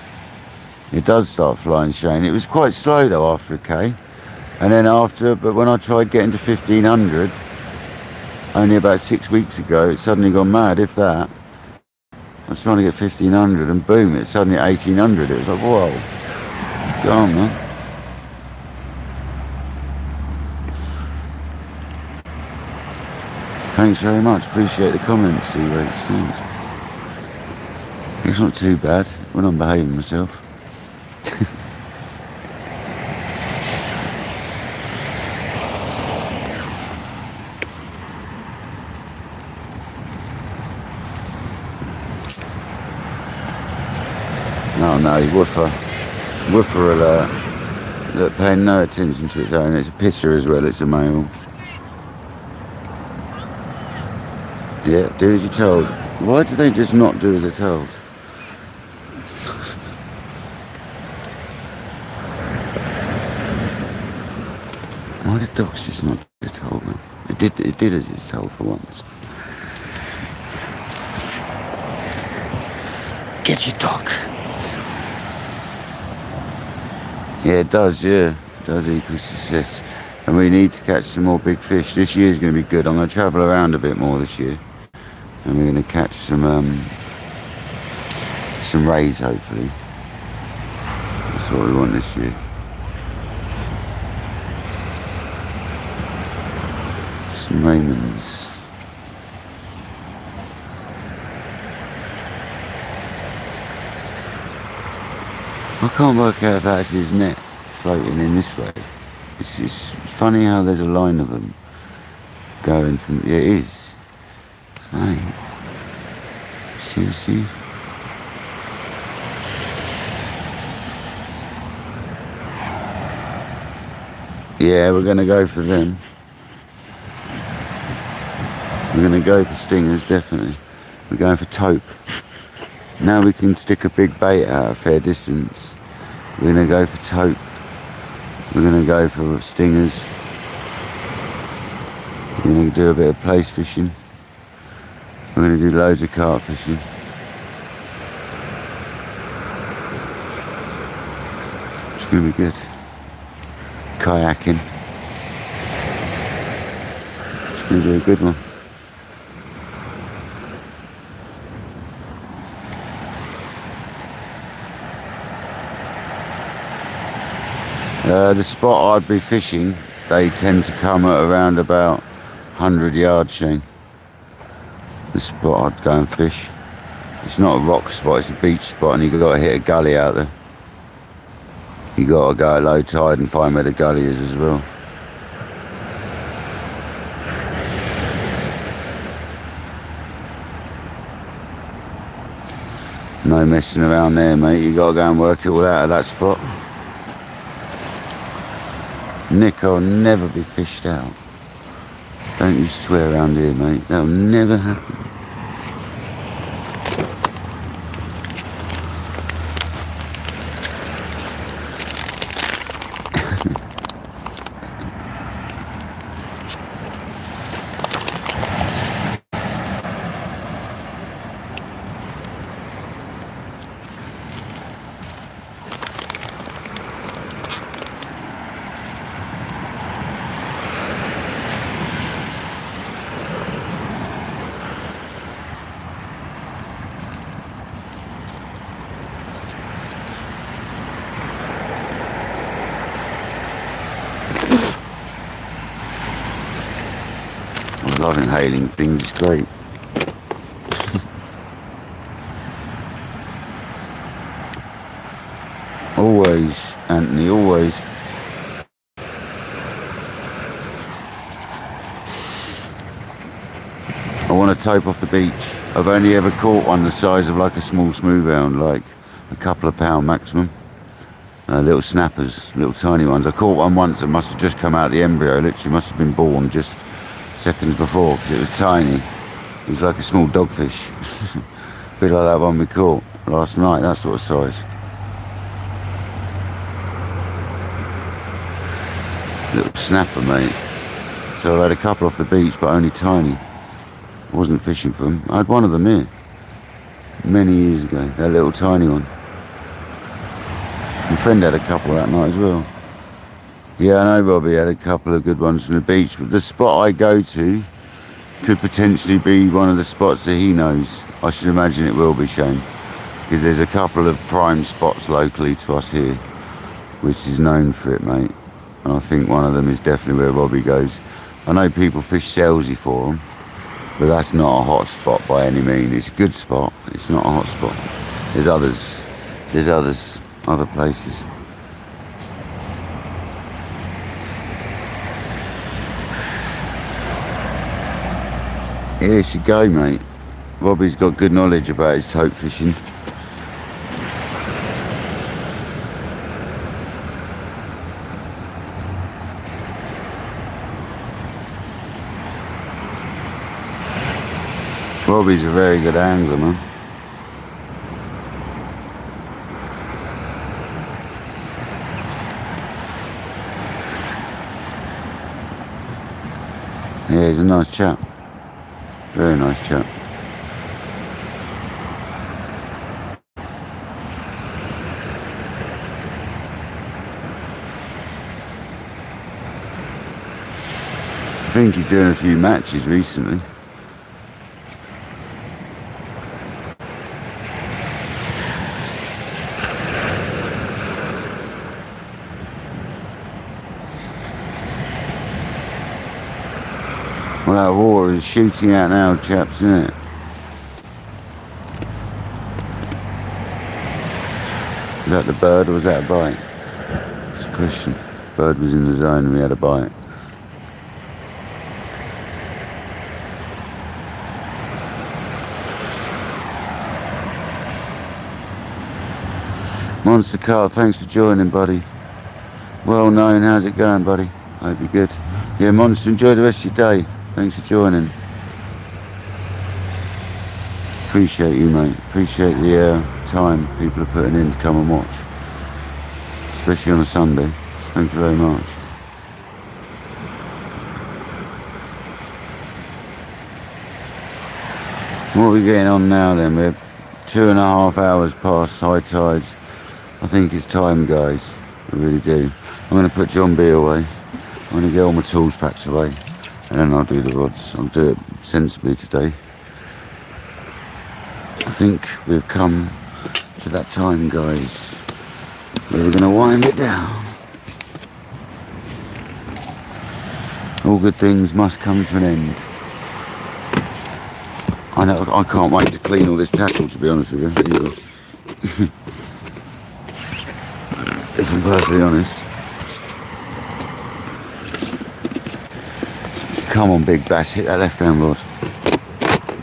It does start flying, Shane. It was quite slow though after a K, and then after. But when I tried getting to 1500. Only about 6 weeks ago, it suddenly gone mad, if that. I was trying to get 1500 and boom, it's suddenly 1800. It was like, whoa, it's gone, man. Thanks very much, appreciate the comments, C-Rate, thanks. It's not too bad when I'm behaving myself. Oh no, woofer alert. Look, paying no attention to its own. It's a pisser as well, it's a male. Yeah, do as you're told. Why do they just not do as they're told? Why did dogs just not do as they're told, man? It did as it's told for once. Get your dog. Yeah, it does, yeah. It does equal success. And we need to catch some more big fish. This year's going to be good. I'm going to travel around a bit more this year. And we're going to catch some rays, hopefully. That's what we want this year. Some Raymonds. I can't work out if that's his net floating in this way. It's funny how there's a line of them going from. Yeah, it is. Hey. See. Yeah, we're going to go for them. We're going to go for stingers, definitely. We're going for taupe. Now we can stick a big bait out a fair distance. We're going to go for taupe. We're going to go for stingers. We're going to do a bit of place fishing. We're going to do loads of carp fishing. It's going to be good. Kayaking. It's going to be a good one. The spot I'd be fishing, they tend to come at around about 100 yards, Shane. The spot I'd go and fish. It's not a rock spot, it's a beach spot, and you've got to hit a gully out there. You got to go at low tide and find where the gully is as well. No messing around there, mate. You got to go and work it all out of that spot. Nick, I'll never be fished out. Don't you swear around here, mate. That'll never happen. I love inhaling things, it's great. Always, Anthony, always. I want to taupe off the beach. I've only ever caught one the size of like a small smooth hound, like a couple of pound maximum. Little snappers, little tiny ones. I caught one once that must have just come out of the embryo, literally must have been born just seconds before, because it was tiny. It was like a small dogfish. A bit like that one we caught last night, that sort of size. Little snapper, mate. So I had a couple off the beach, but only tiny. I wasn't fishing for them. I had one of them here many years ago, that little tiny one. My friend had a couple that night as well. Yeah, I know Robbie had a couple of good ones from the beach, but the spot I go to could potentially be one of the spots that he knows. I should imagine it will be, Shane, because there's a couple of prime spots locally to us here, which is known for it, mate. And I think one of them is definitely where Robbie goes. I know people fish Selsey for them, but that's not a hot spot by any means. It's a good spot, it's not a hot spot. There's other places. Yeah, you should go, mate. Robbie's got good knowledge about his taupe fishing. Robbie's a very good angler, man. Yeah, he's a nice chap. Very nice chap. I think he's doing a few matches recently. Well, that water is shooting out now, chaps, isn't it? Was that the bird or was that a bite? It's a question. Bird was in the zone and we had a bite. Monster Carl, thanks for joining, buddy. Well known, how's it going, buddy? Hope you're good. Yeah, Monster, enjoy the rest of your day. Thanks for joining. Appreciate you, mate. Appreciate the time people are putting in to come and watch. Especially on a Sunday. Thank you very much. What are we getting on now then? We're 2.5 hours past high tides. I think it's time, guys. I really do. I'm going to put John B away. I'm going to get all my tools packed away. And then I'll do the rods. I'll do it sensibly today. I think we've come to that time, guys, where we're going to wind it down. All good things must come to an end. I know, I can't wait to clean all this tackle, to be honest with you. If I'm perfectly honest. Come on, big bass, hit that left-hand rod.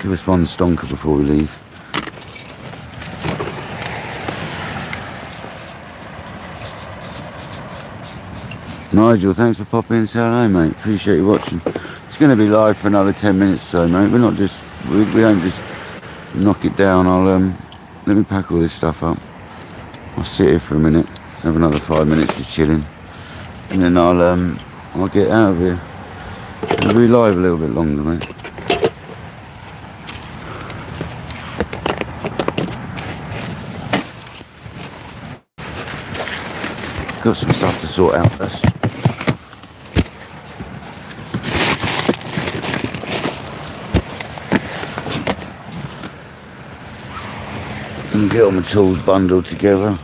Give us one stonker before we leave. Nigel, thanks for popping in and saying hello, mate. Appreciate you watching. It's going to be live for another 10 minutes or so, mate. We're not just, we don't just knock it down. Let me pack all this stuff up. I'll sit here for a minute, have another 5 minutes just chilling, and then I'll get out of here. I'll be live a little bit longer, mate. Got some stuff to sort out first. And get all my tools bundled together.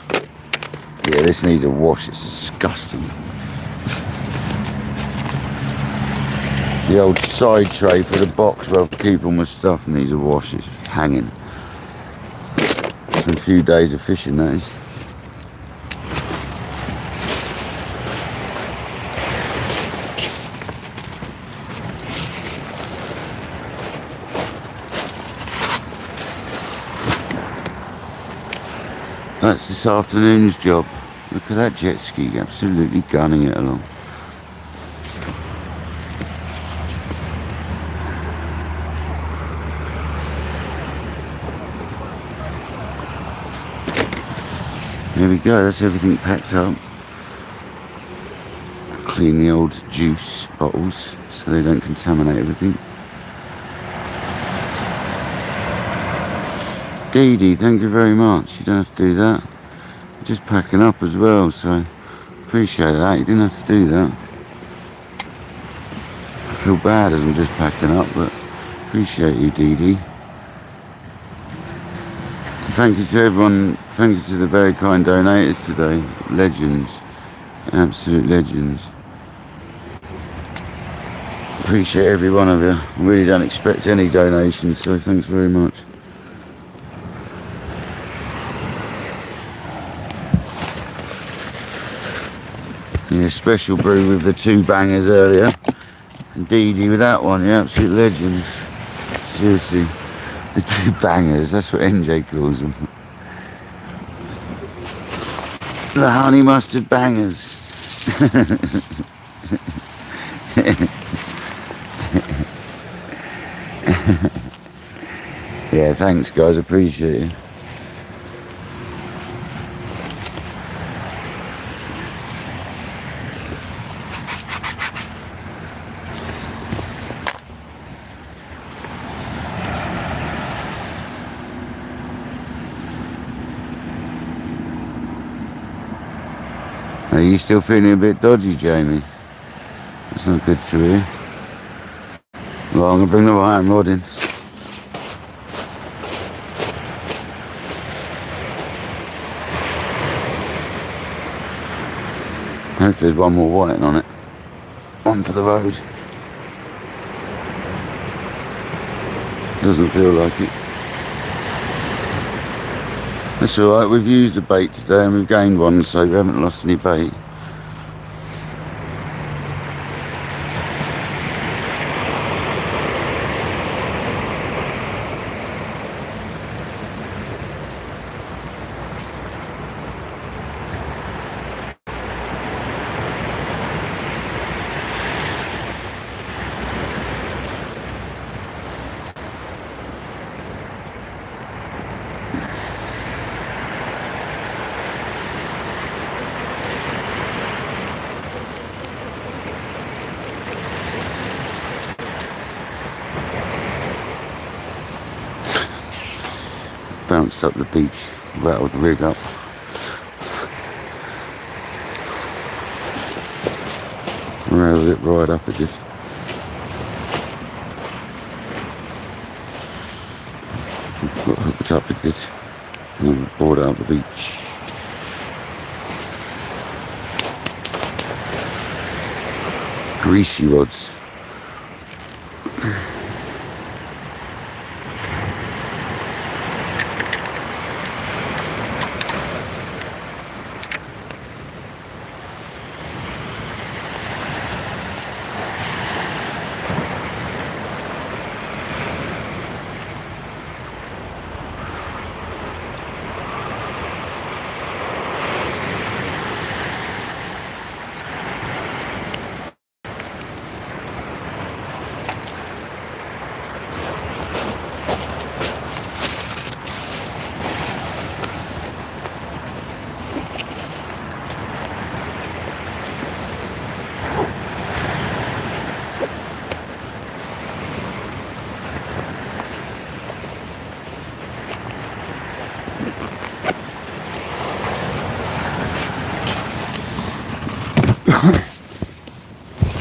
Yeah, this needs a wash, it's disgusting. The old side tray for the box where I keep all my stuff needs a wash, it's hanging. Some few days of fishing, that is. That's this afternoon's job. Look at that jet ski, absolutely gunning it along. There we go, that's everything packed up. Clean the old juice bottles so they don't contaminate everything. Dee Dee, thank you very much. You don't have to do that. You're just packing up as well, so appreciate that. You didn't have to do that. I feel bad as I'm just packing up, but appreciate you, Dee Dee. Thank you to everyone. Thank you to the very kind donators today. Legends. Absolute legends. Appreciate every one of you. I really don't expect any donations, so thanks very much. Yeah, special brew with the 2 bangers earlier. And Dee Dee with that one, yeah, absolute legends. Seriously. The 2 bangers, that's what NJ calls them. The honey mustard bangers. Yeah, thanks guys, appreciate it. Are you still feeling a bit dodgy, Jamie? That's not good to hear. Well, I'm going to bring the iron rod in. Hopefully there's one more whiting on it. One for the road. Doesn't feel like it. That's alright, we've used the bait today and we've gained one, so we haven't lost any bait. Bounced up the beach, rattled the rig up. Rattled it right up it did. Got hooked up it did. And then brought out the beach. Greasy rods.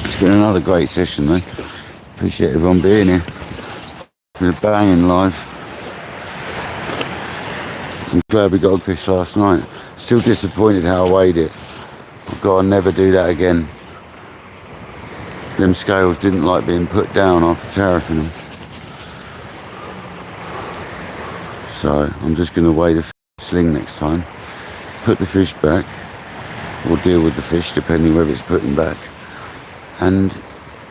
It's been another great session though. Appreciate everyone being here. It's been a banging live. I'm glad we got a fish last night. Still disappointed how I weighed it. I've got to never do that again. Them scales didn't like being put down after tariffing them. So I'm just going to weigh the sling next time. Put the fish back. Or deal with the fish depending whether it's putting back. And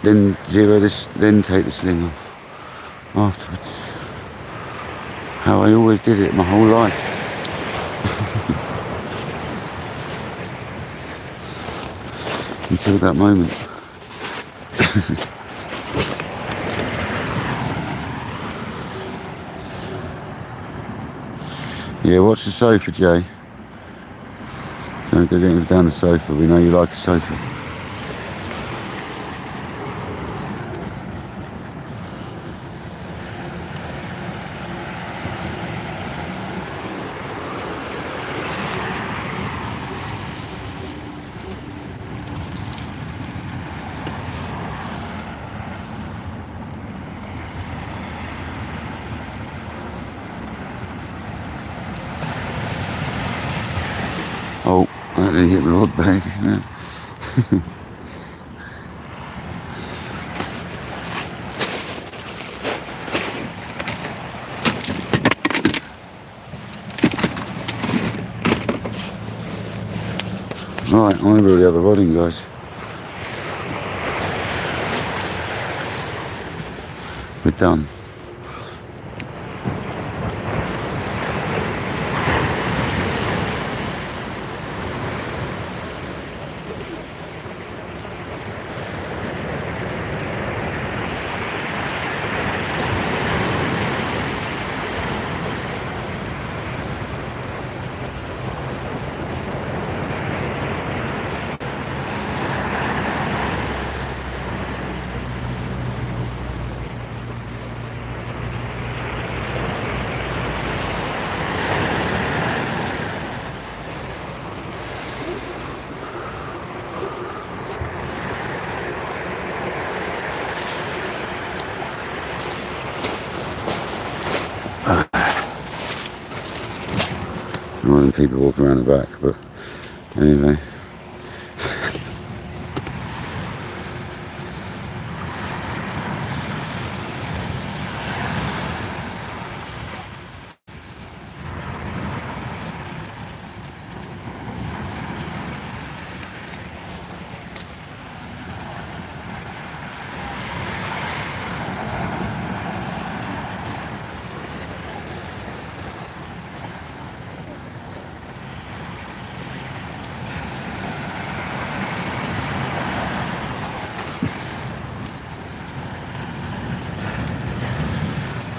then zero this, then take the sling off afterwards. How I always did it my whole life. Until that moment. Yeah, watch the sofa, Jay. Don't go getting down the sofa, we know you like a sofa. Oh, that didn't hit the rod bag. Right, I'm going to reel the other rod in, guys. We're done. More than people walking around the back, but anyway.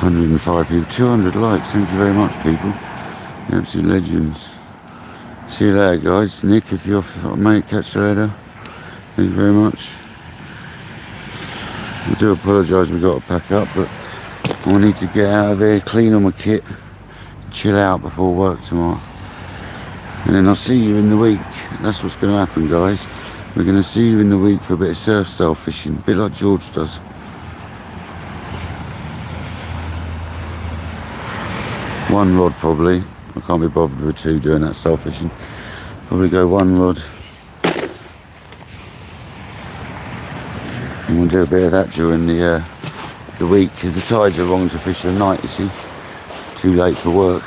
105 people, 200 likes. Thank you very much, people. You're absolute legends. See you later, guys. Nick, if you're off, mate, catch you later. Thank you very much. I do apologise, we've got to pack up, but I need to get out of here, clean all my kit, chill out before work tomorrow. And then I'll see you in the week. That's what's going to happen, guys. We're going to see you in the week for a bit of surf style fishing, a bit like George does. One rod probably. I can't be bothered with two doing that style fishing. Probably go one rod. And we'll do a bit of that during the week, because the tides are wrong to fish at night, you see. Too late for work.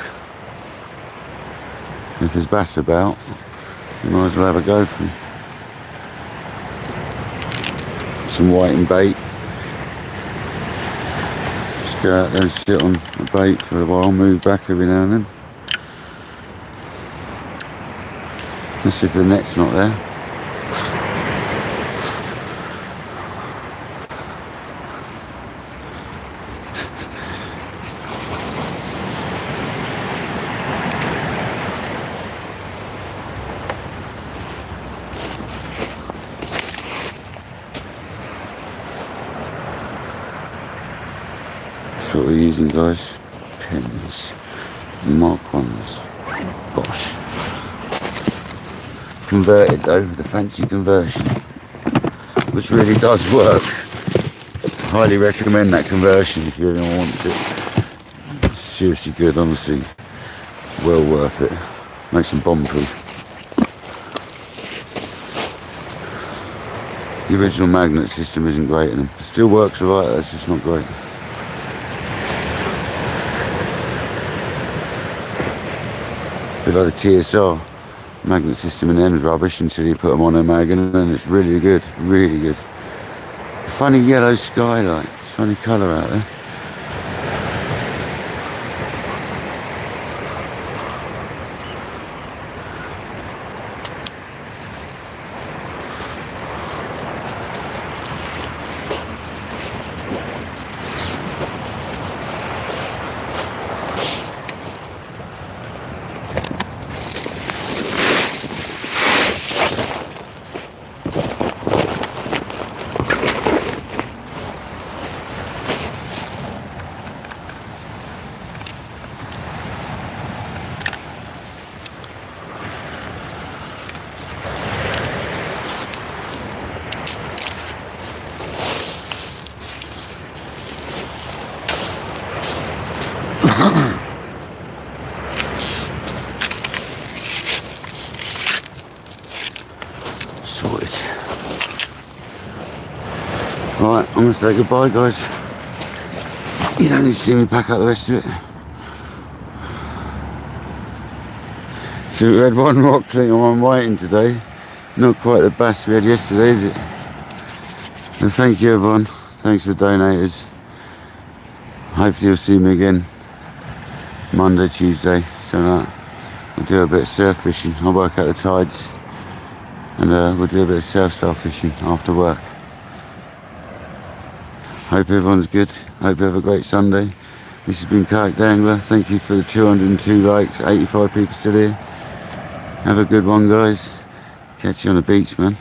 If there's bass about, you might as well have a go for them. Some whiting bait. Just go out there and sit on the bait for a while, move back every now and then. Let's see if the net's not there. That's what we're using, guys. Pins. Mark 1s. Bosh. Converted though, with the fancy conversion, which really does work. Highly recommend that conversion if anyone wants it. It's seriously good, honestly. Well worth it. Makes them bomb proof. The original magnet system isn't great in them. It still works alright, it's just not great. A bit like the TSR. Magnet system in the end's rubbish until you put them on a mag, and then it's really good, really good. Funny yellow skylight, it's funny colour out there. Sorted. Right, I'm going to say goodbye, guys. You don't need to see me pack up the rest of it. So we had one rockling and one whiting today. Not quite the bass we had yesterday, is it? And thank you, everyone. Thanks to the donators. Hopefully you'll see me again Monday, Tuesday, something like that. We'll do a bit of surf fishing. I'll work out the tides, and we'll do a bit of surf style fishing after work. Hope everyone's good. Hope you have a great Sunday. This has been Kayak Dangler. Thank you for the 202 likes, 85 people still here. Have a good one, guys. Catch you on the beach, man.